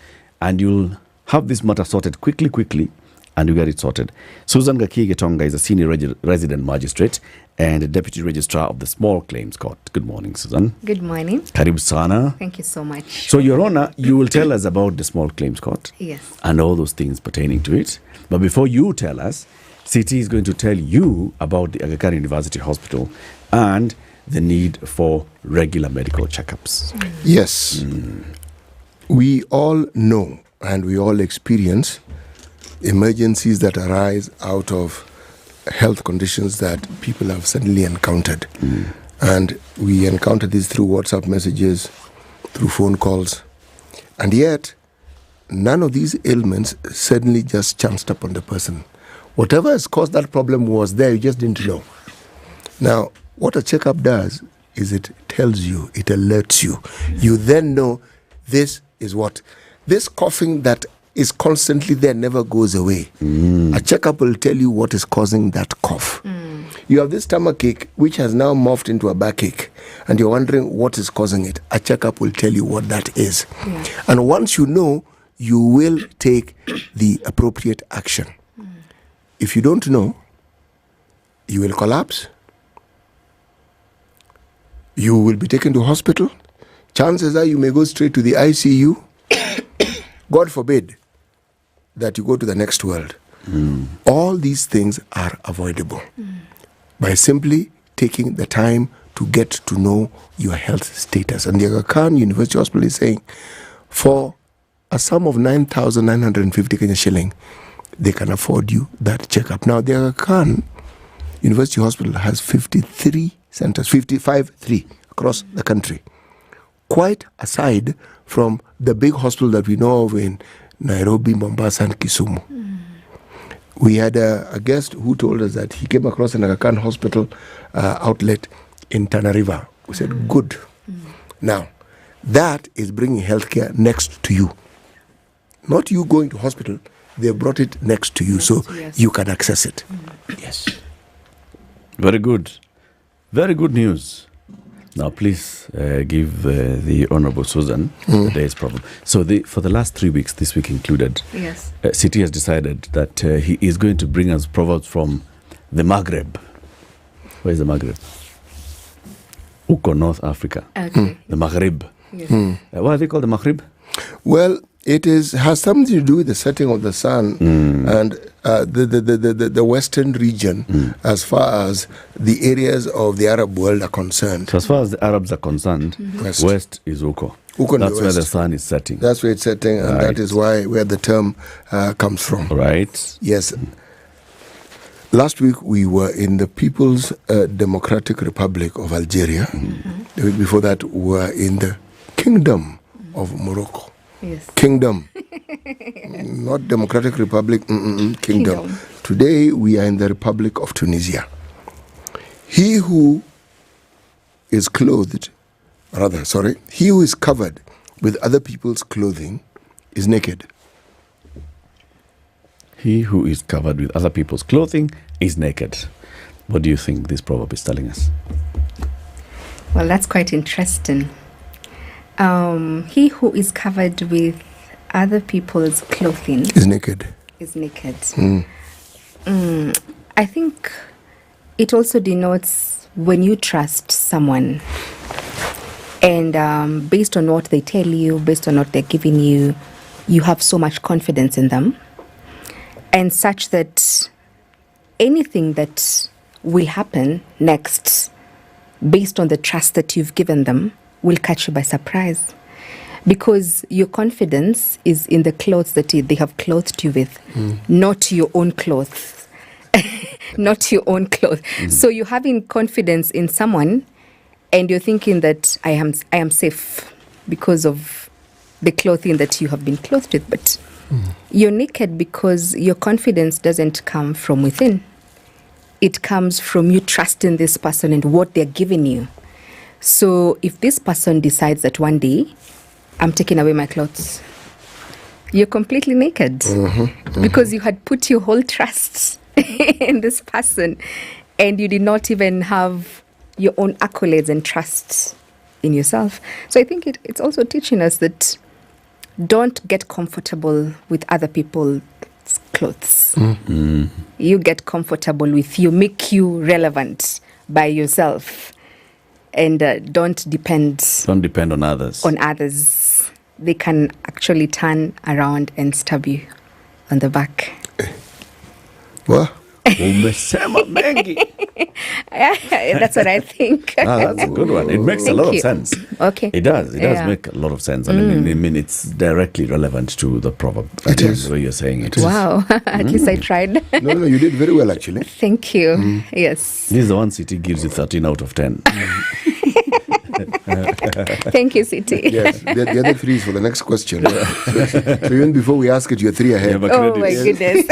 and you'll have this matter sorted quickly, and you get it sorted. Susan Gaki-Getonga is a senior resident magistrate and a deputy registrar of the Small Claims Court. Good morning, Susan. Good morning. Karibu sana. Thank you so much. So, Your Honor, you will tell us about the Small Claims Court. Yes. And all those things pertaining to it. But before you tell us, CT is going to tell you about the Aga Khan University Hospital and the need for regular medical checkups. Yes. We all know and we all experience emergencies that arise out of health conditions that people have suddenly encountered. And we encounter these through WhatsApp messages, through phone calls. And yet, none of these ailments suddenly just chanced upon the person. Whatever has caused that problem was there, you just didn't know. Now, what a checkup does is it tells you, it alerts you. You then know this is what. This coughing that is constantly there never goes away. A checkup will tell you what is causing that cough. You have this stomach ache, which has now morphed into a backache, and you're wondering what is causing it. A checkup will tell you what that is. And once you know, you will take the appropriate action. If you don't know, you will collapse. You will be taken to hospital. Chances are you may go straight to the ICU. God forbid that you go to the next world. All these things are avoidable by simply taking the time to get to know your health status. And the Aga Khan University Hospital is saying, for a sum of 9,950 Kenya shilling, they can afford you that checkup. Now, the Aga Khan University Hospital has 53 centers, 55 across the country. Quite aside from the big hospital that we know of in Nairobi, Mombasa, and Kisumu. We had a guest who told us that he came across an Aga Khan hospital outlet in Tana River. We said, good. Now, that is bringing healthcare next to you. Not you going to hospital, they brought it next to you, so you can access it. Yes. Very good. Very good news. Now, please give the Honorable Susan the day's problem. So, for the last 3 weeks, this week included, City has decided that he is going to bring us proverbs from the Maghreb. Where is the Maghreb? Okoh, North Africa. Okay. The Maghreb. Yes. Why are they called the Maghreb? Well, it has something to do with the setting of the sun and the western region as far as the areas of the Arab world are concerned. So as far as the Arabs are concerned, West is Okoh. That's where the sun is setting. That's where it's setting, and that is where the term comes from. Right. Yes. Last week we were in the People's Democratic Republic of Algeria. The week before that we were in the Kingdom of Morocco. Yes. Kingdom. Not Democratic Republic, Kingdom. Today we are in the Republic of Tunisia. He who is covered with other people's clothing is naked. He who is covered with other people's clothing is naked. What do you think this proverb is telling us? Well, that's quite interesting. He who is covered with other people's clothing is naked. I think it also denotes when you trust someone and based on what they tell you, based on what they're giving you, you have so much confidence in them, and such that anything that will happen next based on the trust that you've given them will catch you by surprise, because your confidence is in the clothes that they have clothed you with, not your own clothes. Not your own clothes. So you're having confidence in someone and you're thinking that I am safe because of the clothing that you have been clothed with, but you're naked because your confidence doesn't come from within. It comes from you trusting this person and what they're giving you. So if this person decides that one day I'm taking away my clothes, you're completely naked because you had put your whole trust in this person and you did not even have your own accolades and trust in yourself. So I think it's also teaching us that don't get comfortable with other people's clothes. You get comfortable with you, make you relevant by yourself, and don't depend on others. They can actually turn around and stab you on the back. What? Umesema mengi. That's what I think. That's a good one. It makes a lot of sense. Okay. It does make a lot of sense. I mean, it's directly relevant to the proverb. It is. The way you're saying it. Wow. At least I tried. No, you did very well, actually. Thank you. Yes. This is the one City gives you 13 out of 10. Thank you, City. Yes, the other 3 is for the next question. So even before we ask it, you're 3 ahead. Oh my goodness.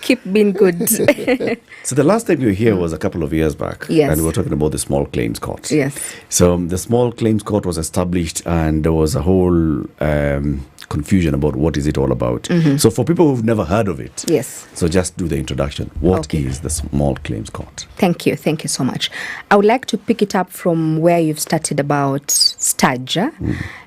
Keep being good. So the last time you were here was a couple of years back. Yes. And we were talking about the Small Claims Court. Yes. So the Small Claims Court was established and there was a whole confusion about what is it all about. So for people who've never heard of it, yes. So just do the introduction. What is the Small Claims Court? Thank you so much. I would like to pick it up from where you've started about STAG.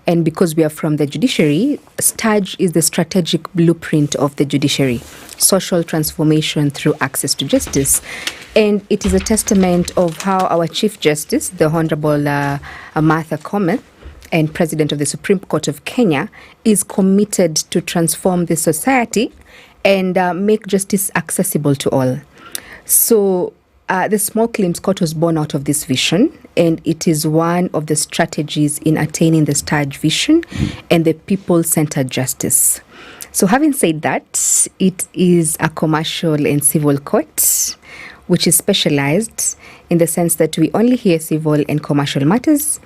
And because we are from the judiciary, STAG is the strategic blueprint of the judiciary, social transformation through access to justice. And it is a testament of how our Chief Justice, the Honorable Martha Koome, and President of the Supreme Court of Kenya, is committed to transform the society and make justice accessible to all. So the Small Claims Court was born out of this vision, and it is one of the strategies in attaining the STAG vision and the people-centered justice. So having said that, it is a commercial and civil court, which is specialized in the sense that we only hear civil and commercial matters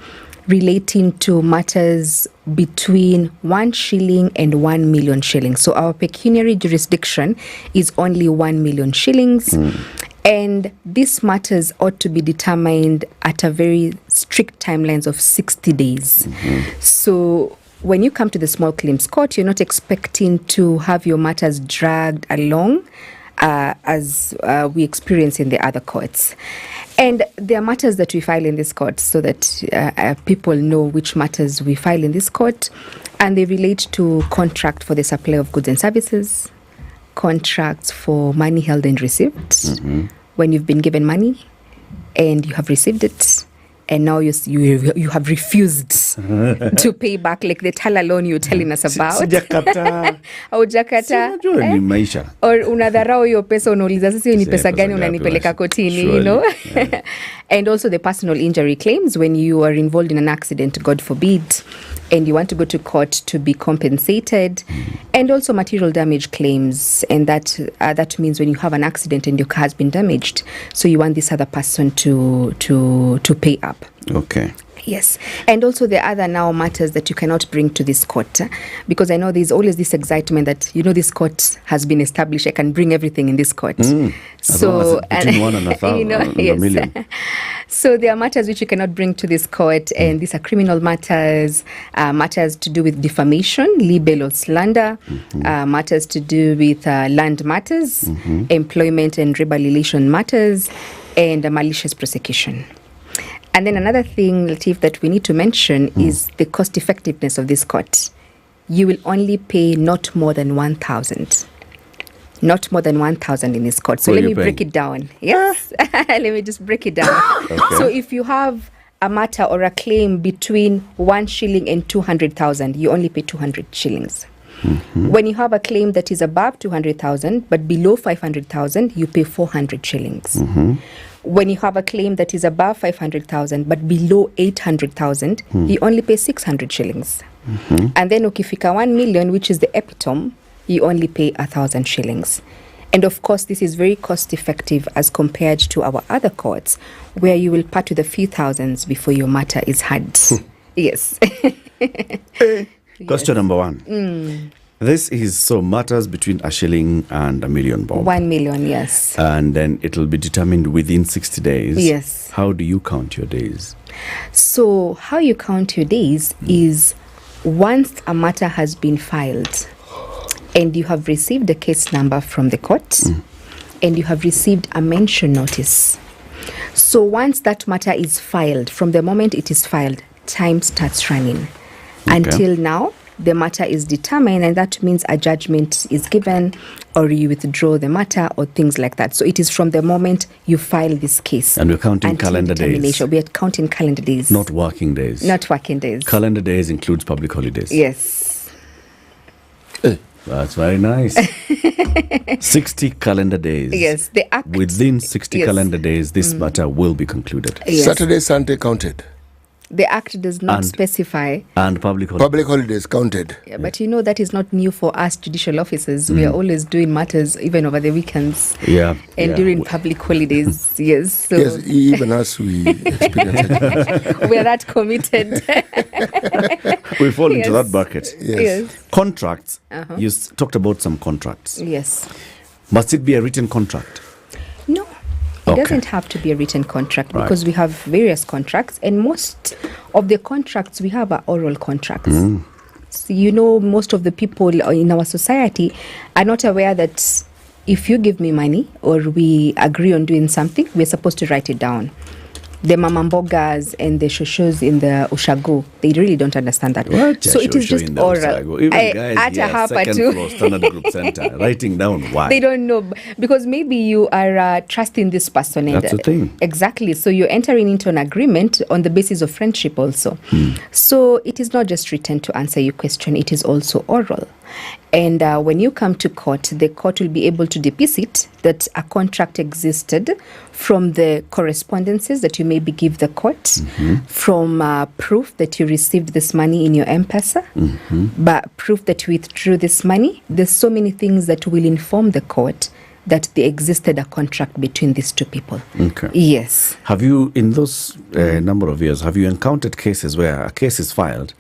relating to matters between 1 shilling and 1 million shillings. So our pecuniary jurisdiction is only 1 million shillings. And these matters ought to be determined at a very strict timelines of 60 days. So when you come to the Small Claims Court, you're not expecting to have your matters dragged along as we experience in the other courts. And there are matters that we file in this court so that people know which matters we file in this court. And they relate to contract for the supply of goods and services, contracts for money held and received, when you've been given money and you have received it, and now you have refused to pay back like the Tala loan you're telling us about. Sijakata. Haujakata. Unajua ni maisha. Or unadharau hiyo pesa, unauliza sasa hiyo ni pesa gani unanipeleka kotini, you know. And also the personal injury claims when you are involved in an accident, God forbid, and you want to go to court to be compensated, and also material damage claims, and that means when you have an accident and your car has been damaged, so you want this other person to pay up. Okay. Yes. And also the other now matters that you cannot bring to this court, because I know there's always this excitement that, you know, this court has been established, I can bring everything in this court. So, between 1 and 1,000, you know, a million. So there are matters which you cannot bring to this court, and these are criminal matters, matters to do with defamation, libel or slander, matters to do with land matters, employment and labor relation matters, and malicious prosecution. And then another thing, Latiff, that we need to mention is the cost effectiveness of this court. You will only pay not more than 1,000. Not more than 1,000 in this court. So let me break it down. Yes, let me just break it down. Okay. So if you have a matter or a claim between 1 shilling and 200,000, you only pay 200 shillings. When you have a claim that is above 200,000 but below 500,000, you pay 400 shillings. When you have a claim that is above 500,000 but below 800,000, you only pay 600 shillings. And then ukifika 1 million, which is the epitome, you only pay 1,000 shillings. And of course, this is very cost effective as compared to our other courts, where you will part with a few thousands before your matter is heard. Yes. Question number 1. This is so matters between a shilling and a million, Bob. 1 million, yes. And then it will be determined within 60 days. Yes. How do you count your days? So how you count your days is once a matter has been filed and you have received a case number from the court and you have received a mention notice. So once that matter is filed, from the moment it is filed, time starts running. Until now, the matter is determined, and that means a judgment is given or you withdraw the matter or things like that. So it is from the moment you file this case. And we're counting calendar days. We are counting calendar days. Not working days. Not working days. Calendar days includes public holidays. Yes. That's very nice. 60 calendar days. Yes. The act. Within 60 calendar days, this matter will be concluded. Yes. Saturday, Sunday counted. The act does not specify. And public holidays. Public holidays counted. Yeah, but you know that is not new for us judicial officers. We are always doing matters even over the weekends. And during public holidays. Yes. So yes, even us, we experience it. We are that committed. We fall into that bucket. Yes. Contracts. You talked about some contracts. Yes. Must it be a written contract? No. It doesn't have to be a written contract because we have various contracts, and most of the contracts we have are oral contracts. So, you know, most of the people in our society are not aware that if you give me money or we agree on doing something, we're supposed to write it down. The mamambogas and the shoshos in the Ushago, they really don't understand that. So it is just oral. Even guys here, second floor, Standard Group Center, writing down why. They don't know because maybe you are trusting this person. That's the thing. Exactly. So you're entering into an agreement on the basis of friendship also. So it is not just written to answer your question. It is also oral. And when you come to court, the court will be able to deposit that a contract existed from the correspondences that you maybe give the court, from proof that you received this money in your M-Pesa, but proof that you withdrew this money. There's so many things that will inform the court that there existed a contract between these two people. Okay. Yes. Have you, in those number of years, have you encountered cases where a case is filed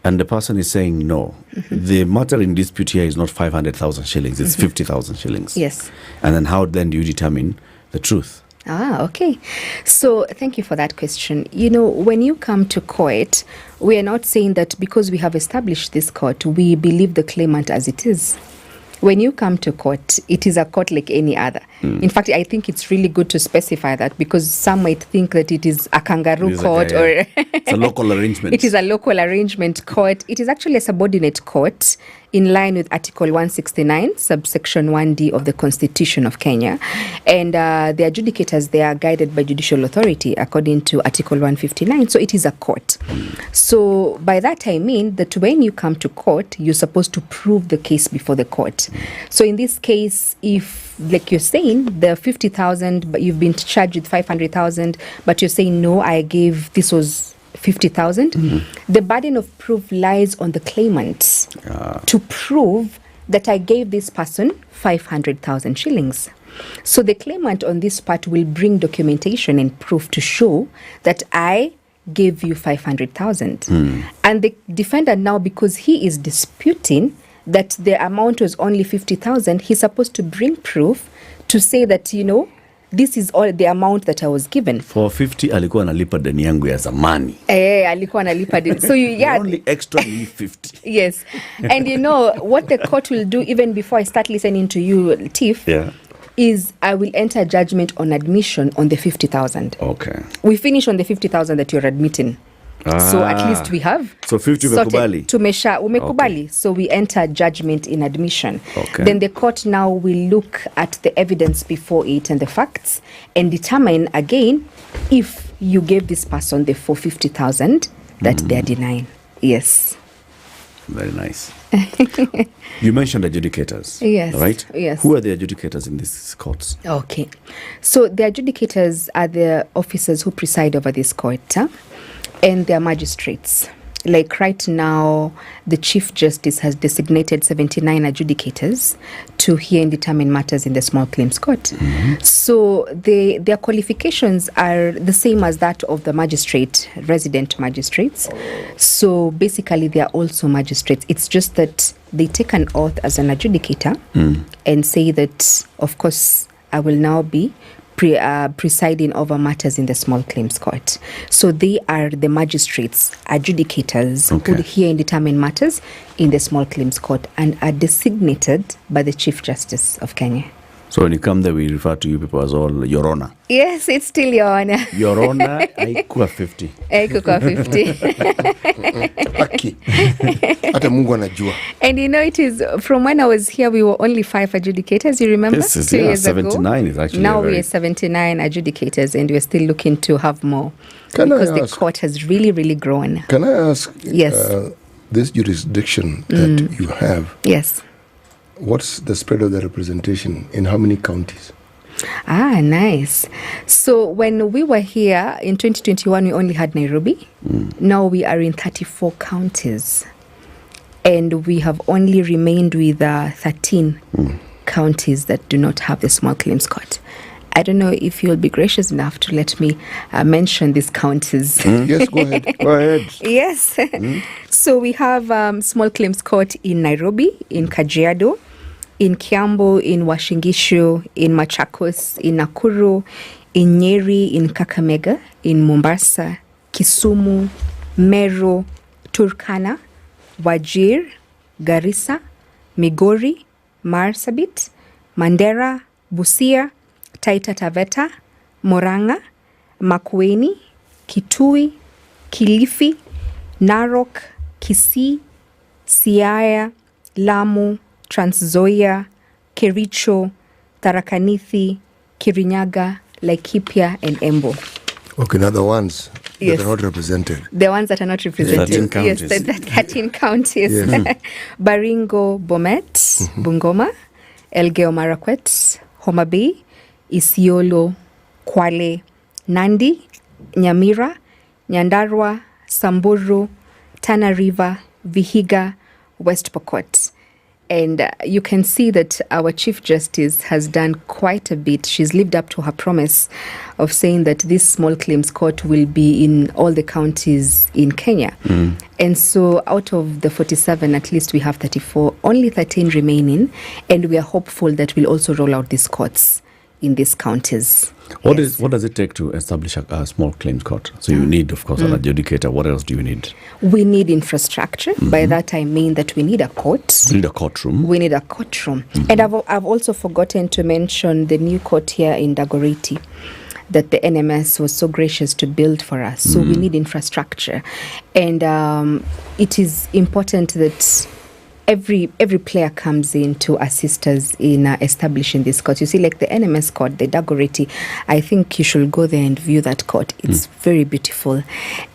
and the person is saying, no, the matter in dispute here is not 500,000 shillings, it's 50,000 shillings? Yes. And then how then do you determine the truth? Okay. So thank you for that question. You know, when you come to court, we are not saying that because we have established this court, we believe the claimant as it is. When you come to court, it is a court like any other. In fact, I think it's really good to specify that because some might think that it is a kangaroo court or it's a local arrangement. It is a local arrangement court. It is actually a subordinate court, in line with Article 169, subsection 1D of the Constitution of Kenya. And the adjudicators, they are guided by judicial authority according to Article 159. So it is a court. So by that I mean that when you come to court, you're supposed to prove the case before the court. So in this case, if, like you're saying, the 50,000, but you've been charged with 500,000, but you're saying, no, I gave, this was 50,000, the burden of proof lies on the claimant to prove that I gave this person 500,000 shillings. So the claimant on this part will bring documentation and proof to show that I gave you 500,000. And the defendant now, because he is disputing that the amount was only 50,000, he's supposed to bring proof to say that, you know, this is all the amount that I was given. For 50 alikuwa analipa deni yangu ya zamani. Alikuwa analipa deni. So yeah. Only extra 50. Yes. And you know what the court will do even before I start listening to you, Latiff, is I will enter judgment on admission on the 50,000. Okay. We finish on the 50,000 that you're admitting. So at least we have. So 50 umekubali. Umekubali. Okay. So we enter judgment in admission. Okay. Then the court now will look at the evidence before it and the facts and determine again if you gave this person the 450,000 that they are denying. Yes. Very nice. You mentioned adjudicators. Yes. Right? Yes. Who are the adjudicators in these courts? Okay. So the adjudicators are the officers who preside over this court. And their magistrates. Like right now, the Chief Justice has designated 79 adjudicators to hear and determine matters in the small claims court. So their qualifications are the same as that of the resident magistrates. So basically, they are also magistrates. It's just that they take an oath as an adjudicator and say that, of course, I will now be presiding over matters in the small claims court. So they are the magistrates, adjudicators, who hear and determine matters in the small claims court and are designated by the Chief Justice of Kenya. So when you come there, we refer to you people as all Your Honor. Yes, it's still Your Honor. Your Honor, haikuwa 50. Haikuwa 50. Haki. Hata Mungu anajua. And you know, it is from when I was here, we were only 5 adjudicators. You remember? This is, 2 years 79 ago. Is actually now we are 79 adjudicators, and we're still looking to have more because the court has really, really grown. Can I ask? Yes. This jurisdiction that you have. Yes. What's the spread of the representation in how many counties? Nice. So when we were here in 2021, we only had Nairobi. Now we are in 34 counties. And we have only remained with 13 counties that do not have the small claims court. I don't know if you'll be gracious enough to let me mention these counties. Yes, go ahead. Go ahead. Yes. So we have small claims court in Nairobi, in Kajiado, in Kiambu, in Washingishu, in Machakos, in Nakuru, in Nyeri, in Kakamega, in Mombasa, Kisumu, Meru, Turkana, Wajir, Garissa, Migori, Marsabit, Mandera, Busia, Taita Taveta, Moranga, Makueni, Kitui, Kilifi, Narok, Kisii, Siaya, Lamu, Trans Nzoia, Kericho, Tharaka Nithi, Kirinyaga, Laikipia, and Embu. Okay, now the ones that are not represented. The ones that are not represented. 13 counties. Yes, the 13 counties. Yes. Baringo, Bomet, Bungoma, Elgeyo Marakwet, Homa Bay, Isiolo, Kwale, Nandi, Nyamira, Nyandarua, Samburu, Tana River, Vihiga, West Pokot. And you can see that our Chief Justice has done quite a bit. She's lived up to her promise of saying that this small claims court will be in all the counties in Kenya. And so out of the 47, at least we have 34, only 13 remaining. And we are hopeful that we'll also roll out these courts in these counties. What does it take to establish a small claims court? So you need, of course, an adjudicator. What else do you need? We need infrastructure. By that I mean that we need a court. You need a courtroom. We need a courtroom. And I've also forgotten to mention the new court here in Dagoretti that the NMS was so gracious to build for us. So we need infrastructure. And it is important that every player comes in to assist us in establishing this court. You see, like the NMS court, the Dagoretti, I think you should go there and view that court. It's very beautiful.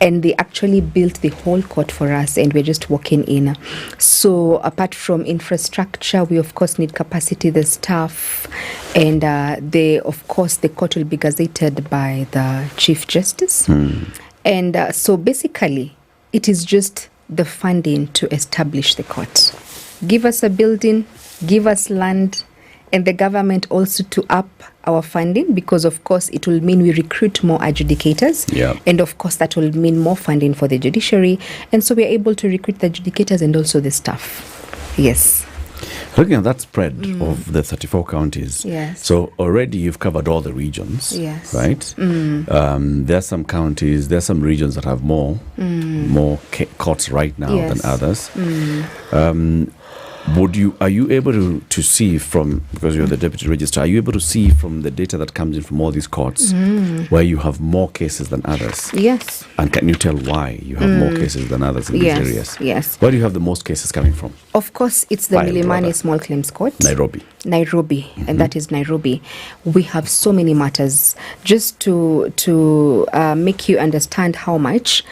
And they actually built the whole court for us, and we're just walking in. So apart from infrastructure, we of course need capacity, the staff, and of course the court will be gazetted by the Chief Justice. And so basically, it is just the funding to establish the court. Give us a building, give us land, and the government also to up our funding, because of course it will mean we recruit more adjudicators. And of course that will mean more funding for the judiciary. And so we are able to recruit the adjudicators and also the staff. Yes. Looking at that spread of the 34 counties, so already you've covered all the regions, right? There are some counties, there are some regions that have more courts right now than others. Are you able to see from, because you're the deputy registrar, are you able to see from the data that comes in from all these courts where you have more cases than others? Yes. And can you tell why you have more cases than others in these areas? Yes. Where do you have the most cases coming from? Of course, it's the Milimani Small Claims Court. Nairobi, and that is Nairobi. We have so many matters. Just to make you understand how much,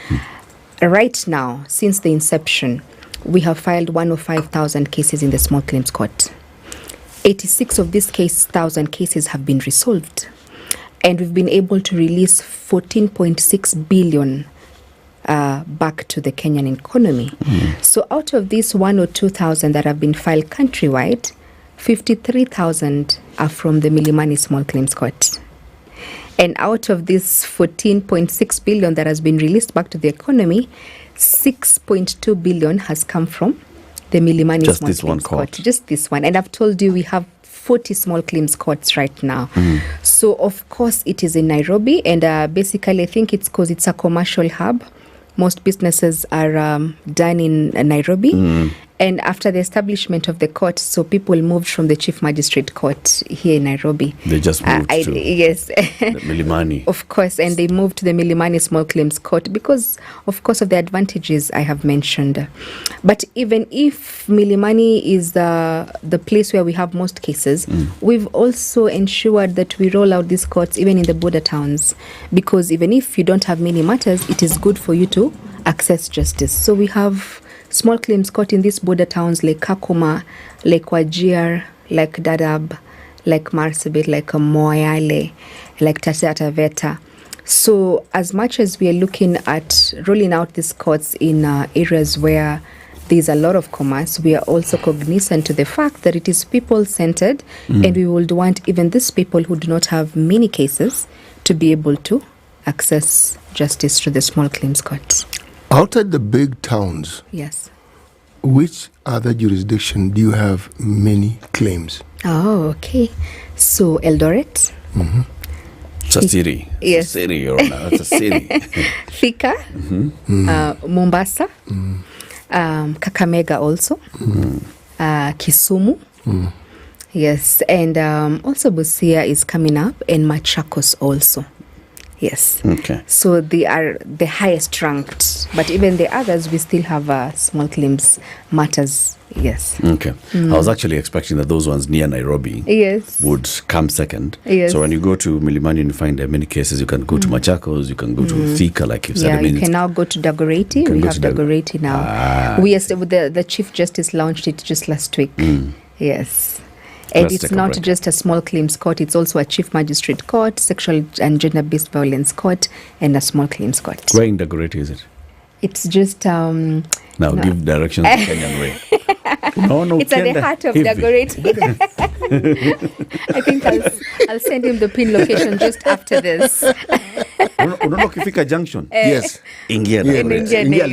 right now, since the inception, we have filed 105,000 cases in the Small Claims Court. 86 of these 1,000 cases have been resolved. And we've been able to release 14.6 billion back to the Kenyan economy. So out of these 102,000 that have been filed countrywide, 53,000 are from the Milimani Small Claims Court. And out of this 14.6 billion that has been released back to the economy, 6.2 billion has come from the Milimani just Small this Claims one court. Just this one. And I've told you we have 40 small claims courts right now. So of course it is in Nairobi, and basically I think it's because it's a commercial hub. Most businesses are done in Nairobi. And after the establishment of the court, so people moved from the Chief Magistrate Court here in Nairobi. They just moved to the Milimani. Of course, and they moved to the Milimani Small Claims Court because, of course, of the advantages I have mentioned. But even if Milimani is the place where we have most cases, we've also ensured that we roll out these courts even in the border towns, because even if you don't have many matters, it is good for you to access justice. So we have small claims court in these border towns like Kakuma, like Wajir, like Dadaab, like Marsabit, like Moyale, like Taita Taveta. So as much as we are looking at rolling out these courts in areas where there's a lot of commerce, we are also cognizant to the fact that it is people-centered, and we would want even these people who do not have many cases to be able to access justice through the small claims courts. Outside the big towns, yes, which other jurisdiction do you have many claims? Oh, okay. So Eldoret. It's a city. Yes. It's a city, Your Honor. It's a city. Thika, Mombasa, Kakamega also, Kisumu. Yes, and also Busia is coming up, and Machakos also. Yes. Okay. So they are the highest ranked, but even the others, we still have small claims matters. Yes. Okay. I was actually expecting that those ones near Nairobi would come second. Yes. So when you go to Milimani and you find many cases, you can go to Machakos, you can go to Thika, like you said. Yeah, you can now go to Dagoretti. We have Dagoretti now. The Chief Justice launched it just last week. Yes. And it's not just a small claims court, it's also a Chief Magistrate Court, sexual and gender-based violence court, and a small claims court. Where in Dagoretti is it? It's just... give directions the Kenyan way. No, it's at the heart of Dagoretti. I think I'll send him the pin location just after this. Unaona ukifika junction? Yes. Ingia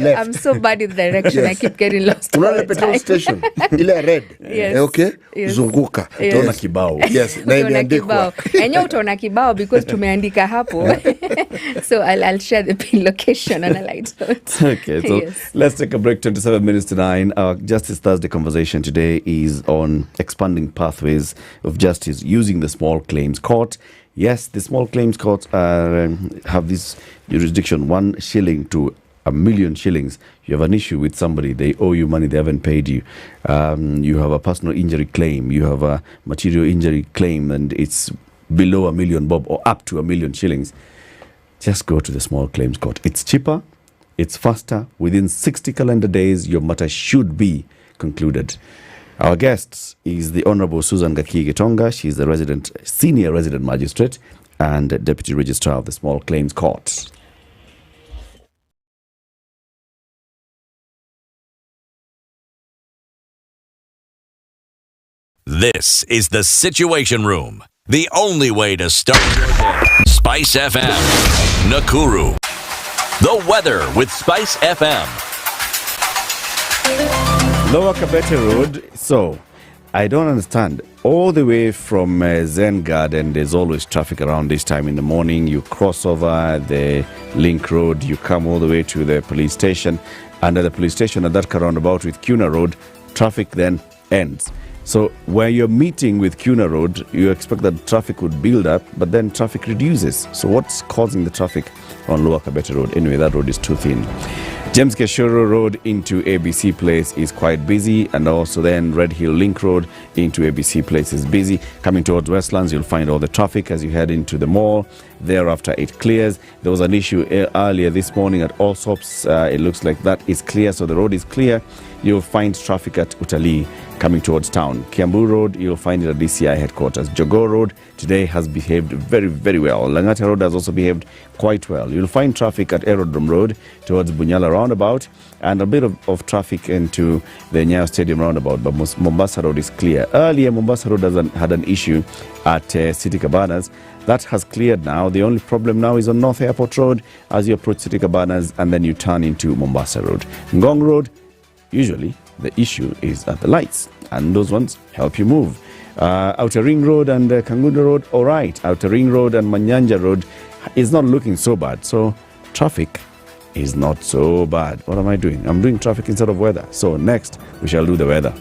left. I'm so bad with direction. I keep getting lost. Unaona petrol station ile red. Yes. Okay? Yes. Zunguka. Yes. Utaona kibao. Yes, na imeandikwa. Enyewe utaona kibao because tumeandika hapo. So I'll share the pin location on a light note. Okay, so let's take a break. 27 minutes to 9. Our Justice Thursday conversation today is on expanding pathways of justice using the small claims court. Yes, the small claims courts have this jurisdiction, 1 shilling to 1 million shillings. You have an issue with somebody, they owe you money, they haven't paid you. You have a personal injury claim, you have a material injury claim, and it's below 1 million bob or up to 1 million shillings. Just go to the small claims court. It's cheaper, it's faster. Within 60 calendar days, your matter should be concluded. Our guest is the Honorable Susan Gakige-Tonga. She's the senior resident magistrate and deputy registrar of the small claims court. This is the Situation Room, the only way to start your day. Spice FM, Nakuru. The weather with Spice FM. Lower Kabete Road. So, I don't understand. All the way from Zen Garden, there's always traffic around this time in the morning. You cross over the Link Road, you come all the way to the police station. Under the police station, at that roundabout with Kuna Road, traffic then ends. So where you're meeting with Kuna Road, you expect that traffic would build up, but then traffic reduces. So what's causing the traffic on Lower Kabete Road? Anyway, that road is too thin. James Keshoro Road into ABC Place is quite busy, and also then Red Hill Link Road into ABC Place is busy. Coming towards Westlands, you'll find all the traffic as you head into the mall. Thereafter, it clears. There was an issue earlier this morning at Allsops. It looks like that is clear, so the road is clear. You'll find traffic at Utalii coming towards town. Kiambu Road, you'll find it at DCI headquarters. Jogoo Road today has behaved very, very well. Langata Road has also behaved quite well. You'll find traffic at Aerodrome Road towards Bunyala roundabout, and a bit of traffic into the Nyayo Stadium roundabout, but Mombasa Road is clear. Earlier, Mombasa Road had an issue at City Cabanas. That has cleared now. The only problem now is on North Airport Road as you approach City Cabanas and then you turn into Mombasa Road. Ngong Road, usually the issue is at the lights, and those ones help you move. Outer Ring Road and Kangundo Road, all right. Outer Ring Road and Manyanja Road is not looking so bad. So traffic is not so bad. What am I doing? I'm doing traffic instead of weather. So next, we shall do the weather.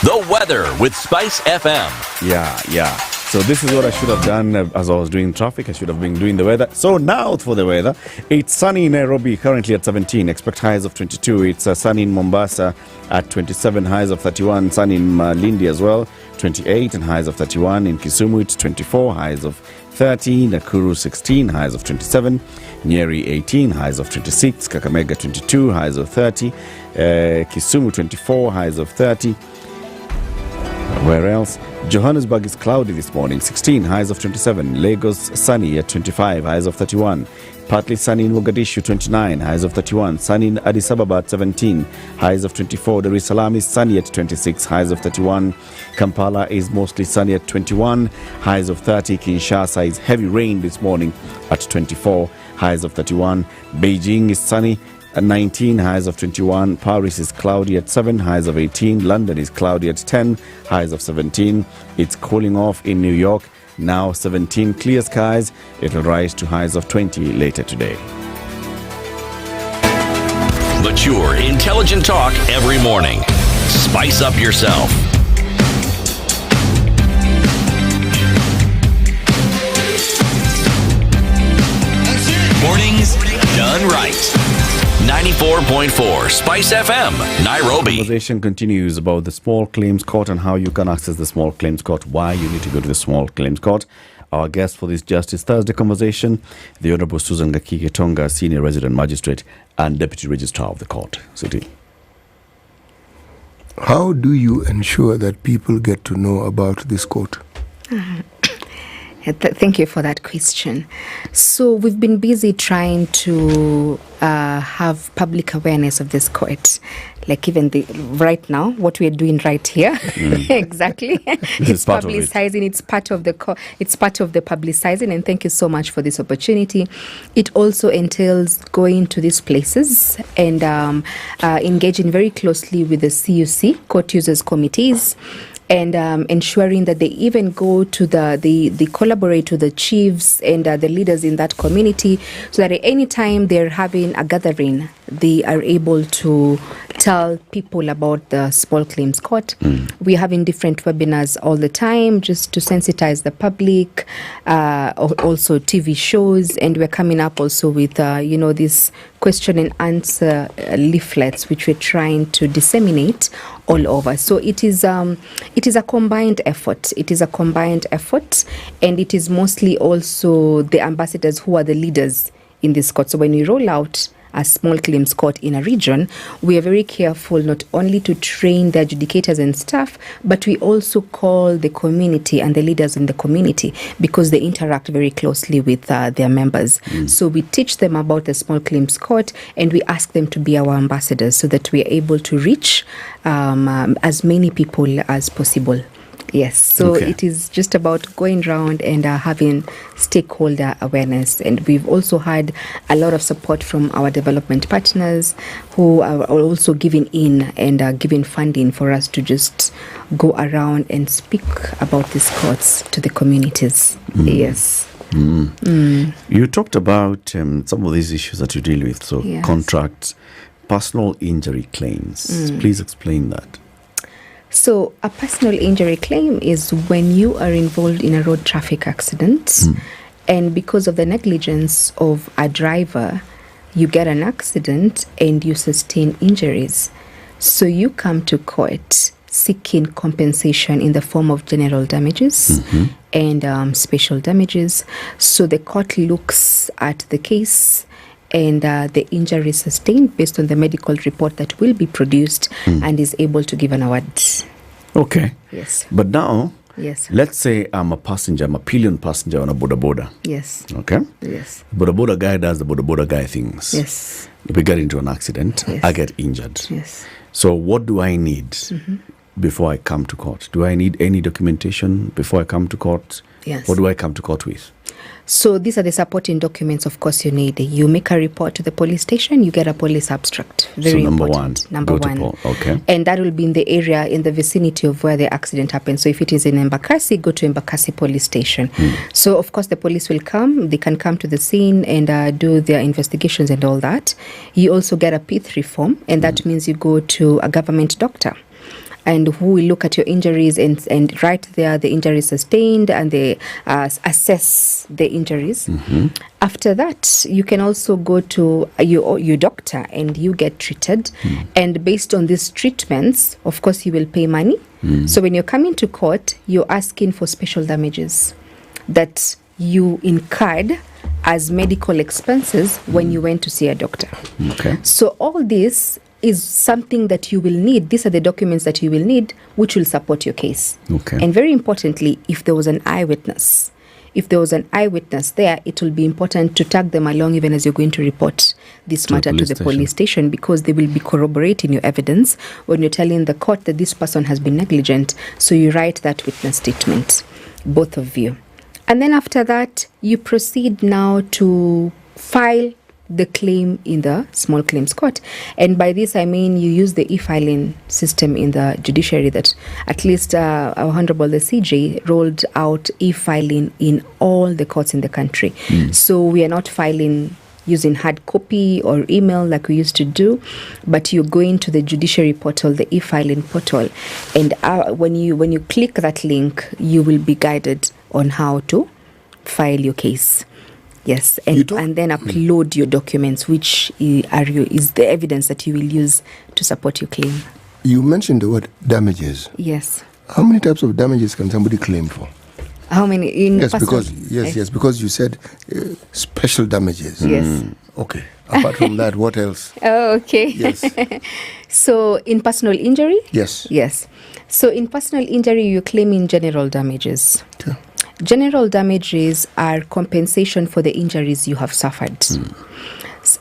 The weather with Spice FM. Yeah. So this is what I should have done as I was doing traffic. I should have been doing the weather. So now for the weather. It's sunny in Nairobi, currently at 17. Expect highs of 22. It's sunny in Mombasa at 27, highs of 31. Sunny in Malindi as well, 28 and highs of 31. In Kisumu, it's 24, highs of 30. Nakuru, 16, highs of 27. Nyeri, 18, highs of 26. Kakamega, 22, highs of 30. Kisumu, 24, highs of 30. Where else? Johannesburg is cloudy this morning, 16, highs of 27. Lagos, sunny at 25, highs of 31. Partly sunny in Mogadishu, 29, highs of 31. Sunny in Addis Ababa at 17, highs of 24. Dar es Salaam is sunny at 26, highs of 31. Kampala is mostly sunny at 21, highs of 30. Kinshasa is heavy rain this morning at 24, highs of 31. Beijing is sunny at 19, highs of 21. Paris is cloudy at 7, highs of 18. London is cloudy at 10, highs of 17. It's cooling off in New York, now 17. Clear skies, it'll rise to highs of 20 later today. Mature, intelligent talk every morning. Spice up yourself. Mornings done right. 94.4 Spice FM, Nairobi. Conversation continues about the small claims court and how you can access the small claims court, why you need to go to the small claims court. Our guest for this Justice Thursday conversation, the Honorable Susan Gakige-Tonga, Senior Resident Magistrate and Deputy Registrar of the Court. City. How do you ensure that people get to know about this court? Thank you for that question. So we've been busy trying to have public awareness of this court. Like even right now, what we're doing right here, exactly. It's publicizing. It's part of the it's part of the publicizing. And thank you so much for this opportunity. It also entails going to these places and engaging very closely with the CUC, Court Users Committees, and ensuring that they even go to they collaborate with the chiefs and the leaders in that community, so that at any time they're having a gathering, they are able to tell people about the Small Claims Court. We're having different webinars all the time just to sensitize the public, also TV shows, and we're coming up also with this question and answer leaflets which we're trying to disseminate all over. So it is a combined effort. It is a combined effort, and it is mostly also the ambassadors who are the leaders in this court. So when we roll out a small claims court in a region, we are very careful not only to train the adjudicators and staff, but we also call the community and the leaders in the community, because they interact very closely with their members. So we teach them about the small claims court, and we ask them to be our ambassadors so that we are able to reach as many people as possible. Yes, so it is just about going around and having stakeholder awareness. And we've also had a lot of support from our development partners who are also giving in and giving funding for us to just go around and speak about these courts to the communities. Yes. You talked about some of these issues that you deal with, so contracts, personal injury claims. Please explain that. So a personal injury claim is when you are involved in a road traffic accident, and because of the negligence of a driver, you get an accident and you sustain injuries. So you come to court seeking compensation in the form of general damages and special damages. So the court looks at the case and the injury sustained based on the medical report that will be produced and is able to give an award. Okay. Yes. But now, yes, let's say I'm a passenger, I'm a pillion passenger on a boda boda. Yes. Okay. Yes. Boda boda guy does the boda boda guy things. Yes. We get into an accident, Yes. I get injured. Yes. So what do I need before I come to court? Do I need any documentation before I come to court? Yes. What do I come to court with? So these are the supporting documents, of course, you need. You make a report to the police station, you get a police abstract. Very so number important. one. Number one. Okay. And that will be in the area, in the vicinity of where the accident happened. So if it is in Embakasi, go to Embakasi police station. So, of course, the police will come. They can come to the scene and do their investigations and all that. You also get a P3 form, and that means you go to a government doctor, and who will look at your injuries and right there the injuries sustained, and they assess the injuries. After that, you can also go to your doctor and you get treated. And based on these treatments, of course, you will pay money. So when you're coming to court, you're asking for special damages that you incurred as medical expenses when you went to see a doctor. Okay. So all this is something that you will need. These are the documents that you will need, which will support your case. Okay. And very importantly, if there was an eyewitness, there, it will be important to tag them along even as you're going to report this matter to the police station, because they will be corroborating your evidence when you're telling the court that this person has been negligent. So you write that witness statement, both of you. And then after that, you proceed now to file the claim in the small claims court. And by this I mean you use the e-filing system in the judiciary that at least our Honorable the CJ rolled out e-filing in all the courts in the country. So we are not filing using hard copy or email like we used to do, but you go into the judiciary portal, the e-filing portal, and when you click that link, you will be guided on how to file your case. Yes, and then upload your documents, which is the evidence that you will use to support your claim. You mentioned the word damages. Yes. How many types of damages can somebody claim for? How many? Because you said special damages. Yes. Okay. Apart from that, what else? Oh, okay. Yes. So in personal injury? Yes. Yes. So in personal injury, you claim in general damages. Okay. General damages are compensation for the injuries you have suffered.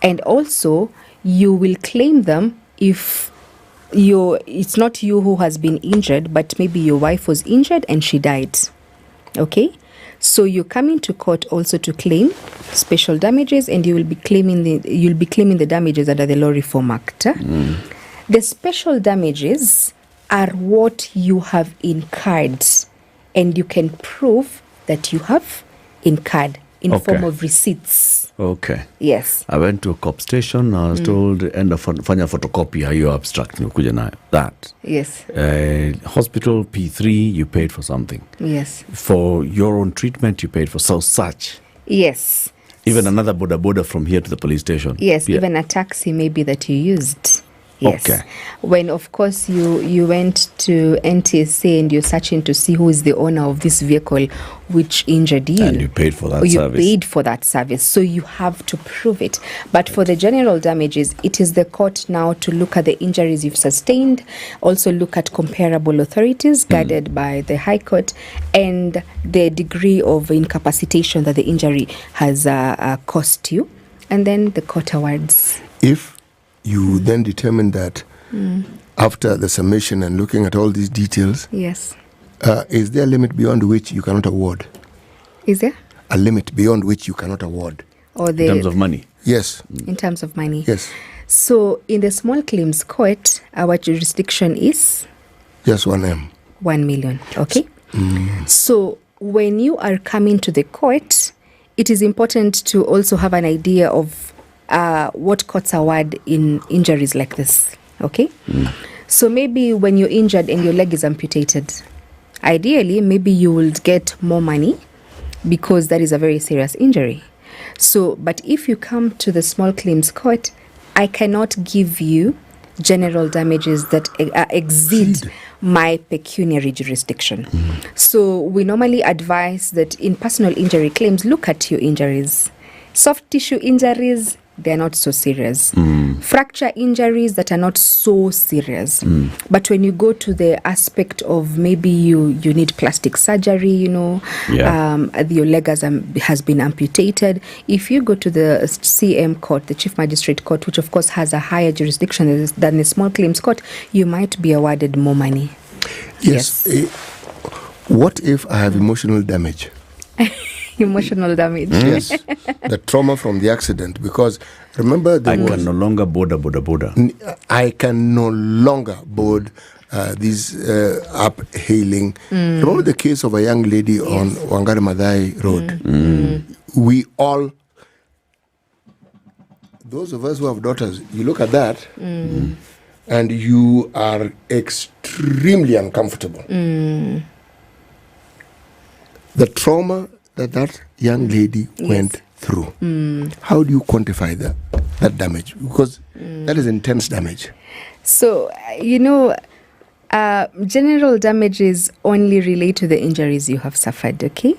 And also, you will claim them if it's not you who has been injured, but maybe your wife was injured and she died. Okay? So you come into court also to claim special damages, and you will be claiming the damages under the Law Reform Act. The special damages are what you have incurred, and you can prove that you have incurred in form of receipts. Okay. Yes. I went to a cop station. I was told, enda fanya photocopy hiyo abstract nikuja nayo. That. Yes. Hospital P3, you paid for something. Yes. For your own treatment, you paid for such. Yes. Even another boda from here to the police station. Yes, even a taxi maybe that you used. Yes. Okay. When, of course, you went to NTSA and you're searching to see who is the owner of this vehicle which injured you. And you paid for that service. service. You paid for that service. So you have to prove it. But for the general damages, it is the court now to look at the injuries you've sustained, also look at comparable authorities guided by the High Court, and the degree of incapacitation that the injury has cost you. And then the court awards. If you then determine that after the summation and looking at all these details, yes, is there a limit beyond which you cannot award? Is there a limit beyond which you cannot award? Or in terms of money? Yes. In terms of money? Yes. So in the small claims court, our jurisdiction is? Just 1M. 1 million, okay? So when you are coming to the court, it is important to also have an idea of what courts award in injuries like this, okay? So maybe when you're injured and your leg is amputated, ideally maybe you will get more money because that is a very serious injury. So, but if you come to the small claims court, I cannot give you general damages that exceed my pecuniary jurisdiction. So we normally advise that in personal injury claims, look at your injuries. Soft tissue injuries, they're not so serious. Fracture injuries that are not so serious. But when you go to the aspect of maybe you need plastic surgery, your leg has been amputated, if you go to the CM court, the Chief Magistrate Court, which of course has a higher jurisdiction than the small claims court, you might be awarded more money. Yes. What if I have emotional damage? Emotional damage. Yes. The trauma from the accident. Because remember, I can no longer board. I can no longer board these up-hailing. Remember the case of a young lady on Wangari Maathai Road? We all, those of us who have daughters, you look at that and you are extremely uncomfortable. The trauma that young lady went through. How do you quantify that damage? Because that is intense damage. So, general damages only relate to the injuries you have suffered, okay?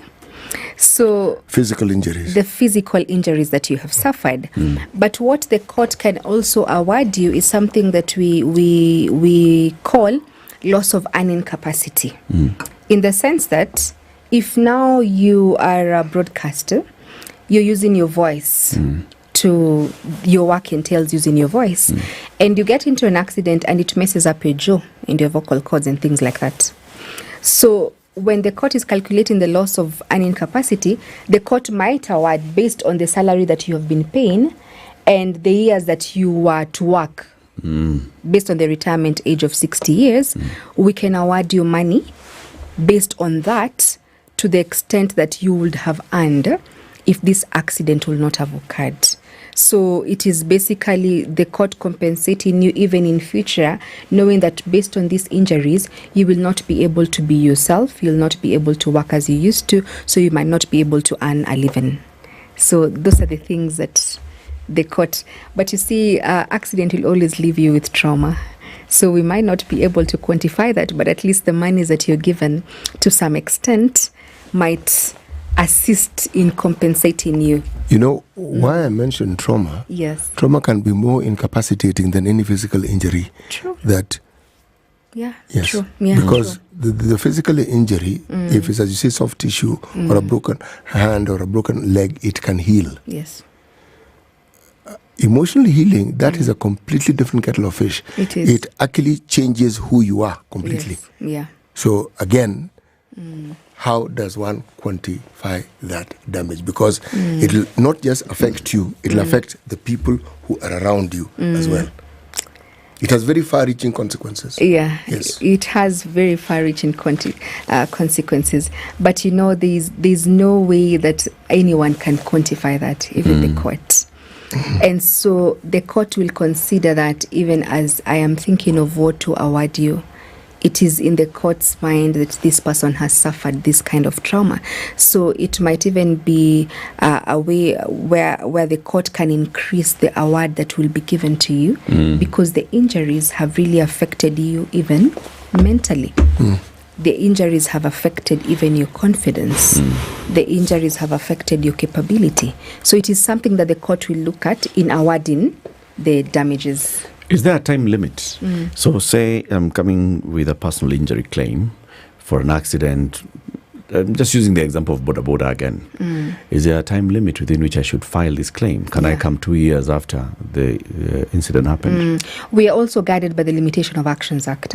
So physical injuries. The physical injuries that you have suffered. But what the court can also award you is something that we call loss of earning capacity. In the sense that if now you are a broadcaster, you're using your voice to, your work entails using your voice, and you get into an accident and it messes up your jaw and your vocal cords and things like that. So when the court is calculating the loss of earning capacity, the court might award based on the salary that you have been paying and the years that you were to work. Based on the retirement age of 60 years, we can award you money based on that, to the extent that you would have earned if this accident will not have occurred. So it is basically the court compensating you even in future, knowing that based on these injuries, you will not be able to be yourself, you'll not be able to work as you used to, so you might not be able to earn a living. So those are the things that the court, but you see, accident will always leave you with trauma. So we might not be able to quantify that, but at least the monies that you're given to some extent might assist in compensating you. You know, why I mentioned trauma, trauma can be more incapacitating than any physical injury. True. That, yes, true. Yeah, because the physical injury, if it's, as you say, soft tissue or a broken hand or a broken leg, it can heal. Yes. Emotional healing, that is a completely different kettle of fish. It is. It actually changes who you are completely. Yes. Yeah. So again, how does one quantify that damage? Because it will not just affect you, it will affect the people who are around you as well. It has very far-reaching consequences. Yeah, Yes. it has very far-reaching consequences. But there's no way that anyone can quantify that, even the court. And so the court will consider that, even as I am thinking of what to award you, it is in the court's mind that this person has suffered this kind of trauma. So it might even be a way where the court can increase the award that will be given to you because the injuries have really affected you even mentally. The injuries have affected even your confidence. The injuries have affected your capability. So it is something that the court will look at in awarding the damages. Is there a time limit? So say I'm coming with a personal injury claim for an accident. I'm just using the example of Boda Boda again. Is there a time limit within which I should file this claim? Can I come 2 years after the incident happened? We are also guided by the Limitation of Actions Act.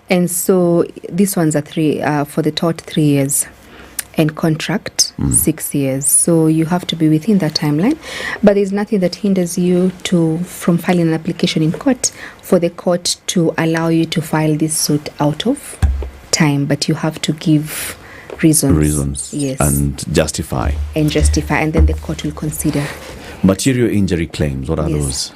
And so these ones are for the tort 3 years and contract 6 years. So you have to be within that timeline. But there's nothing that hinders you from filing an application in court for the court to allow you to file this suit out of time. But you have to give reasons. Yes. And justify. And then the court will consider. Material injury claims, what are those?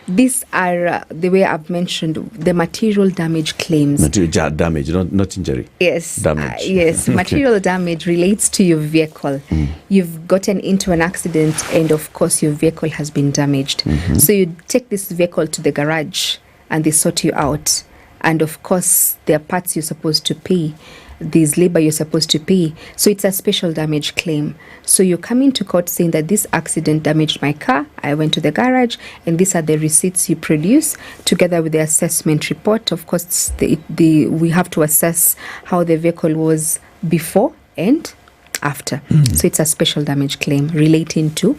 These are the way I've mentioned, the material damage claims. Material damage, not injury. Yes. Damage. Yes. Material damage relates to your vehicle. You've gotten into an accident and of course your vehicle has been damaged. So you take this vehicle to the garage and they sort you out. And of course there are parts you're supposed to pay. There's labor you're supposed to pay. So it's a special damage claim. So you come into court saying that this accident damaged my car. I went to the garage and these are the receipts you produce together with the assessment report. Of course, we have to assess how the vehicle was before and after. So it's a special damage claim relating to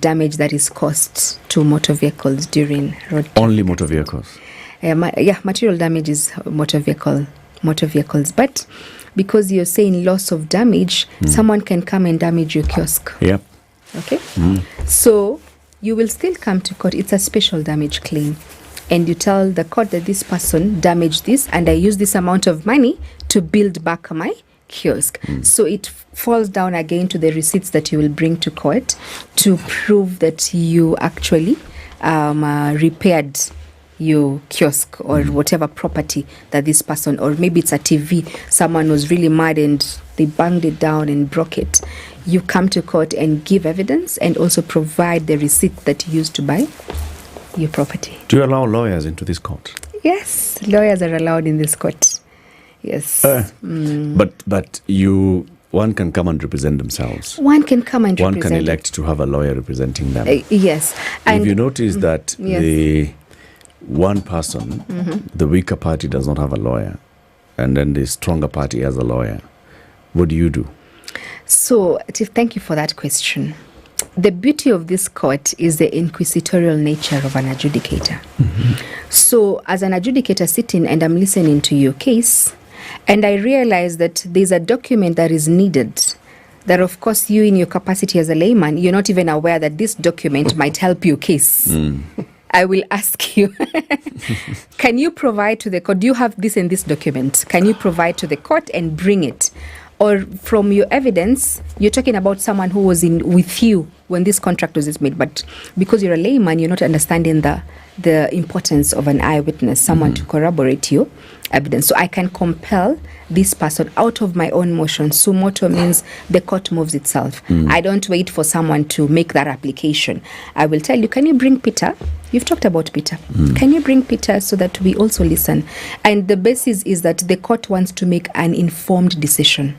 damage that is caused to motor vehicles during road traffic. Only motor vehicles? Material damage is motor vehicles. But because you're saying loss of damage, someone can come and damage your kiosk. Yep. Okay? So you will still come to court. It's a special damage claim. And you tell the court that this person damaged this and I used this amount of money to build back my kiosk. So it falls down again to the receipts that you will bring to court to prove that you actually repaired your kiosk or whatever property that this person, or maybe it's a TV, someone was really mad and they banged it down and broke it. You come to court and give evidence and also provide the receipt that you used to buy your property. Do you allow lawyers into this court? Yes, lawyers are allowed in this court. Yes. But one can come and represent themselves. One can come and represent. One can elect to have a lawyer representing them. Yes. And if you notice that the one person, the weaker party does not have a lawyer, and then the stronger party has a lawyer, what do you do? So, Tiff, thank you for that question. The beauty of this court is the inquisitorial nature of an adjudicator. So, as an adjudicator sitting and I'm listening to your case, and I realize that there's a document that is needed, that of course you in your capacity as a layman, you're not even aware that this document might help your case. I will ask you, can you provide to the court, do you have this and this document? Can you provide to the court and bring it? Or from your evidence, you're talking about someone who was with you when this contract was made, but because you're a layman, you're not understanding the importance of an eyewitness, someone to corroborate your evidence. So I can compel this person out of my own motion. So moto means the court moves itself. I don't wait for someone to make that application. I will tell you, can you bring Peter? You've talked about Peter. Can you bring Peter so that we also listen? And the basis is that the court wants to make an informed decision.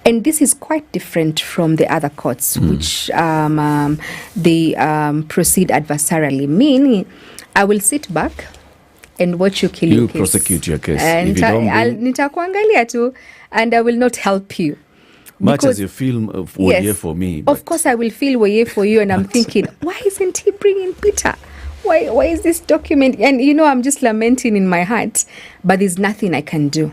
And this is quite different from the other courts, which they proceed adversarially. Meaning, I will sit back and watch you kill your case. You prosecute your case. And nitakuangalia tu, and I will not help you. Much as you feel woye for me. Of course, I will feel woye for you, and I'm thinking, why isn't he bringing Peter? Why is this document? And I'm just lamenting in my heart, but there's nothing I can do.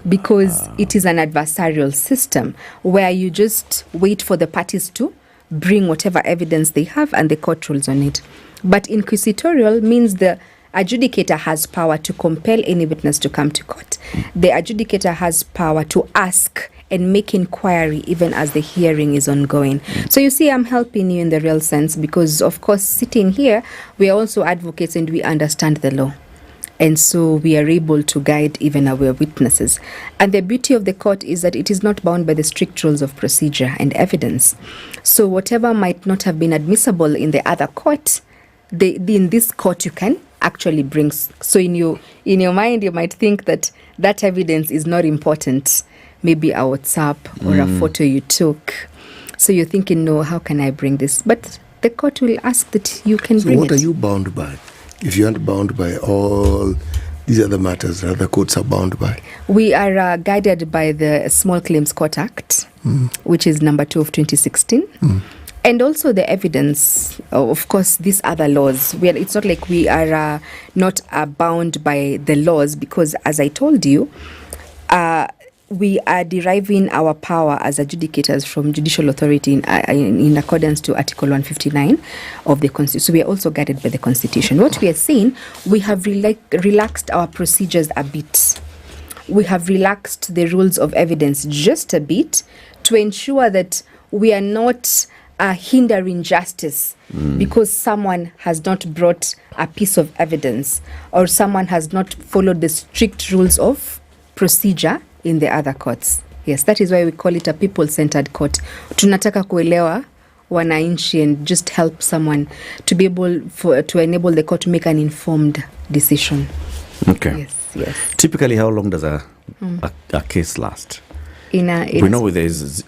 Because it is an adversarial system where you just wait for the parties to bring whatever evidence they have and the court rules on it. But inquisitorial means the adjudicator has power to compel any witness to come to court. The adjudicator has power to ask and make inquiry even as the hearing is ongoing. So you see, I'm helping you in the real sense because, of course, sitting here, we are also advocates and we understand the law. And so we are able to guide even our witnesses. And the beauty of the court is that it is not bound by the strict rules of procedure and evidence. So whatever might not have been admissible in the other court, in this court you can actually bring. So in your mind, you might think that evidence is not important. Maybe a WhatsApp or a photo you took. So you're thinking, no, how can I bring this? But the court will ask that you can bring it. So what are you bound by? If you aren't bound by all these other matters that other courts are bound by? We are guided by the Small Claims Court Act, which is number 2 of 2016. And also the evidence, of course, these other laws. It's not like we are not bound by the laws because, as I told you, we are deriving our power as adjudicators from judicial authority in accordance to Article 159 of the Constitution. So we are also guided by the Constitution. What we are saying, we have relaxed our procedures a bit. We have relaxed the rules of evidence just a bit to ensure that we are not hindering justice because someone has not brought a piece of evidence or someone has not followed the strict rules of procedure in the other courts. Yes, that is why we call it a people-centered court. Tunataka kuelewa wananchi and just help someone to be able to enable the court to make an informed decision. Okay. Yes. Typically, how long does a case last? We know there is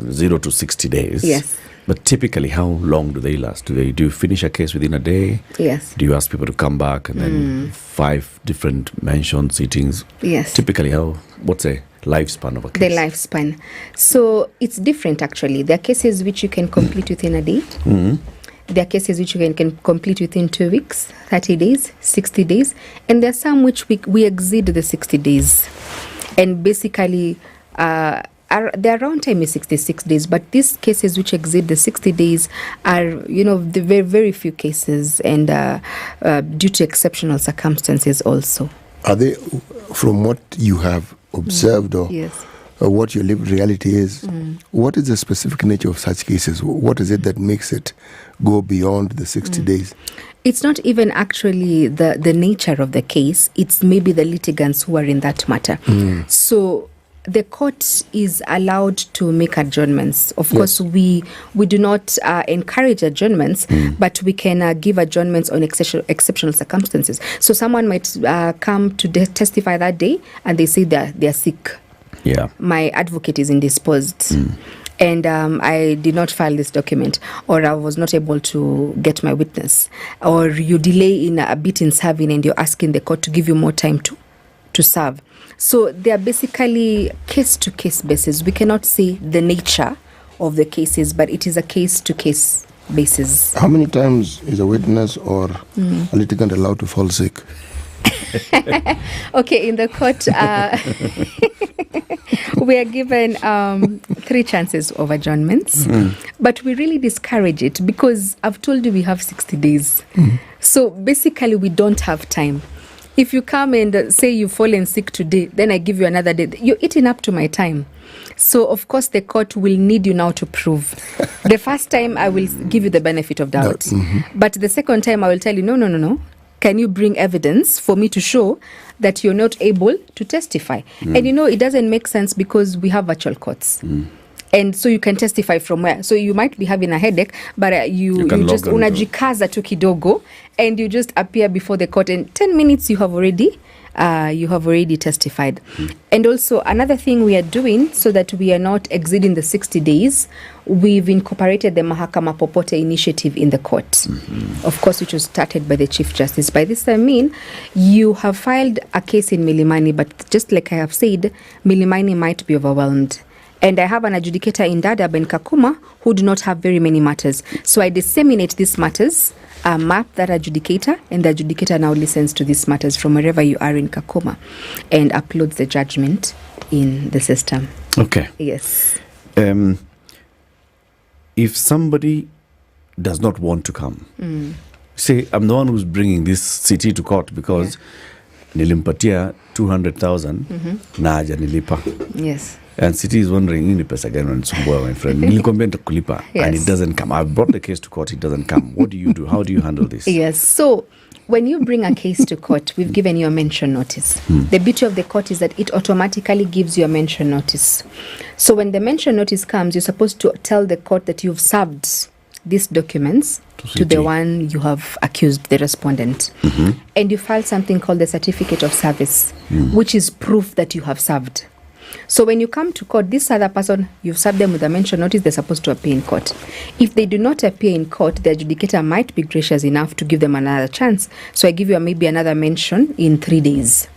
0 to 60 days. Yes. But typically, how long do they last? Do you finish a case within a day? Yes. Do you ask people to come back and then 5 different mention sittings? Yes. Typically, what's a lifespan of a case? The lifespan. So it's different actually. There are cases which you can complete within a day. There are cases which you can complete within 2 weeks, 30 days, 60 days. And there are some which we exceed the 60 days. And basically, their round time is 66 days, but these cases which exceed the 60 days are, the very, very few cases and due to exceptional circumstances also. Are they, from what you have observed or what your lived reality is, what is the specific nature of such cases? What is it that makes it go beyond the 60 days? It's not even actually the nature of the case. It's maybe the litigants who are in that matter. So the court is allowed to make adjournments. Of course, we do not encourage adjournments, but we can give adjournments on exceptional circumstances. So someone might come to testify that day and they say they're sick. Yeah. My advocate is indisposed. And I did not file this document, or I was not able to get my witness, or you delay in a bit in serving and you're asking the court to give you more time to serve. So they are basically case-to-case basis. We cannot say the nature of the cases, but it is a case-to-case basis. How many times is a witness or a litigant allowed to fall sick? Okay, in the court, we are given 3 chances of adjournments, but we really discourage it because I've told you we have 60 days. So basically, we don't have time. If you come and say you've fallen sick today, then I give you another day. You're eating up to my time. So, of course, the court will need you now to prove. The first time, I will give you the benefit of doubt. But the second time, I will tell you, no. Can you bring evidence for me to show that you're not able to testify? And it doesn't make sense because we have virtual courts. And so you can testify from where. So you might be having a headache, but you just unajikaza tu kidogo and you just appear before the court. In 10 minutes, you have already testified. And also another thing we are doing so that we are not exceeding the 60 days, we've incorporated the Mahakama Popote initiative in the court, of course, which was started by the Chief Justice. By this I mean, you have filed a case in Milimani, but just like I have said, Milimani might be overwhelmed. And I have an adjudicator in Dadaab and Kakuma who do not have very many matters. So I disseminate these matters, map that adjudicator, and the adjudicator now listens to these matters from wherever you are in Kakuma and uploads the judgment in the system. Okay. Yes. If somebody does not want to come, See, I'm the one who's bringing this city to court because nilimpatia 200,000 na haja nilipa. Yes. And city is wondering, hii ni pesa gani wanisumbua, my friend? Nilikwambia nitakulipa. And it doesn't come. I've brought the case to court, it doesn't come. What do you do? How do you handle this? Yes. So when you bring a case to court, we've given you a mention notice. The beauty of the court is that it automatically gives you a mention notice. So when the mention notice comes, you're supposed to tell the court that you've served these documents to the one you have accused, the respondent. And you file something called the certificate of service, which is proof that you have served. So when you come to court, this other person, you've served them with a mention notice, they're supposed to appear in court. If they do not appear in court, the adjudicator might be gracious enough to give them another chance. So I give you maybe another mention in 3 days.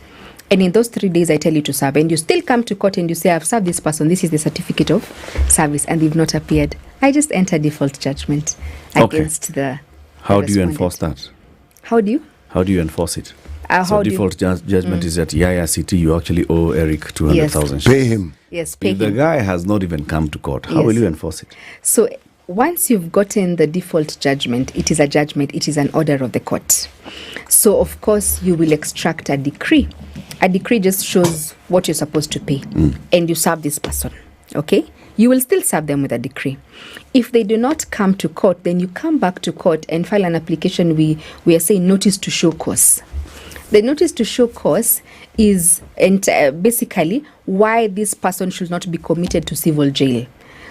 And in those 3 days, I tell you to serve. And you still come to court and you say, I've served this person. This is the certificate of service. And they've not appeared. I just enter default judgment against the How do you enforce that? How do you enforce it? So default judgment is that Yaya City, you actually owe Eric 200,000. Pay him. Yes, pay him. If the guy has not even come to court, how will you enforce it? So once you've gotten the default judgment, it is a judgment, it is an order of the court. So of course you will extract a decree. A decree just shows what you're supposed to pay, and you serve this person, okay? You will still serve them with a decree. If they do not come to court, then you come back to court and file an application we are saying notice to show cause. The notice to show cause is basically why this person should not be committed to civil jail.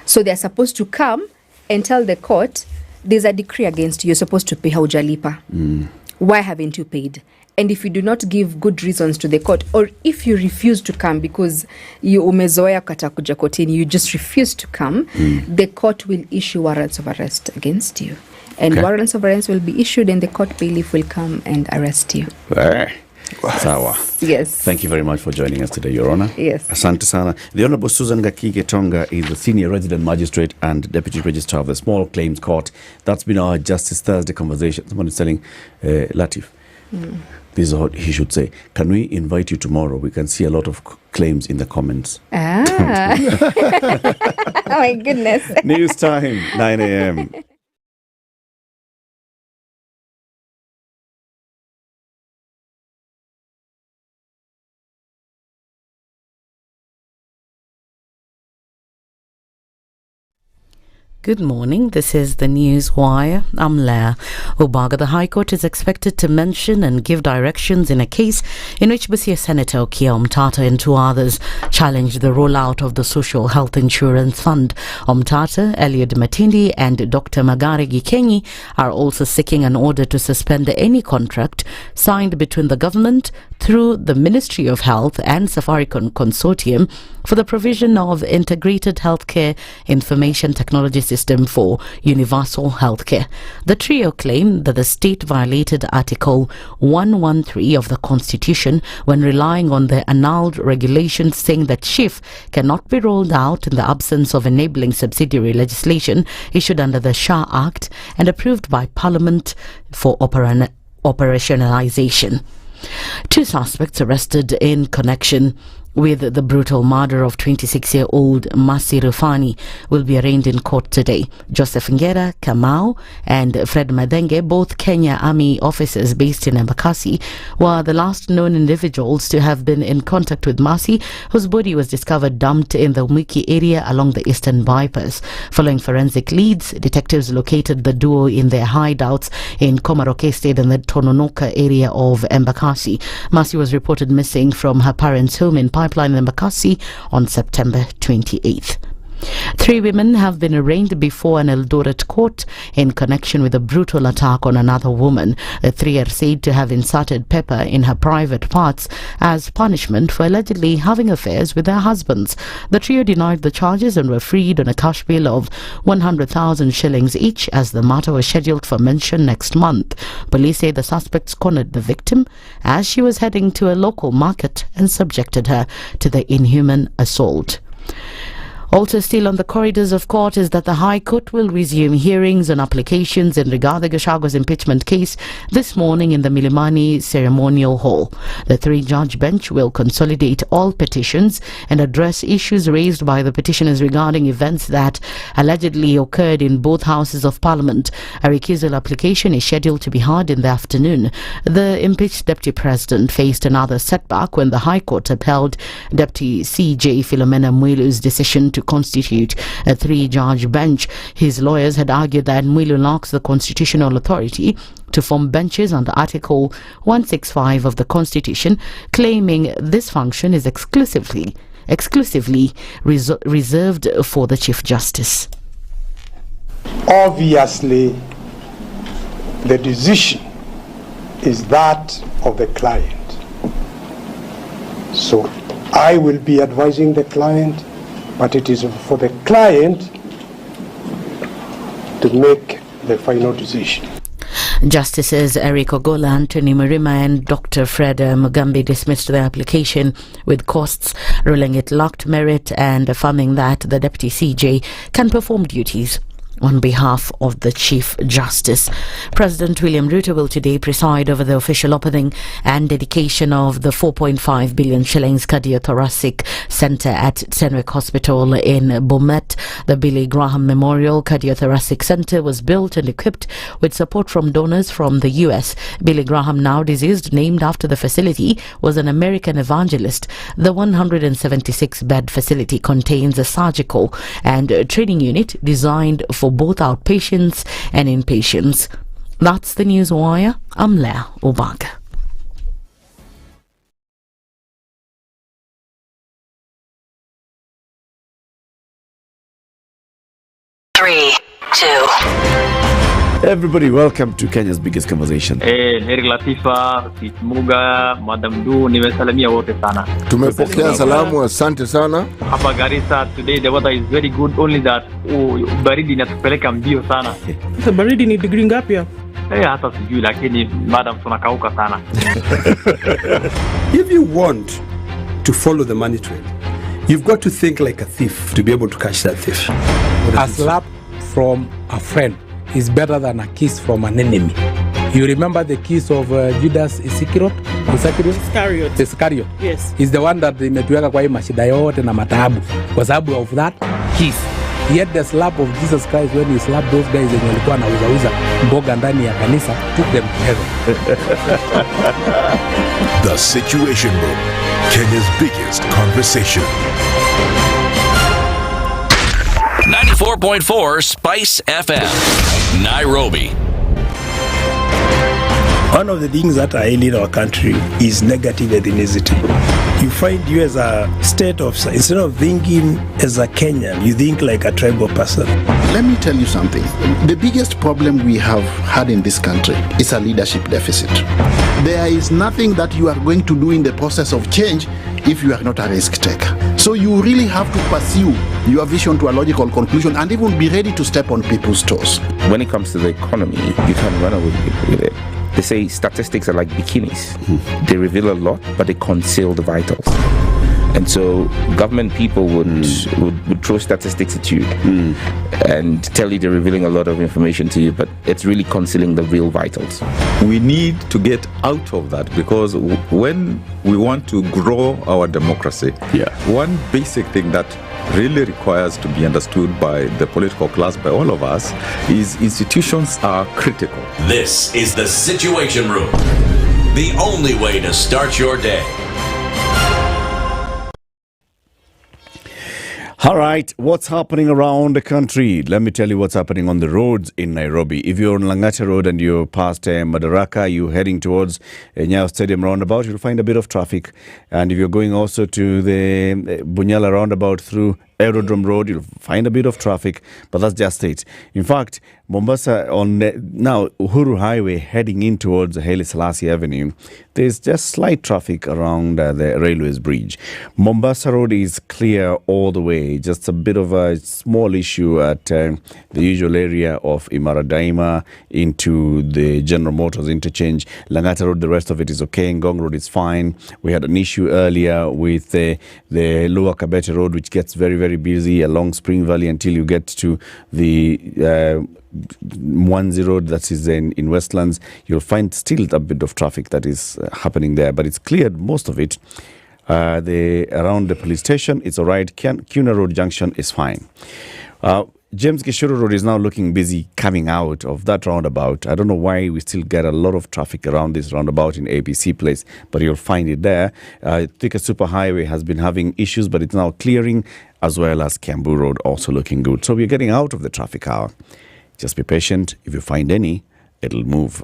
So they're supposed to come and tell the court, there's a decree against you, you're supposed to pay haujalipa. Why haven't you paid? And if you do not give good reasons to the court, or if you refuse to come because you umezoea kata kuja kotini, you just refuse to come, the court will issue warrants of arrest against you. And warrants of arrest will be issued and the court bailiff will come and arrest you. Sawa. Yes. Thank you very much for joining us today, Your Honor. Yes. Asante sana. The Honorable Susan Gakige Tonga is the Senior Resident Magistrate and Deputy Registrar of the Small Claims Court. That's been our Justice Thursday conversation. Someone is telling Latiff, this is what he should say. Can we invite you tomorrow? We can see a lot of claims in the comments. Oh my goodness. News time, 9 a.m. Good morning. This is the News Wire. I'm Leah Obaga. The High Court is expected to mention and give directions in a case in which Busia Senator Okiya Omtata and 2 others challenged the rollout of the Social Health Insurance Fund. Omtata, Eliud Matindi and Dr. Magare Gikenyi are also seeking an order to suspend any contract signed between the government through the Ministry of Health and Safaricom Consortium for the provision of integrated healthcare information technology system for universal healthcare. The trio claim that the state violated Article 113 of the Constitution when relying on the annulled regulations saying that SHIF cannot be rolled out in the absence of enabling subsidiary legislation issued under the SHA Act and approved by Parliament for operationalization. 2 suspects arrested in connection with the brutal murder of 26-year-old Masi Rufani will be arraigned in court today. Joseph Ngera, Kamau and Fred Madenge, both Kenya Army officers based in Embakasi, were the last known individuals to have been in contact with Masi, whose body was discovered dumped in the Umiki area along the eastern bypass. Following forensic leads, detectives located the duo in their hideouts in Komaroke Estate in the Tononoka area of Embakasi. Masi was reported missing from her parents' home in Pipeline in Embakasi on September 28th. 3 women have been arraigned before an Eldoret court in connection with a brutal attack on another woman. The 3 are said to have inserted pepper in her private parts as punishment for allegedly having affairs with their husbands. The trio denied the charges and were freed on a cash bail of 100,000 shillings each as the matter was scheduled for mention next month. Police say the suspects cornered the victim as she was heading to a local market and subjected her to the inhuman assault. Also still on the corridors of court is that the High Court will resume hearings on applications in Rigathi Gachaga's impeachment case this morning in the Milimani Ceremonial Hall. The three-judge bench will consolidate all petitions and address issues raised by the petitioners regarding events that allegedly occurred in both houses of parliament. A recusal application is scheduled to be heard in the afternoon. The impeached deputy president faced another setback when the High Court upheld Deputy Sigei Philomena Mwilu's decision to constitute a three-judge bench. His lawyers had argued that Mwilu lacks the constitutional authority to form benches under Article 165 of the Constitution, claiming this function is exclusively reserved for the Chief Justice. Obviously, the decision is that of the client. So I will be advising the client, but it is for the client to make the final decision. Justices Eric Ogola, Anthony Murima and Dr. Fred Mugambi dismissed the application with costs, ruling it lacked merit and affirming that the Deputy CJ can perform duties on behalf of the Chief Justice. President William Ruto will today preside over the official opening and dedication of the 4.5 billion shillings cardiothoracic centre at Tenwick Hospital in Bomet. The Billy Graham Memorial Cardiothoracic Centre was built and equipped with support from donors from the US. Billy Graham, now deceased, named after the facility, was an American evangelist. The 176-bed facility contains a surgical and training unit designed for both outpatients and inpatients. That's the News Wire. I'm Leah Obag. Three, two. Everybody, welcome to Kenya's biggest conversation. Heri Latifa, Muga, Madam Du, nimesalamia wote sana. Tumepokea salamu, asante sana. Hapa Garissa today the weather is very good, only that baridi inatupeleka mbio sana. Sasa baridi ni degree ngapi hapa? Hata sijui lakini madam tunakauka sana. If you want to follow the money trail, you've got to think like a thief to be able to catch that thief. A slap from a friend is better than a kiss from an enemy. You remember the kiss of Judas Iscariot? Iscariot. Yes. Is the one that imetuweka kwa hii mashida yote na mataabu kwa sababu of that kiss. Yet the slap of Jesus Christ when he slapped those guys wenye walikuwa wanauza mboga ndani ya kanisa took them to heaven. The Situation Room, Kenya's biggest conversation. 94.4 Spice FM, Nairobi. One of the things that are ailing our country is negative ethnicity. You find you as a state of, instead of thinking as a Kenyan, you think like a tribal person. Let me tell you something. The biggest problem we have had in this country is a leadership deficit. There is nothing that you are going to do in the process of change if you are not a risk taker. So you really have to pursue your vision to a logical conclusion and even be ready to step on people's toes. When it comes to the economy, you can't run away with it. They say statistics are like bikinis. They reveal a lot, but they conceal the vitals. And so government people would throw statistics at you and tell you they're revealing a lot of information to you, but it's really concealing the real vitals. We need to get out of that because when we want to grow our democracy, one basic thing that really requires to be understood by the political class, by all of us, is institutions are critical. This is the Situation Room, the only way to start your day. All right, what's happening around the country? Let me tell you what's happening on the roads in Nairobi. If you're on Langata Road and you're past Madaraka, you're heading towards Nyayo Stadium roundabout, you'll find a bit of traffic. And if you're going also to the Bunyala roundabout through Aerodrome Road, you'll find a bit of traffic, but that's just it. In fact, Mombasa on now Uhuru Highway heading in towards Haile Selassie Avenue, there's just slight traffic around the railways bridge. Mombasa Road is clear all the way, just a bit of a small issue at the usual area of Imara Daima into the General Motors interchange. Langata Road, the rest of it is okay. Ngong Road is fine. We had an issue earlier with the Lower Kabete Road, which gets very, very very busy along Spring Valley until you get to the Mwanzi Road that is in Westlands. You'll find still a bit of traffic that is happening there, but it's cleared most of it. Around the police station, it's all right. Kuna Road Junction is fine. James Gishuru Road is now looking busy coming out of that roundabout. I don't know why we still get a lot of traffic around this roundabout in ABC Place, but you'll find it there. Thika Superhighway has been having issues, but it's now clearing, as well as Kiambu Road also looking good. So we're getting out of the traffic hour. Just be patient. If you find any, it'll move.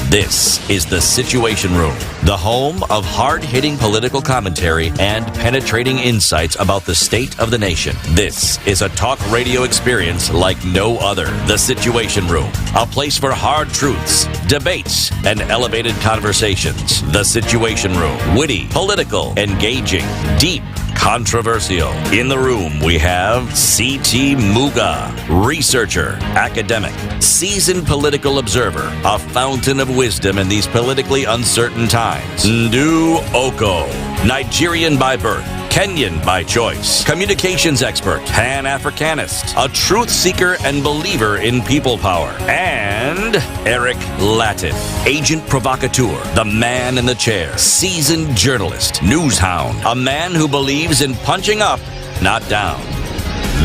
This is The Situation Room, the home of hard-hitting political commentary and penetrating insights about the state of the nation. This is a talk radio experience like no other. The Situation Room, a place for hard truths, debates, and elevated conversations. The Situation Room, witty, political, engaging, deep, controversial. In the room, we have C.T. Muga, researcher, academic, seasoned political observer, a fountain of wisdom in these politically uncertain times. Ndu Okoh, Nigerian by birth, Kenyan by choice, communications expert, Pan-Africanist, a truth seeker and believer in people power, and Eric Latiff, agent provocateur, the man in the chair, seasoned journalist, news hound, a man who believes in punching up, not down.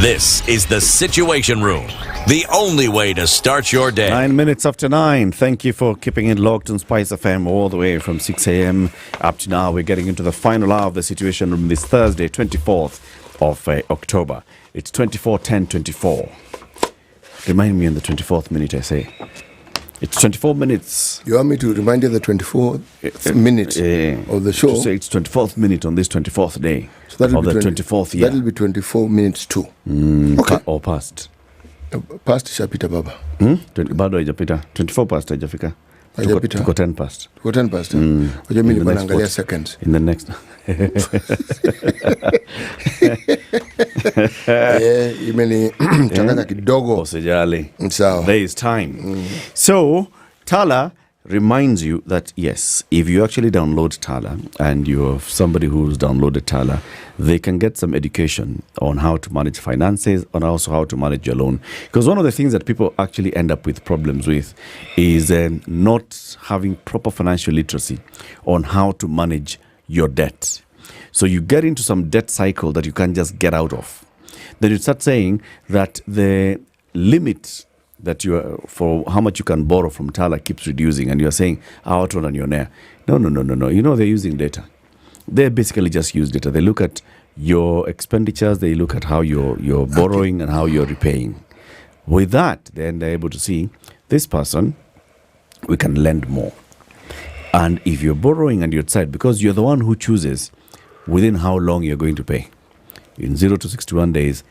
This is The Situation Room, the only way to start your day. 9 minutes after 9. Thank you for keeping it locked on SpiceFM all the way from 6 a.m. up to now. We're getting into the final hour of The Situation Room this Thursday, 24th of October. It's 24:10:24. Remind me on the 24th minute, I say. It's 24 minutes. You want me to remind you the 24th minute of the show? To say it's 24th minute on this 24th day So of the 24th year. That'll be 24 minutes too. Okay. Or past. Past ishapita baba. Bado haijapita. 24 past haijafika. Haijapita. Tuko 10 past. Tuko 10 past. Unajua mimi nilikuwa naangalia seconds. In the next. Imeni changanya kidogo. Usijali. Sawa. There is time. So, Tala reminds you that yes, if you actually download Tala and you're somebody who's downloaded Tala, they can get some education on how to manage finances and also how to manage your loan. Because one of the things that people actually end up with problems with is not having proper financial literacy on how to manage your debt. So you get into some debt cycle that you can't just get out of. Then you start saying that the limit that you are, for how much you can borrow from Tala keeps reducing, and you are saying, out on your near. No. You know, they're using data. They basically just use data. They look at your expenditures, they look at how you're borrowing and how you're repaying. With that, then they're able to see this person, we can lend more. And if you're borrowing and you're outside, because you're the one who chooses within how long you're going to pay. In 0 to 61 days,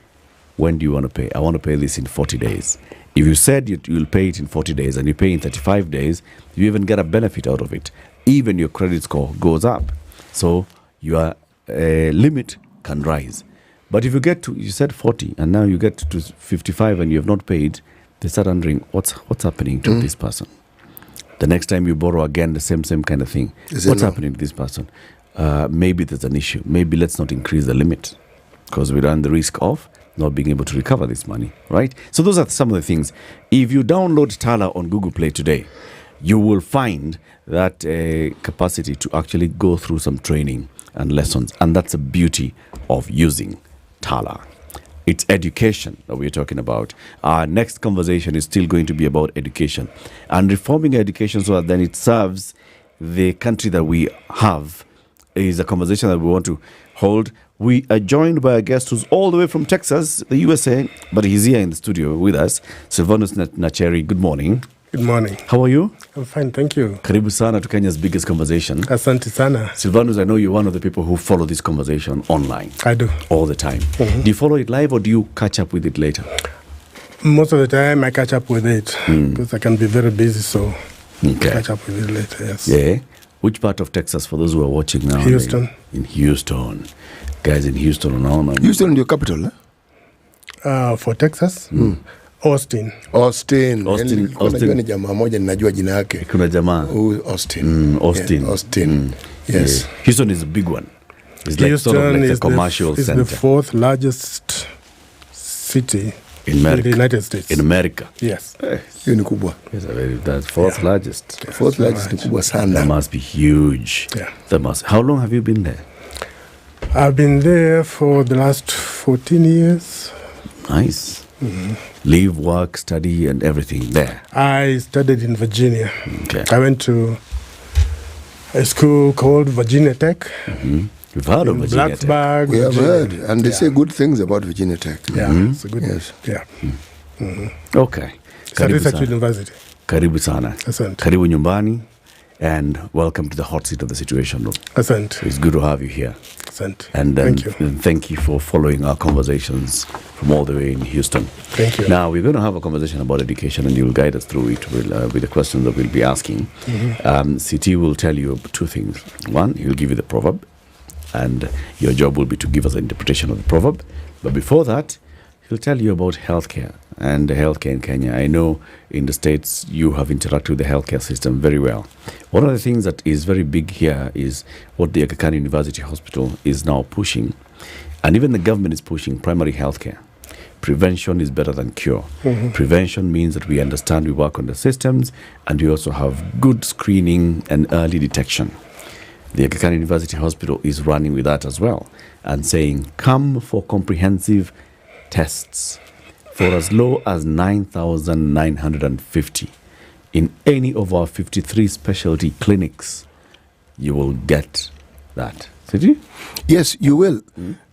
when do you want to pay? I want to pay this in 40 days. If you said you'll pay it in 40 days and you pay in 35 days, you even get a benefit out of it. Even your credit score goes up. So your limit can rise. But if you get to, you said 40 and now you get to 55 and you have not paid, they start wondering what's happening to this person. The next time you borrow again, the same kind of thing. What's happening to this person? Maybe there's an issue. Maybe let's not increase the limit because we run the risk of not being able to recover this money, right? So those are some of the things. If you download Tala on Google Play today, you will find that capacity to actually go through some training and lessons. And that's the beauty of using Tala. It's education that we're talking about. Our next conversation is still going to be about education and reforming education so that then it serves the country that we have. Is a conversation that we want to hold. We are joined by a guest who's all the way from Texas, the USA, but he's here in the studio with us, Silvanus Nyeri. Good morning. Good morning. How are you? I'm fine, thank you. Karibu sana to Kenya's biggest conversation. Asante sana. Silvanus, I know you're one of the people who follow this conversation online. I do. All the time. Do you follow it live or do you catch up with it later? Most of the time I catch up with it because I can be very busy, so I catch up with it later, yes. Yeah. Which part of Texas, for those who are watching now? Houston. In Houston. Guys in Houston. Houston, your capital, For Texas? Austin. Najua ni jamaa moja ninajua jina yake. Kuna jamaa. Austin. Austin. Yeah, Austin. Yes. Yeah. Houston is a big one. It's like Houston sort of like is a commercial center. It's the 4th largest city in the United States. In America. Yes. Hiyo ni kubwa. Yes, that's 4th largest. 4th largest ni kubwa sana. That must be huge. Yeah. How long have you been there? I've been there for the last 14 years. Nice. Live, work, study, and everything there. I studied in Virginia. Okay. I went to a school called Virginia Tech. You've heard of Virginia Tech? We have heard, and they say good things about Virginia Tech. Yeah, it's a good. Yes. Yeah. Okay. Research University. Karibu sana. Asante. Karibu nyumbani, and welcome to the hot seat of the Situation Room. Asante. It's good to have you here. Asante. And thank you. And thank you for following our conversations from all the way in Houston. Thank you. Now, we're going to have a conversation about education, and you'll guide us through it with the questions that we'll be asking. CT will tell you two things. One, he'll give you the proverb, and your job will be to give us an interpretation of the proverb. But before that, he'll tell you about healthcare and healthcare in Kenya. I know in the States you have interacted with the healthcare system very well. One of the things that is very big here is what the Okoh University Hospital is now pushing, and even the government is pushing primary healthcare. Prevention is better than cure. Prevention means that we understand, we work on the systems, and we also have good screening and early detection. The Okoh University Hospital is running with that as well, and saying, come for comprehensive tests for as low as 9,950 in any of our 53 specialty clinics. You will get that. Did you? Yes, you will.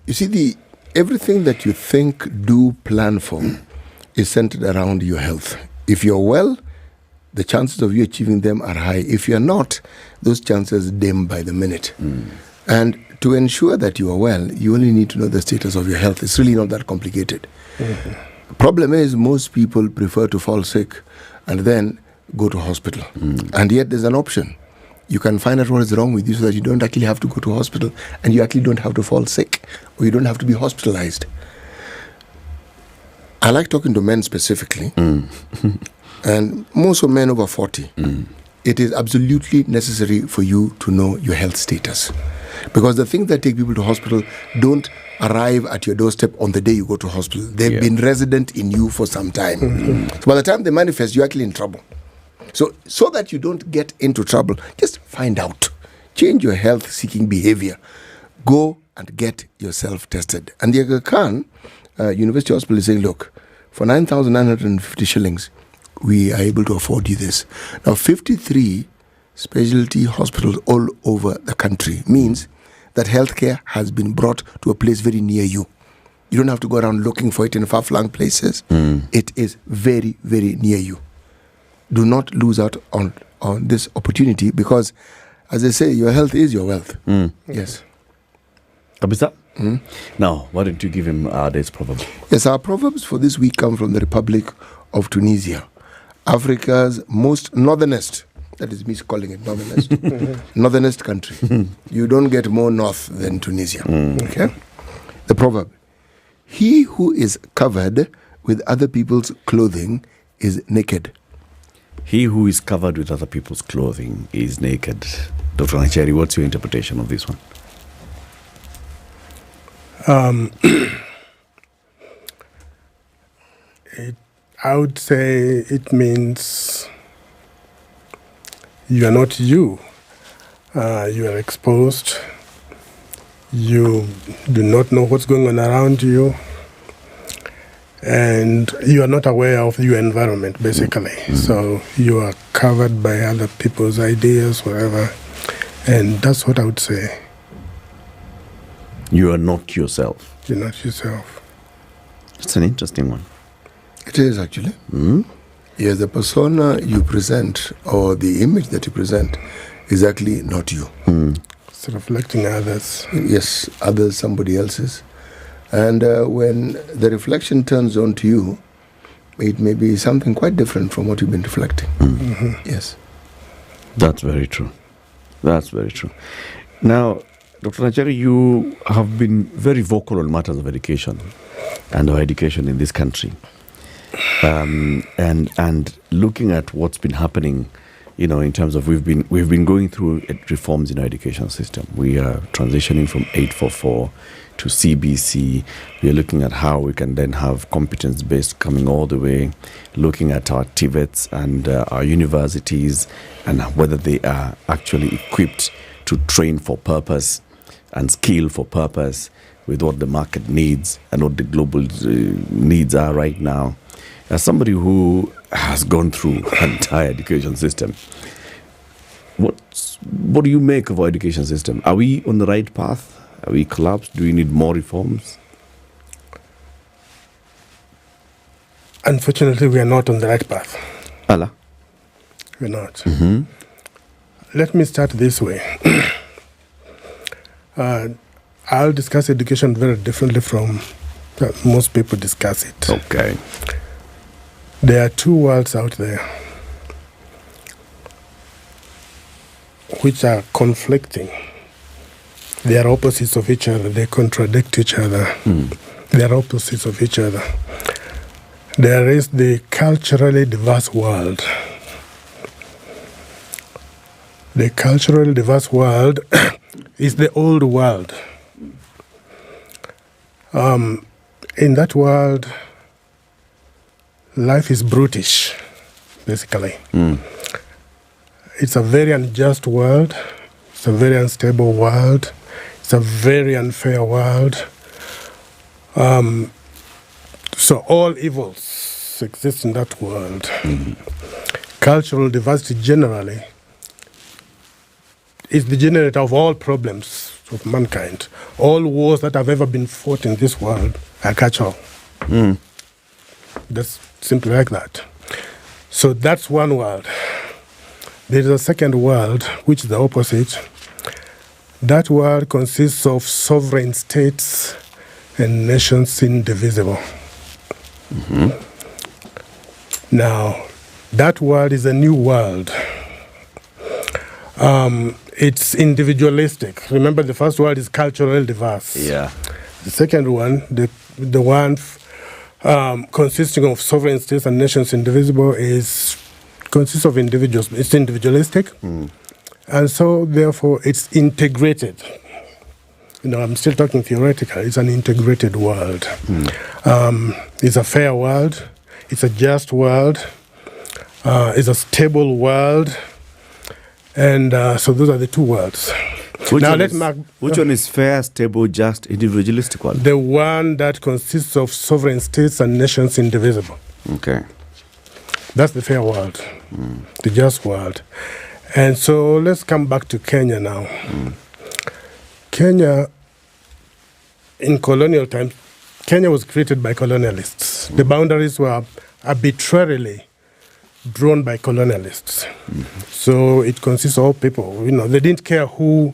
You see, everything that you think, do, plan for is centered around your health. If you're well, the chances of you achieving them are high. If you're not, those chances dim by the minute. And to ensure that you are well, you only need to know the status of your health. It's really not that complicated. The problem is most people prefer to fall sick and then go to hospital. And yet there's an option. You can find out what is wrong with you so that you don't actually have to go to hospital, and you actually don't have to fall sick, or you don't have to be hospitalized. I like talking to men specifically, and most of men over 40. It is absolutely necessary for you to know your health status, because the things that take people to hospital don't arrive at your doorstep on the day you go to hospital. They've been resident in you for some time. So by the time they manifest, you're actually in trouble. So that you don't get into trouble, just find out. Change your health-seeking behavior. Go and get yourself tested. And the Okoh University Hospital is saying, look, for 9,950 shillings, we are able to afford you this. Now, 53 specialty hospitals all over the country means that healthcare has been brought to a place very near you. You don't have to go around looking for it in far-flung places. It is very, very near you. Do not lose out on this opportunity, because, as I say, your health is your wealth. Yes. Kabisa? Now, why don't you give him our day's proverb? Yes, our proverbs for this week come from the Republic of Tunisia, Africa's most northernest, that is me calling it northernest, northernest country. You don't get more north than Tunisia. Okay? The proverb: he who is covered with other people's clothing is naked. He who is covered with other people's clothing is naked. Dr. Nyeri, what's your interpretation of this one? I would say it means you are not you. You are exposed. You do not know what's going on around you. And you are not aware of your environment, basically. So you are covered by other people's ideas, whatever. And that's what I would say. You are not yourself. You're not yourself. It's an interesting one. It is, actually. Yes, the persona you present, or the image that you present, is actually not you. It's reflecting others. Yes, others, somebody else's. And when the reflection turns on to you, it may be something quite different from what you've been reflecting. Yes. That's very true. That's very true. Now, Dr. Nyeri, you have been very vocal on matters of education and our education in this country. and looking at what's been happening, in terms of we've been going through reforms in our education system. We are transitioning from 844 to CBC. We are looking at how we can then have competence-based coming all the way, looking at our TVETs and our universities and whether they are actually equipped to train for purpose and skill for purpose with what the market needs and what the global needs are right now. As somebody who has gone through an entire education system, what do you make of our education system? Are we on the right path? Are we collapsed? Do we need more reforms? Unfortunately, we are not on the right path. Allah? We're not. Let me start this way. I'll discuss education very differently from most people discuss it. Okay. There are two worlds out there which are conflicting. They are opposites of each other. They contradict each other. They are opposites of each other. There is the culturally diverse world. The culturally diverse world is the old world. In that world, life is brutish, basically. It's a very unjust world. It's a very unstable world. It's a very unfair world. So all evils exist in that world. Cultural diversity generally is the generator of all problems of mankind. All wars that have ever been fought in this world are cultural. That's simply like that. So that's one world. There is a second world, which is the opposite. That world consists of sovereign states and nations indivisible. Now, that world is a new world. It's individualistic. Remember, the first world is culturally diverse. Yeah. The second one, the one consisting of sovereign states and nations indivisible, consists of individuals. It's individualistic, and so therefore it's integrated. I'm still talking theoretical. It's an integrated world. It's a fair world. It's a just world. It's a stable world. And so those are the two worlds. Which one is fair, stable, just, individualistic one? The one that consists of sovereign states and nations indivisible. Okay. That's the fair world, the just world. And so let's come back to Kenya now. Kenya, in colonial times, Kenya was created by colonialists. The boundaries were arbitrarily drawn by colonialists. So it consists of all people. They didn't care who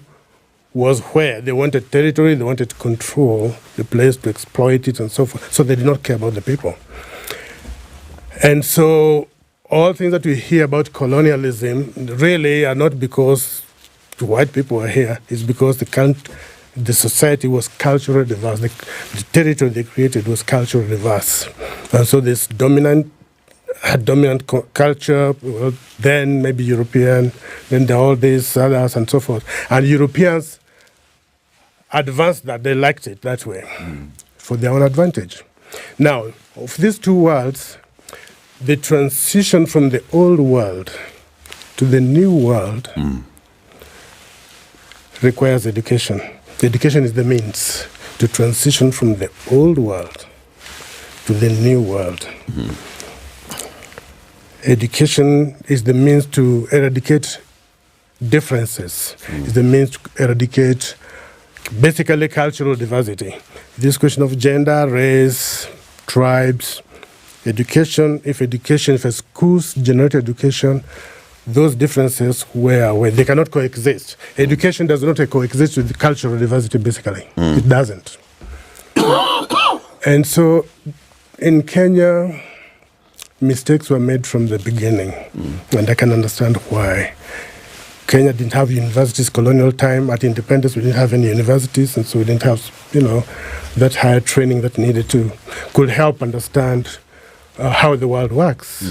was where. They wanted territory, they wanted to control the place, to exploit it and so forth. So they did not care about the people. And so all things that we hear about colonialism really are not because white people are here. It's because the society was culturally diverse. The territory they created was culturally diverse. And so this dominant culture, then maybe European, then there are all these others and so forth. And Europeans advanced that. They liked it that way for their own advantage. Now, of these two worlds, the transition from the old world to the new world requires education. Education is the means to transition from the old world to the new world. Education is the means to eradicate differences. It's the means to eradicate basically cultural diversity. This question of gender, race, tribes, education, if a schools generate education, those differences where they cannot coexist. Education does not coexist with cultural diversity, basically. It doesn't. And so in Kenya, mistakes were made from the beginning, and I can understand why. Kenya didn't have universities colonial time. At independence, we didn't have any universities, and so we didn't have, that higher training that could help understand how the world works.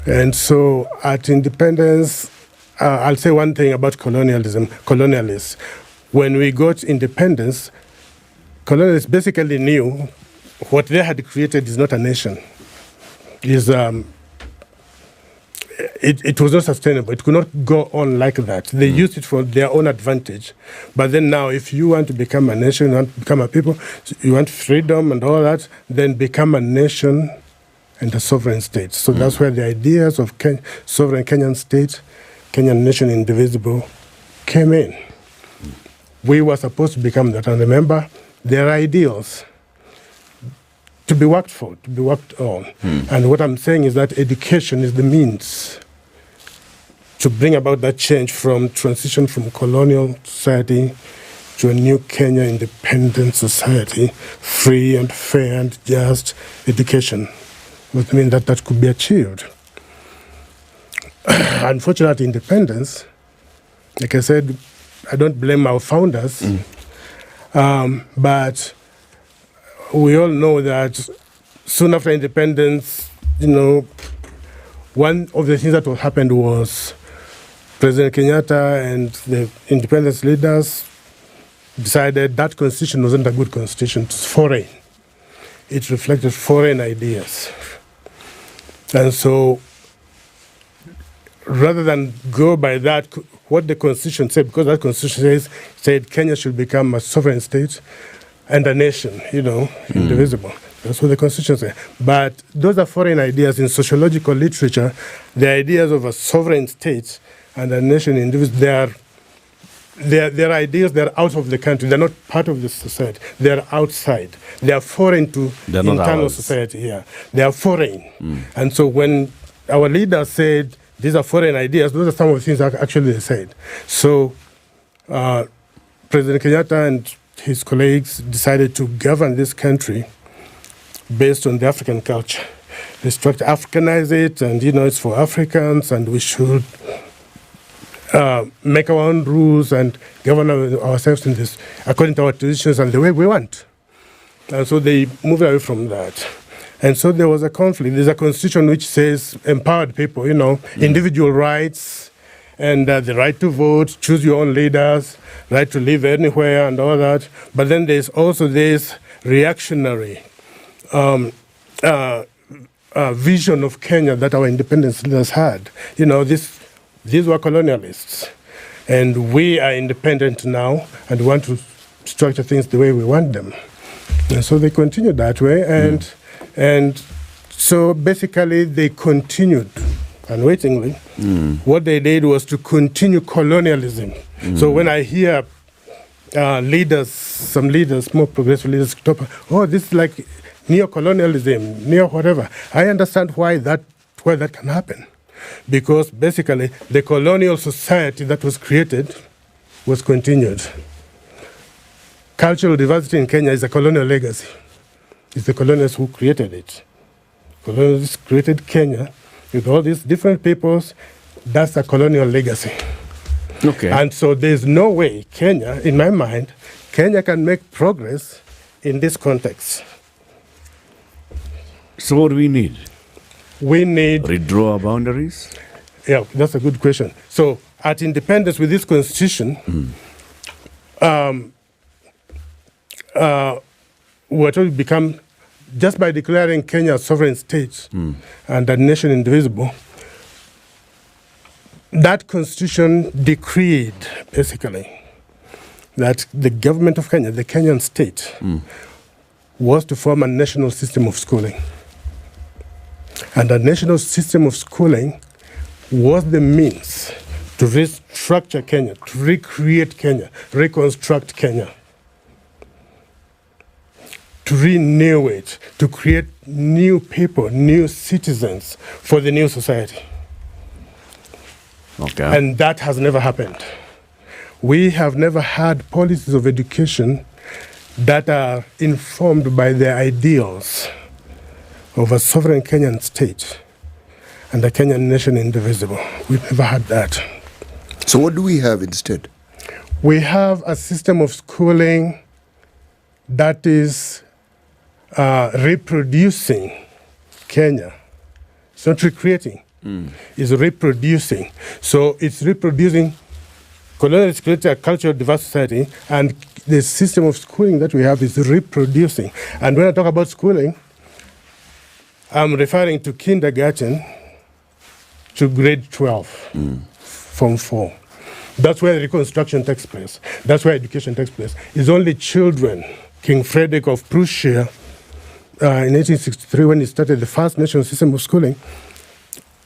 And so at independence, I'll say one thing about colonialists. When we got independence, colonialists basically knew what they had created is not a nation. It was not sustainable. It could not go on like that. They used it for their own advantage. But then now, if you want to become a nation, you want to become a people, you want freedom and all that, then become a nation and a sovereign state. So that's where the ideas of sovereign Kenyan state, Kenyan nation indivisible, came in. We were supposed to become that. And remember, there are ideals to be worked for, to be worked on. And what I'm saying is that education is the means to bring about that change from transition from colonial society to a new Kenya independent society, free and fair and just education. Which means that could be achieved. Unfortunately, independence, like I said, I don't blame our founders, but we all know that soon after independence, one of the things that happened was President Kenyatta and the independence leaders decided that constitution wasn't a good constitution. It was foreign. It reflected foreign ideas. And so rather than go by that, what the constitution said, because that constitution said Kenya should become a sovereign state and a nation, indivisible. That's what the constitution said. But those are foreign ideas. In sociological literature, the ideas of a sovereign state and a nation indivisible, they're ideas that are out of the country. They're not part of the society. They're outside. They are foreign to internal society. Yeah, they are foreign. And so when our leaders said these are foreign ideas, those are some of the things that actually they said. So President Kenyatta and his colleagues decided to govern this country based on the African culture. They tried to Africanize it, and it's for Africans, and we should make our own rules and govern ourselves in this according to our traditions and the way we want. And so they moved away from that. And so there was a conflict. There's a constitution which says empowered people, individual rights and the right to vote, choose your own leaders, right to live anywhere and all that. But then there's also this reactionary vision of Kenya that our independence leaders had. These were colonialists. And we are independent now and want to structure things the way we want them. And so they continued that way. And so basically they continued unwittingly. What they did was to continue colonialism. So when I hear some leaders, more progressive leaders talk, this is like neo-colonialism, neo-whatever. I understand why that can happen. Because basically the colonial society that was created was continued. Cultural diversity in Kenya is a colonial legacy. It's the colonialists who created it. Colonialists created Kenya with all these different peoples. That's a colonial legacy. Okay. And so there's no way Kenya, in my mind, Kenya can make progress in this context. So what do we need? We need... Redraw our boundaries? Yeah, that's a good question. So at independence with this constitution, we're to become, just by declaring Kenya a sovereign state and a nation indivisible, that constitution decreed, basically, that the government of Kenya, the Kenyan state, was to form a national system of schooling. And a national system of schooling was the means to restructure Kenya, to recreate Kenya, reconstruct Kenya, to renew it, to create new people, new citizens for the new society. Okay. And that has never happened. We have never had policies of education that are informed by the ideals of a sovereign Kenyan state and a Kenyan nation indivisible. We've never had that. So what do we have instead? We have a system of schooling that is reproducing Kenya. It's not recreating. It's reproducing. So it's reproducing. Colonialists created a cultural diverse society, and the system of schooling that we have is reproducing. And when I talk about schooling, I'm referring to kindergarten to grade 12, Form 4. That's where reconstruction takes place. That's where education takes place. It's only children. King Frederick of Prussia, in 1863, when he started the first national system of schooling,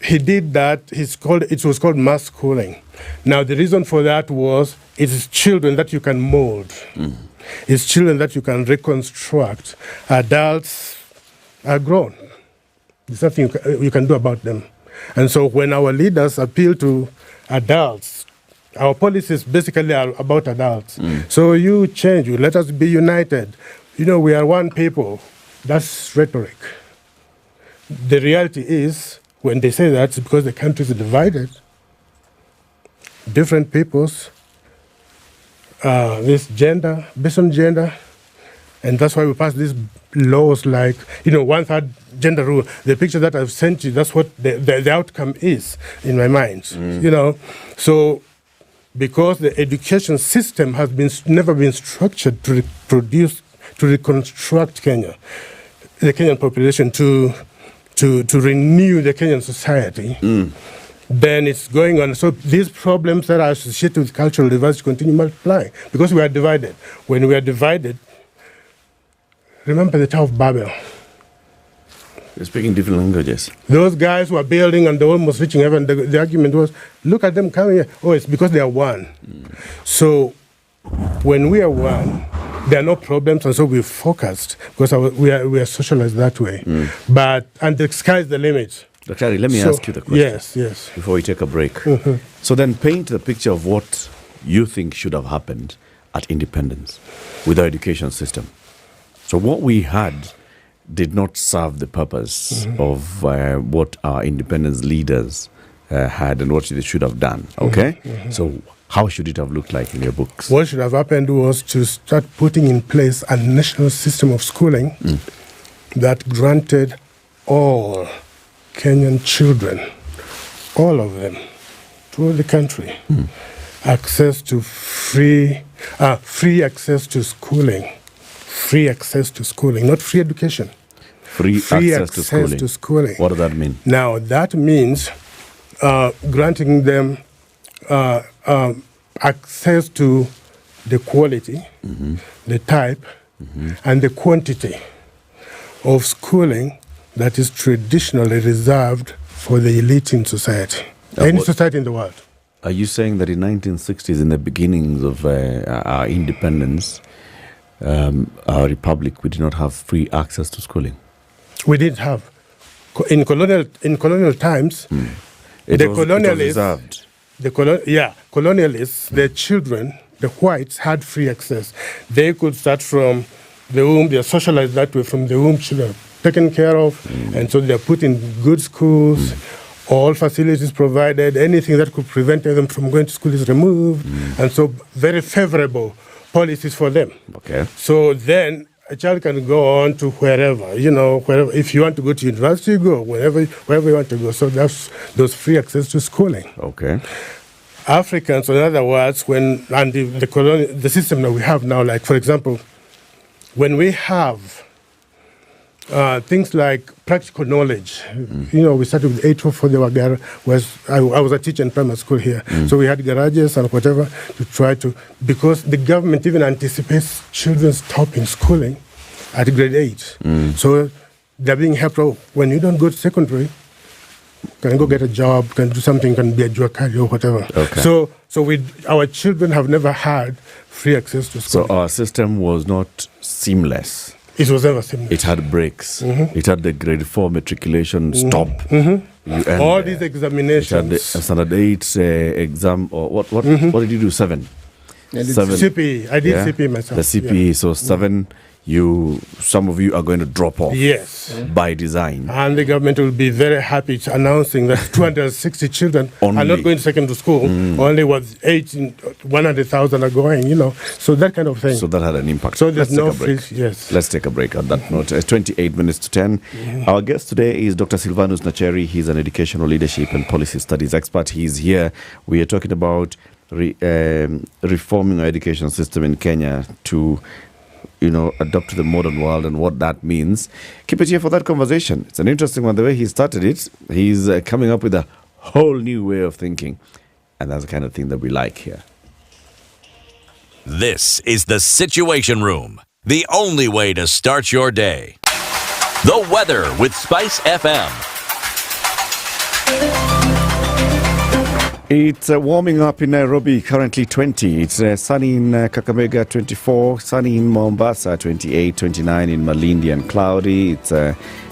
he did that. It was called mass schooling. Now, the reason for that was it is children that you can mold. It's children that you can reconstruct. Adults are grown. There's nothing you can do about them. And so when our leaders appeal to adults, our policies basically are about adults. So you change, you let us be united. You know, we are one people. That's rhetoric. The reality is, when they say that, it's because the country is divided. Different peoples, this gender, based on gender, and that's why we pass these laws like, 1/3 gender rule. The picture that I've sent you, that's what the outcome is in my mind. So because the education system has never been structured to reconstruct Kenya, the Kenyan population, to renew the Kenyan society, then it's going on. So these problems that are associated with cultural diversity continue multiplying because we are divided. When we are divided, remember the Tower of Babel. They're speaking different languages. Those guys were building and they're almost reaching heaven. The argument was, look at them coming here. Oh, it's because they are one. So when we are one, there are no problems, and so we're focused because we are socialized that way. And the sky's the limit. Dr. Ari, let me ask you the question. Yes. Before we take a break. So then paint the picture of what you think should have happened at independence with our education system. So what we had did not serve the purpose of what our independence leaders had and what they should have done. Okay? So how should it have looked like in your books? What should have happened was to start putting in place a national system of schooling that granted all Kenyan children, all of them, throughout the country, access to free access to schooling. Free access to schooling, not free education. Free access to schooling. What does that mean? Now, that means granting them access to the quality, the type, and the quantity of schooling that is traditionally reserved for the elite in society, any society in the world. Are you saying that in 1960s, in the beginnings of our independence, our republic, we did not have free access to schooling? We did have. In colonial times, the colonialists, colonialists, their children, the whites, had free access. They could start from the womb. They are socialized that way from the womb. Children taken care of, and so they are put in good schools. All facilities provided. Anything that could prevent them from going to school is removed, and so very favorable policies for them. Okay. So then a child can go on to wherever. If you want to go to university, you go wherever you want to go. So that's those free access to schooling. Okay. Africans, in other words, the system that we have now, like for example, when we have things like practical knowledge. We started with 844. I was a teacher in primary school here. So we had garages and whatever to try to, because the government even anticipates children stopping schooling at grade 8. So they're being helped out. When you don't go to secondary, can go get a job, can do something, can be a juakari or whatever. Okay. So our children have never had free access to school. So our system was not seamless. It was never seamless. It had breaks. It had the grade 4 matriculation stop. All these examinations. It had the standard 8 exam, or what did you do? 7. CPE. I did CPE myself. The CPE. So 7 some of you are going to drop off. Yes. By design. And the government will be very happy announcing that 260 children are not going secondary school. Only 100,000 are going, So that kind of thing. So that had an impact. So there's no break. Yes. Let's take a break on that note. It's 28 minutes to 10. Our guest today is Dr. Silvanus Nacheri. He's an educational leadership and policy studies expert. He's here. We are talking about reforming our education system in Kenya to adapt to the modern world and what that means. Keep it here for that conversation. It's an interesting one. The way he started it, he's coming up with a whole new way of thinking. And that's the kind of thing that we like here. This is the Situation Room, the only way to start your day. The weather with SpiceFM. It's warming up in Nairobi, currently 20. It's sunny in Kakamega, 24. Sunny in Mombasa, 28. 29 in Malindi and cloudy. It's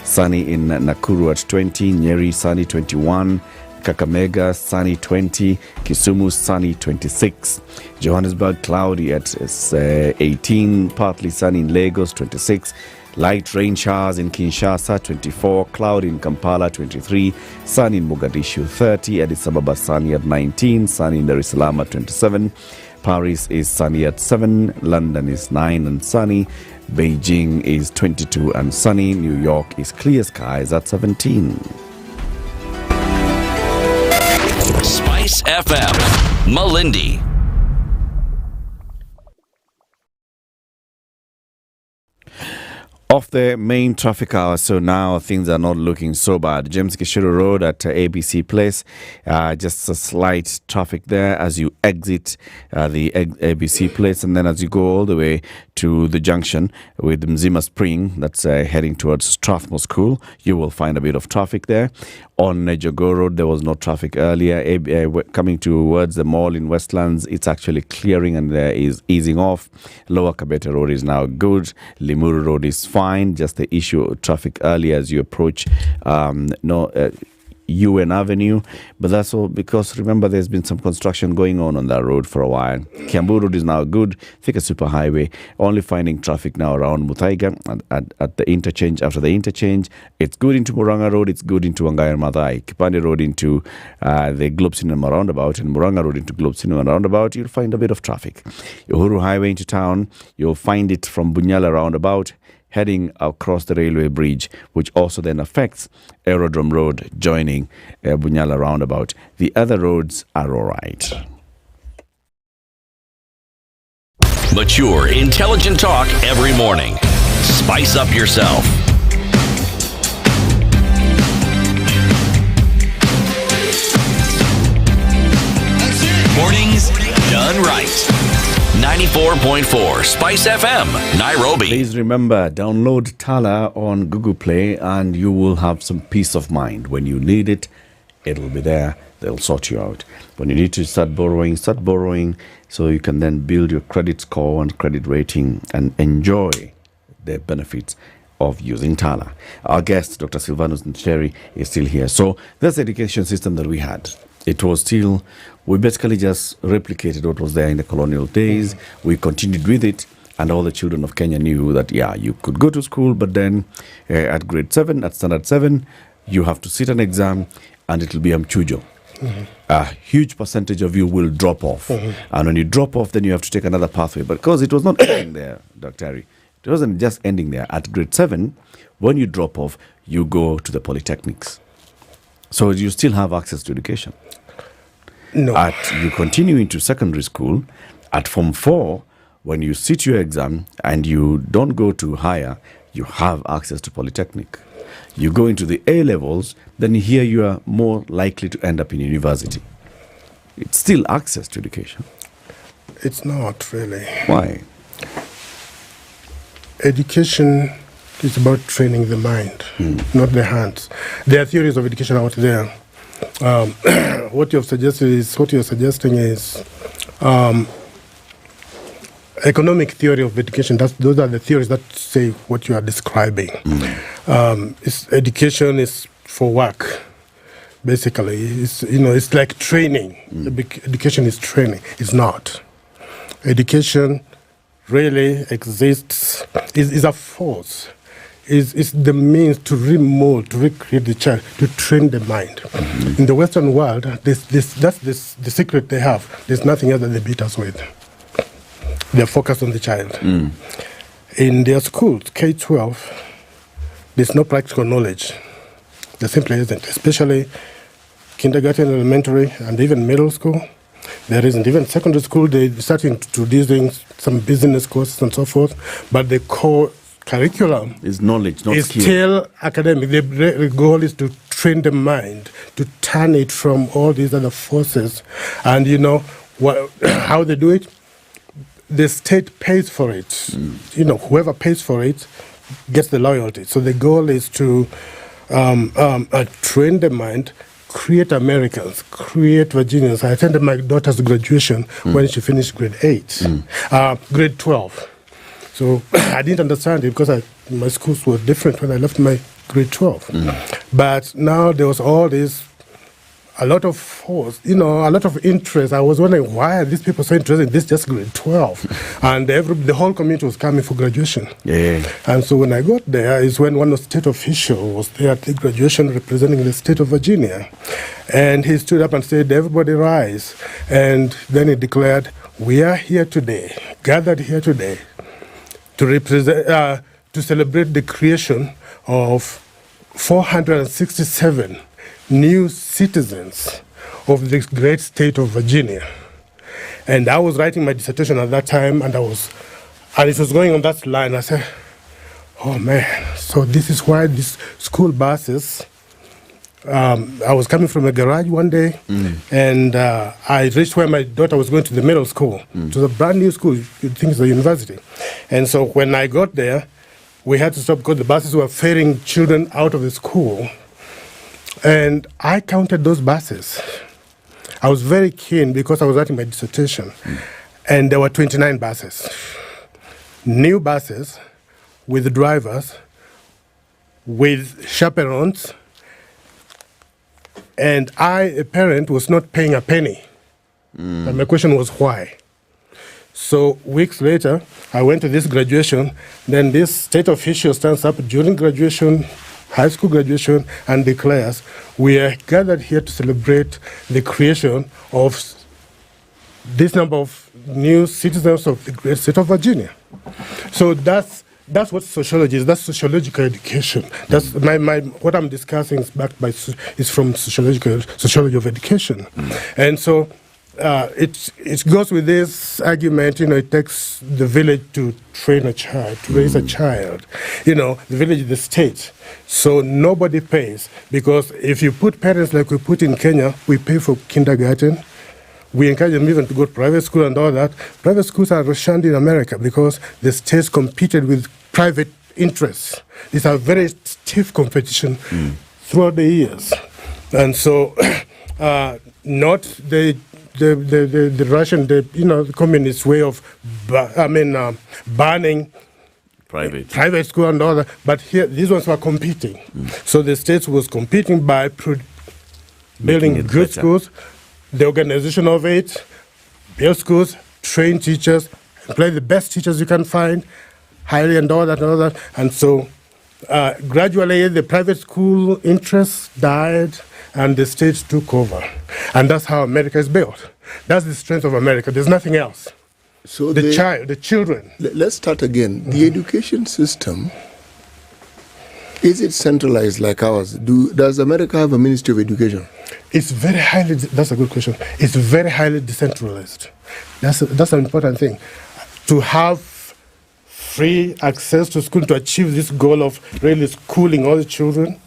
sunny in Nakuru at 20. Nyeri, sunny, 21. Kakamega, sunny, 20. Kisumu, sunny, 26. Johannesburg, cloudy at 18. Partly sunny in Lagos, 26. Light rain showers in Kinshasa, 24. Cloudy in Kampala, 23. Sun in Mogadishu, 30. Addis Ababa, sunny at 19. Sunny in Dar es Salaam at 27. Paris is sunny at 7. London is 9 and sunny. Beijing is 22 and sunny. New York is clear skies at 17. Spice FM, Malindi. Off the main traffic hour, so now things are not looking so bad. James Gishuru Road at ABC Place, just a slight traffic there as you exit the ABC Place, and then as you go all the way to the junction with Mzima Spring, that's heading towards Strathmore School, you will find a bit of traffic there. On Jogoo Road, there was no traffic earlier. Coming towards the mall in Westlands, it's actually clearing and is easing off. Lower Kabete Road is now good. Limuru Road is fine. Just the issue of traffic earlier as you approach UN Avenue, but that's all because remember there's been some construction going on that road for a while. Kiambu Road is now good. Thika Superhighway, only finding traffic now around Muthaiga at the interchange. After the interchange, it's good into Muranga Road, it's good into Wangaya Mathai. Kipande Road into the Globe Cinema roundabout, and Muranga Road into Globe Cinema roundabout, you'll find a bit of traffic. Uhuru Highway into town, you'll find it from Bunyala roundabout, heading across the railway bridge, which also then affects Aerodrome Road, joining Bunyala roundabout. The other roads are all right. Mature, intelligent talk every morning. Spice up yourself. Mornings done right. 94.4 Spice FM, Nairobi. Please remember, download Tala on Google Play and you will have some peace of mind. When you need it, it'll be there. They'll sort you out. When you need to start borrowing so you can then build your credit score and credit rating and enjoy the benefits of using Tala. Our guest, Dr. Silvanus Nacheri, is still here. So that's the education system that we had. It was still, we basically just replicated what was there in the colonial days. We continued with it, and all the children of Kenya knew that, you could go to school, but then at grade 7, at standard 7, you have to sit an exam, and it will be mchujo. A huge percentage of you will drop off. And when you drop off, then you have to take another pathway. But because it was not ending there, Dr. Harry, it wasn't just ending there. At grade 7, when you drop off, you go to the polytechnics. So you still have access to education. No. You continue into secondary school. At Form 4, when you sit your exam and you don't go to higher, you have access to polytechnic. You go into the A levels, then here you are more likely to end up in university. It's still access to education. It's not really. Why? Education is about training the mind, not the hands. There are theories of education out there. What you're suggesting is economic theory of education. Those are the theories that say what you are describing. Education is for work, basically. It's like training. Education is training. It's not. Education really exists, is a force, is the means to remold, to recreate the child, to train the mind. In the Western world, that's the secret they have. There's nothing else that they beat us with. They're focused on the child. In their schools, K-12, there's no practical knowledge. There simply isn't, especially kindergarten, elementary, and even middle school. There isn't. Even secondary school, they start introducing some business courses and so forth, but the core curriculum is knowledge, not is skill. Still academic. The goal is to train the mind, to turn it from all these other forces. And you know how they do it? The state pays for it. You know, whoever pays for it gets the loyalty. So the goal is to train the mind, create Americans, create Virginians. I attended my daughter's graduation when she finished grade 12. So I didn't understand it because my schools were different when I left my grade 12. But now there was a lot of force, a lot of interest. I was wondering, why are these people so interested in this just grade 12? And the whole community was coming for graduation. Yeah. And so when I got there is when one of the state officials was there at the graduation representing the state of Virginia. And he stood up and said, everybody rise. And then he declared, we are here today, gathered here today, to represent, to celebrate the creation of 467 new citizens of this great state of Virginia. And I was writing my dissertation at that time, and it was going on that line. I said, oh man, so this is why these school buses, I was coming from a garage one day, and I reached where my daughter was going to the middle school. It was a brand new school, you'd think it's a university. And so when I got there, we had to stop because the buses were ferrying children out of the school. And I counted those buses. I was very keen because I was writing my dissertation. And there were 29 buses. New buses with drivers, with chaperones. And I, a parent, was not paying a penny. And my question was why? So weeks later, I went to this graduation. Then this state official stands up during graduation, high school graduation, and declares, we are gathered here to celebrate the creation of this number of new citizens of the great state of Virginia. So that's what sociology is. That's sociological education. That's what I'm discussing is from sociology of education. And so it goes with this argument, it takes the village to train a child, to raise a child. The village is the state. So nobody pays, because if you put parents like we put in Kenya, we pay for kindergarten. We encourage them even to go to private school and all that. Private schools are shunned in America because the states competed with private interests. It's a very stiff competition throughout the years. And so not the Russian, the communist way of banning private school and all that, but here these ones were competing. So the states was competing by building good schools, the organization of it, build schools, train teachers, employ the best teachers you can find, highly and all that. And so gradually the private school interests died and the states took over. And that's how America is built. That's the strength of America. There's nothing else. So the children. Let's start again. The education system, is it centralized like ours? Does America have a Ministry of Education? It's very highly, that's a good question. It's very highly decentralized. That's an important thing. To have free access to school, to achieve this goal of really schooling all the children,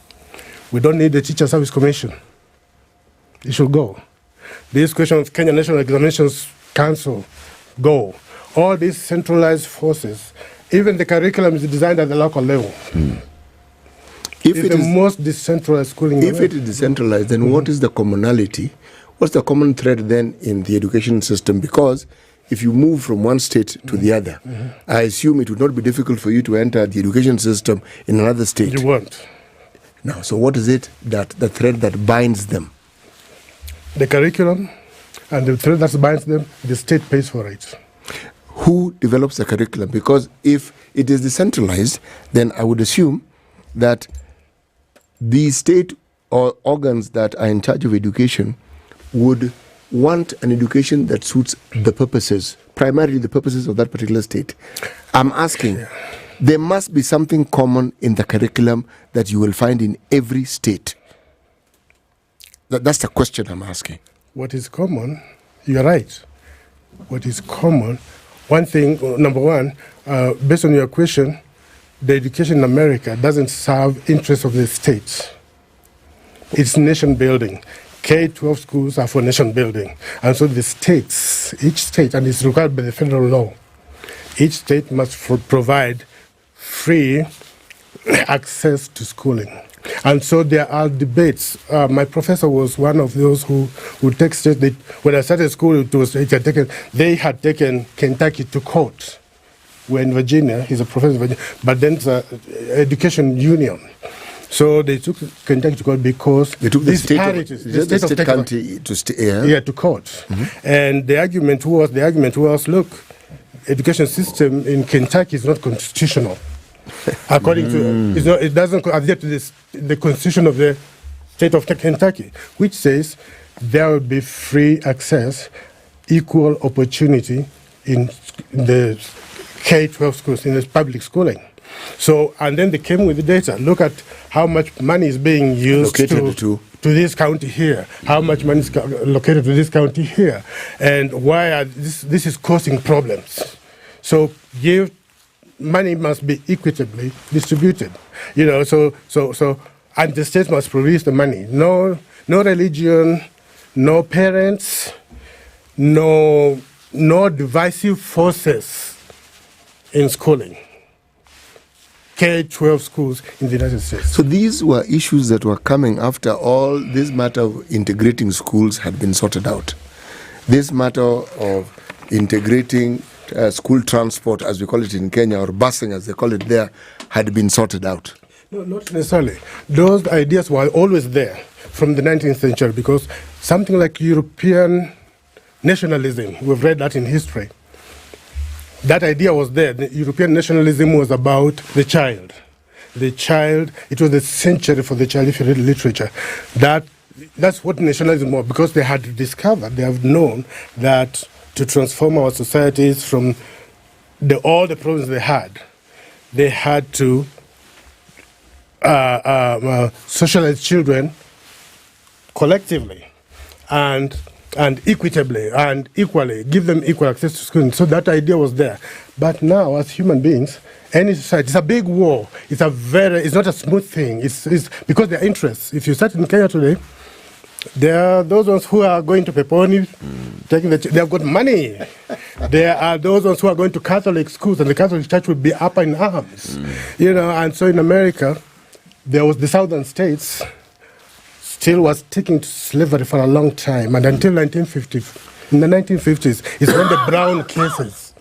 we don't need the Teacher Service Commission. It should go. This question of Kenya National Examinations Council, go. All these centralized forces, even the curriculum is designed at the local level. If it's the most decentralized schooling. If it is decentralized, then what is the commonality? What's the common thread then in the education system? Because if you move from one state to the other, I assume it would not be difficult for you to enter the education system in another state. You won't. No. So what is it the thread that binds them? The curriculum, and the thread that binds them, the state pays for it. who develops the curriculum? Because if it is decentralized, then I would assume that the state or organs that are in charge of education would want an education that suits the purposes, primarily the purposes of that particular state. I'm asking, there must be something common in the curriculum that you will find in every state. That's the question I'm asking. What is common? You're right. What is common? One thing, number one, based on your question, the education in America doesn't serve interests of the states. It's nation building. K-12 schools are for nation building. And so the states, each state, and it's required by the federal law, each state must provide free access to schooling. And so there are debates. My professor was one of those who takes that when I started school, they had taken Kentucky to court. We're in Virginia, he's a professor in Virginia, but then it's an education union. So they took Kentucky to court because they took the state county to to court. Mm-hmm. And the argument was, look, education system in Kentucky is not constitutional. According to it doesn't adhere to the constitution of the state of Kentucky, which says there will be free access, equal opportunity in the K-12 schools, in the public schooling. So, and then they came with the data. Look at how much money is being used to this county here, how much money is located to this county here, and why this is causing problems. So, money must be equitably distributed. And the state must produce the money. No religion, no parents, no divisive forces in schooling. K-12 schools in the United States. So these were issues that were coming after all this matter of integrating schools had been sorted out. This matter of integrating school transport, as we call it in Kenya, or busing, as they call it there, had been sorted out. No, not necessarily. Those ideas were always there from the 19th century because something like European nationalism, we've read that in history. That idea was there. The European nationalism was about the child. The child, it was a century for the child if you read literature. That's what nationalism was, because they had discovered, they have known that to transform our societies from all the problems they had to socialize children collectively and equitably and equally, give them equal access to schooling. So that idea was there. But now, as human beings, any society, it's a big war. It's not a smooth thing. It's because their interests. If you start in Kenya today, there are those ones who are going to Peponi, they have got money. There are those ones who are going to Catholic schools, and the Catholic Church will be up in arms. And so in America, there was the southern states still was sticking to slavery for a long time, and until 1950, in the 1950s, is when the Brown cases,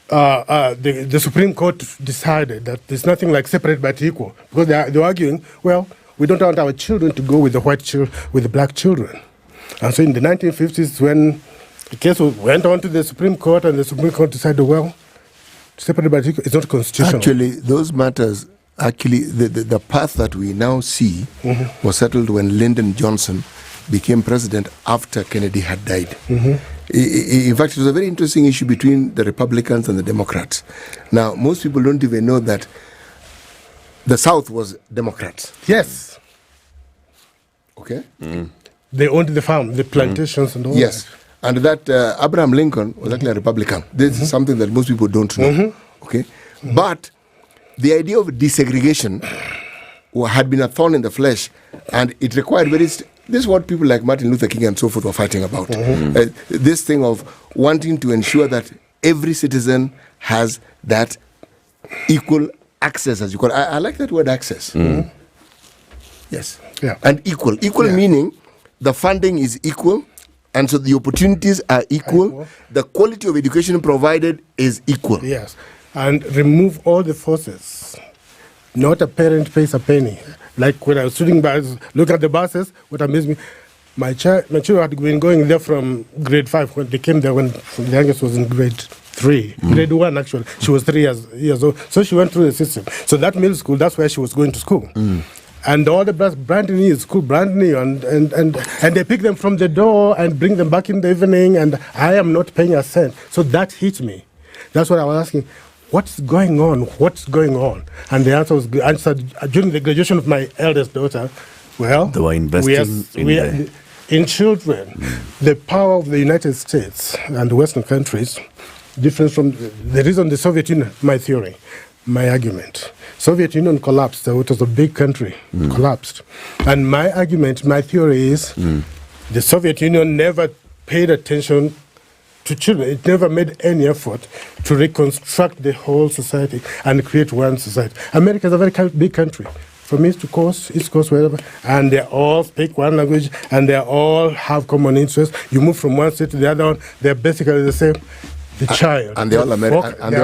the Supreme Court decided that there's nothing like separate but equal, because they're arguing, well, we don't want our children to go with the white children, with the black children. And so in the 1950s, when the case went on to the Supreme Court, and the Supreme Court decided, well, separate but equal is not constitutional. Actually, those matters, the path that we now see was settled when Lyndon Johnson became president after Kennedy had died. In fact, it was a very interesting issue between the Republicans and the Democrats. Now, most people don't even know that the South was Democrats. Yes. Okay? They owned the farm, the plantations and all that. Yes. And that Abraham Lincoln was actually a Republican. This is something that most people don't know. Okay? But the idea of desegregation had been a thorn in the flesh, and it required this is what people like Martin Luther King and so forth were fighting about. This thing of wanting to ensure that every citizen has that equal access, as you call it. I like that word, access. Yes. Yeah. And equal. Equal meaning the funding is equal, and so the opportunities are equal. The quality of education provided is equal. Yes. And remove all the forces. Not a parent pays a penny. Like when I was student buses, look at the buses, what amazed me, My children had been going there from grade 5 when they came there when the youngest was in grade 3. Grade 1 actually. She was 3 years old. So she went through the system. So that middle school, that's where she was going to school. And all the brand new school, brand new, and they pick them from the door and bring them back in the evening, and I am not paying a cent. So that hit me. That's what I was asking. What's going on? What's going on? And the answer was answered during the graduation of my eldest daughter. Well, they were investing in children. The power of the United States and the Western countries, different from the reason the Soviet Union, my theory, my argument. Soviet Union collapsed, so it was a big country, collapsed. And my argument, my theory is the Soviet Union never paid attention to children. It never made any effort to reconstruct the whole society and create one society. America is a very big country, from east coast, wherever, and they all speak one language, and they all have common interests. You move from one state to the other one, they're basically the same. The child. And they're all American. And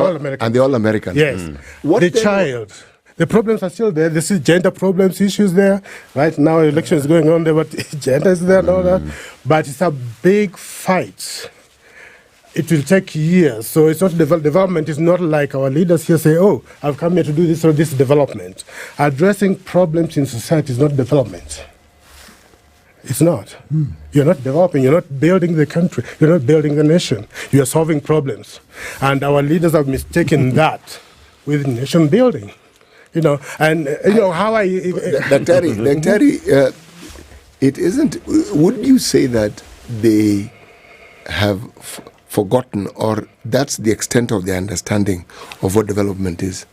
they're all American. Yes. The child. The problems are still there. This is gender problems, issues there. Right now, election is going on there, but gender is there and all that. But it's a big fight. It will take years. So it's not development is not like our leaders here say, oh, I've come here to do this or this development. Addressing problems in society is not development. It's not. You're not developing. You're not building the country. You're not building the nation. You are solving problems. And our leaders have mistaken that with nation building. How I... Daktari, it isn't... Would you say that they have forgotten, or that's the extent of their understanding of what development is?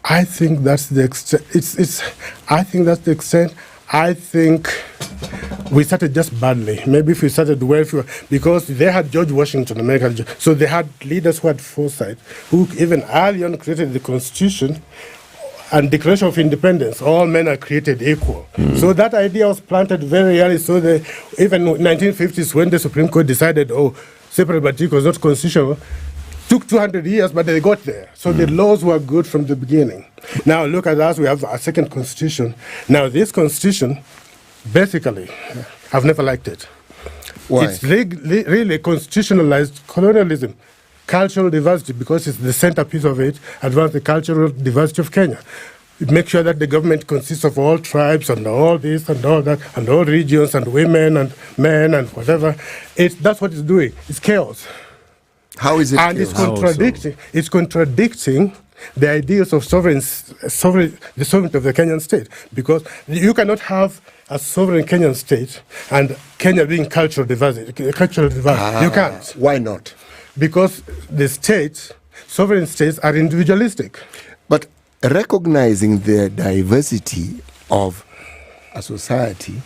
I think that's the extent. I think that's the extent. I think we started just badly. Maybe if we started well, because they had George Washington, American, so they had leaders who had foresight, who even early on created the Constitution and Declaration of Independence. All men are created equal. So that idea was planted very early. So even in 1950s, when the Supreme Court decided, separate but equal was not constitutional, took 200 years, but they got there. So the laws were good from the beginning. Now look at us, we have a second constitution. Now this constitution, basically, I've never liked it. Why? It's really constitutionalized colonialism, cultural diversity, because it's the centerpiece of it, advance the cultural diversity of Kenya. It makes sure that the government consists of all tribes and all this and all that, and all regions and women and men and whatever. That's what it's doing. It's chaos. How is it? And it's contradicting the ideals of the sovereignty of the Kenyan state, because you cannot have a sovereign Kenyan state and Kenya being cultural diversity. You can't. Why not? Because the sovereign states are individualistic. But recognizing the diversity of a society,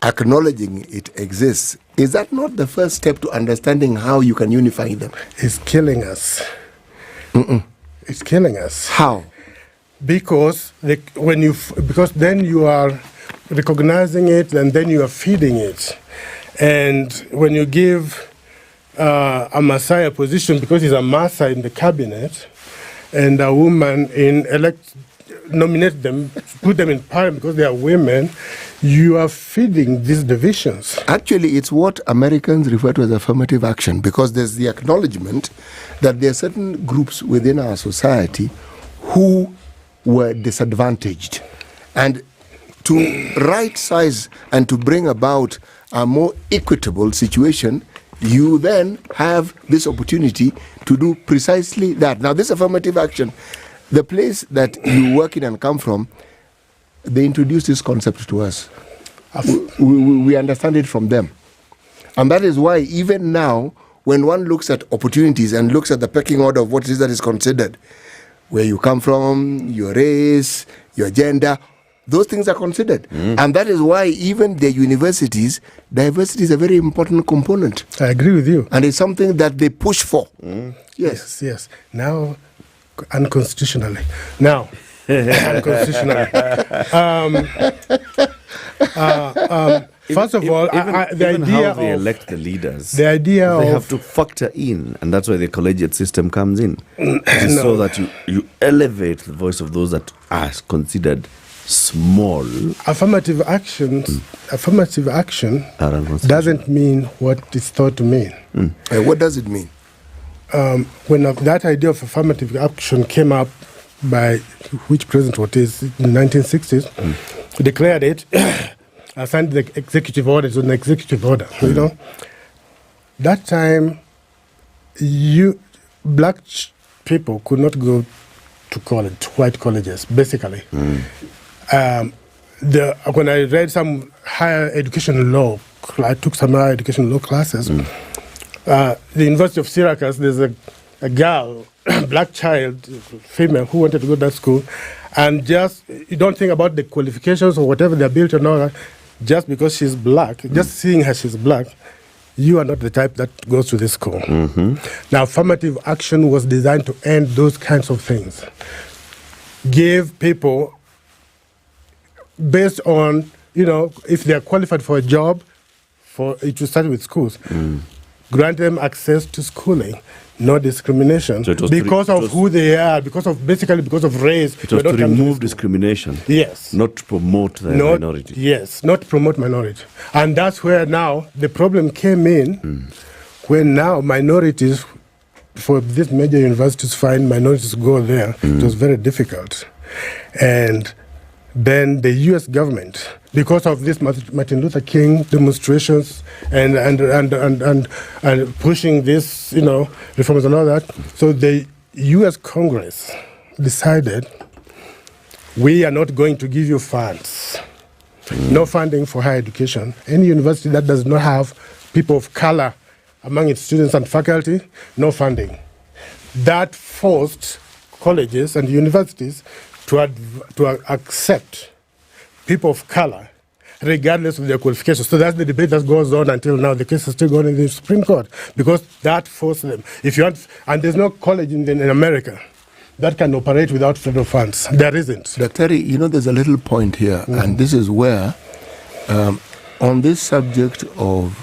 acknowledging it exists, is that not the first step to understanding how you can unify them? It's killing us. It's killing us. How? Because then you are recognizing it, and then you are feeding it. And when you give a Maasai a position, because he's a Maasai in the cabinet, and a woman nominate them, put them in parliament because they are women, you are feeding these divisions. Actually, it's what Americans refer to as affirmative action, because there's the acknowledgement that there are certain groups within our society who were disadvantaged. And to right size and to bring about a more equitable situation, you then have this opportunity to do precisely that. Now, this affirmative action, the place that you work in and come from, they introduced this concept to us. We understand it from them. And that is why even now, when one looks at opportunities and looks at the pecking order of what it is that is considered, where you come from, your race, your gender, those things are considered. And that is why even the universities, diversity is a very important component. I agree with you. And it's something that they push for. Yes. Now, unconstitutionally. Unconstitutionally. First of all, the idea how they elect the leaders, they have to factor in, and that's why the collegiate system comes in, so that you elevate the voice of those that are considered small. Affirmative action doesn't mean what it's thought to mean. What does it mean? When that idea of affirmative action came up by which president it is in the 1960s, declared it, assigned the executive order to an executive order. You know, that time, black people could not go to college, white colleges, basically. When I read some higher education law, I took some higher education law classes. The University of Syracuse, there's a girl, black child, female, who wanted to go to that school, and just, you don't think about the qualifications or whatever they're built and all that, just because she's black, just seeing her she's black, you are not the type that goes to this school. Now, affirmative action was designed to end those kinds of things. Give people, based on, you know, if they are qualified for a job, it will start with schools. Grant them access to schooling, no discrimination, So because of who they are, because of race. It was to remove discrimination. Yes. Not to promote the minority. Yes, not to promote minority. And that's where now the problem came in, when now minorities, for these major universities find minorities go there, it was very difficult. And then the U.S. government, because of this Martin Luther King demonstrations and pushing this, you know, reforms and all that, so the U.S. Congress decided, we are not going to give you funds. No funding for higher education. Any university that does not have people of color among its students and faculty, no funding. That forced colleges and universities to accept people of color, regardless of their qualifications. So that's the debate that goes on until now. The case is still going in the Supreme Court, because that forced them. If you want, and there's no college in America that can operate without federal funds. There isn't. Dr. You know, there's a little point here, and this is where, on this subject of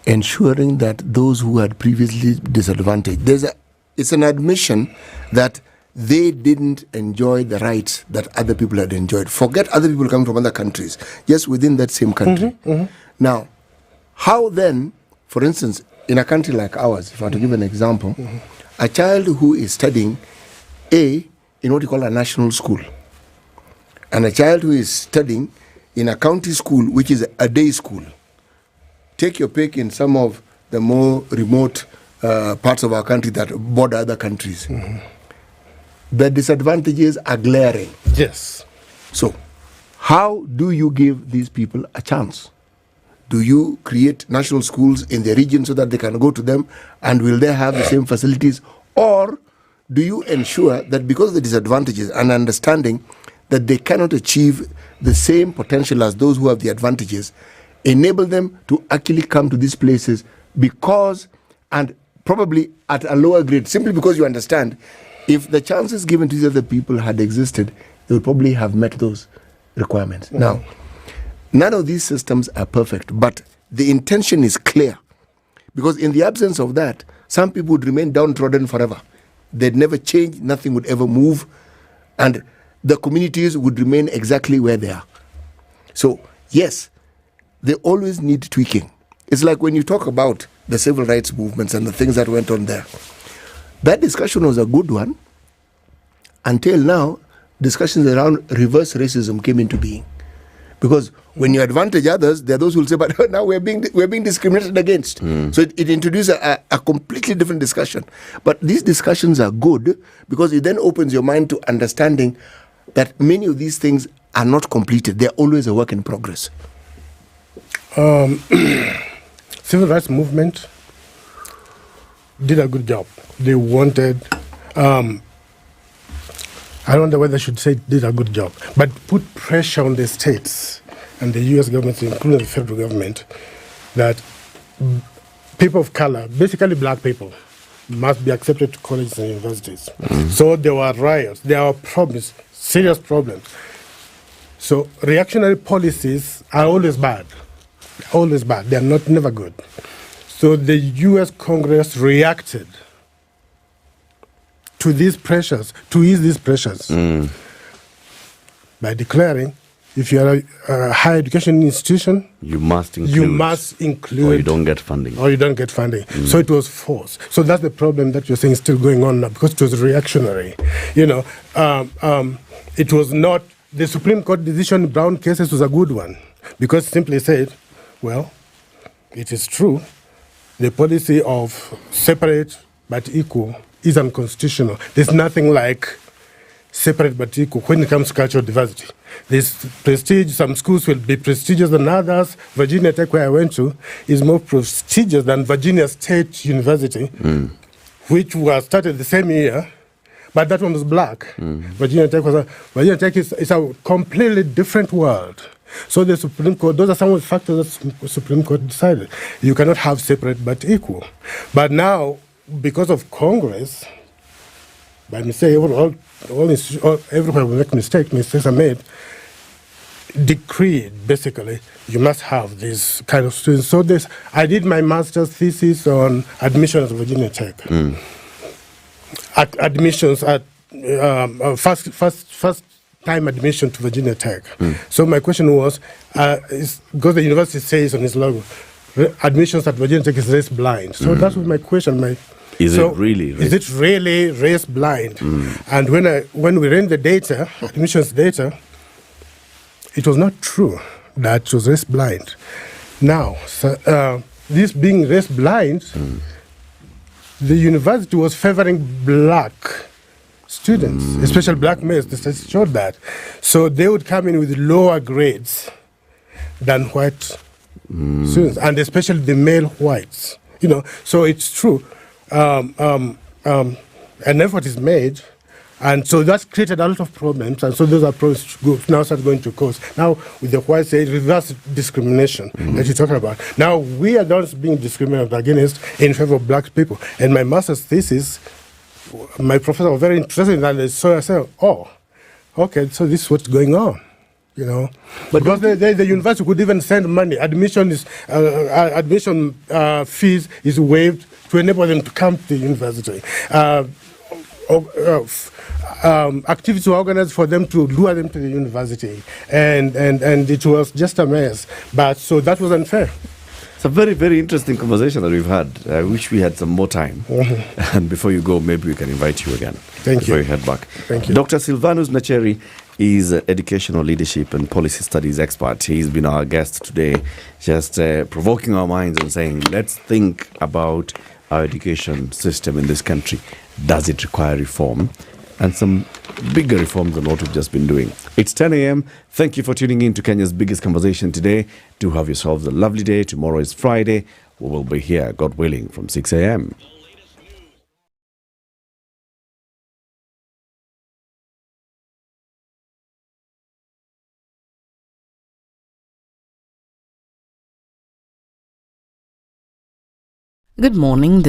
ensuring that those who had previously disadvantaged, it's an admission that they didn't enjoy the rights that other people had enjoyed. Forget other people coming from other countries, just within that same country. Now, how then, for instance, in a country like ours, if I want to give an example, a child who is studying in what you call a national school, and a child who is studying in a county school, which is a day school, take your pick in some of the more remote parts of our country that border other countries. The disadvantages are glaring. Yes. So, how do you give these people a chance? Do you create national schools in the region so that they can go to them, and will they have the same facilities? Or do you ensure that because of the disadvantages and understanding that they cannot achieve the same potential as those who have the advantages, enable them to actually come to these places because, and probably at a lower grade, simply because you understand, if the chances given to these other people had existed, they would probably have met those requirements. Now, none of these systems are perfect, but the intention is clear. Because in the absence of that, some people would remain downtrodden forever. They'd never change, nothing would ever move, and the communities would remain exactly where they are. So, yes, they always need tweaking. It's like when you talk about the civil rights movements and the things that went on there. That discussion was a good one until now. Discussions around reverse racism came into being, because when you advantage others, there are those who will say, "But now we're being discriminated against." So it introduces a completely different discussion. But these discussions are good because it then opens your mind to understanding that many of these things are not completed; they're always a work in progress. Civil rights movement did a good job. They wanted, I don't know whether I should say did a good job, but put pressure on the states and the U.S. government, including the federal government, that people of color, basically black people, must be accepted to colleges and universities. So there were riots, there were problems, serious problems. So reactionary policies are always bad. Always bad. They are never good. So the U.S. Congress reacted to these pressures, to ease these pressures. by declaring if you are a higher education institution, you must include. Or you don't get funding. So it was forced. So that's the problem that you're saying is still going on now, because it was reactionary. It was not, the Supreme Court decision in Brown cases was a good one, because it simply said, well, it is true, the policy of separate but equal is unconstitutional. There's nothing like separate but equal when it comes to cultural diversity. There's prestige, some schools will be prestigious than others. Virginia Tech, where I went to, is more prestigious than Virginia State University, which was started the same year, but that one was black. Virginia Tech is a completely different world. So the Supreme Court, those are some of the factors that the Supreme Court decided. You cannot have separate but equal. But now, because of Congress, by mistake, everywhere we make mistakes are made, decreed, basically, you must have this kind of students. So I did my master's thesis on admissions at Virginia Tech. Admissions at first time admission to Virginia Tech. So my question was, because the university says on its logo, admissions at Virginia Tech is race blind. So that was my question. Is it really race blind? And when we ran the data, admissions data, it was not true that it was race blind. Now, this being race blind, the university was favoring black students, especially black males. The statistics showed that. So they would come in with lower grades than white students, and especially the male whites. So it's true. An effort is made, and so that's created a lot of problems, and so those are problems now start going to courts. Now, with the white say reverse discrimination that you're talking about. Now, we are not being discriminated against in favor of black people. And my master's thesis, my professor was very interested in that, so I said, oh, okay, so this is what's going on. But because the university could even send money. Admission fees is waived to enable them to come to the university. Activities were organized for them to lure them to the university, and it was just a mess. But so that was unfair. It's a very, very interesting conversation that we've had. I wish we had some more time. And before you go, maybe we can invite you again. Before you head back. Thank you. Dr. Silvanus Nacheri is an educational leadership and policy studies expert. He's been our guest today, just provoking our minds and saying, let's think about our education system in this country. Does it require reform? And some bigger reforms than what we've just been doing. It's 10 a.m. Thank you for tuning in to Kenya's biggest conversation today. Do have yourselves a lovely day. Tomorrow is Friday. We will be here, God willing, from 6 a.m. Good morning.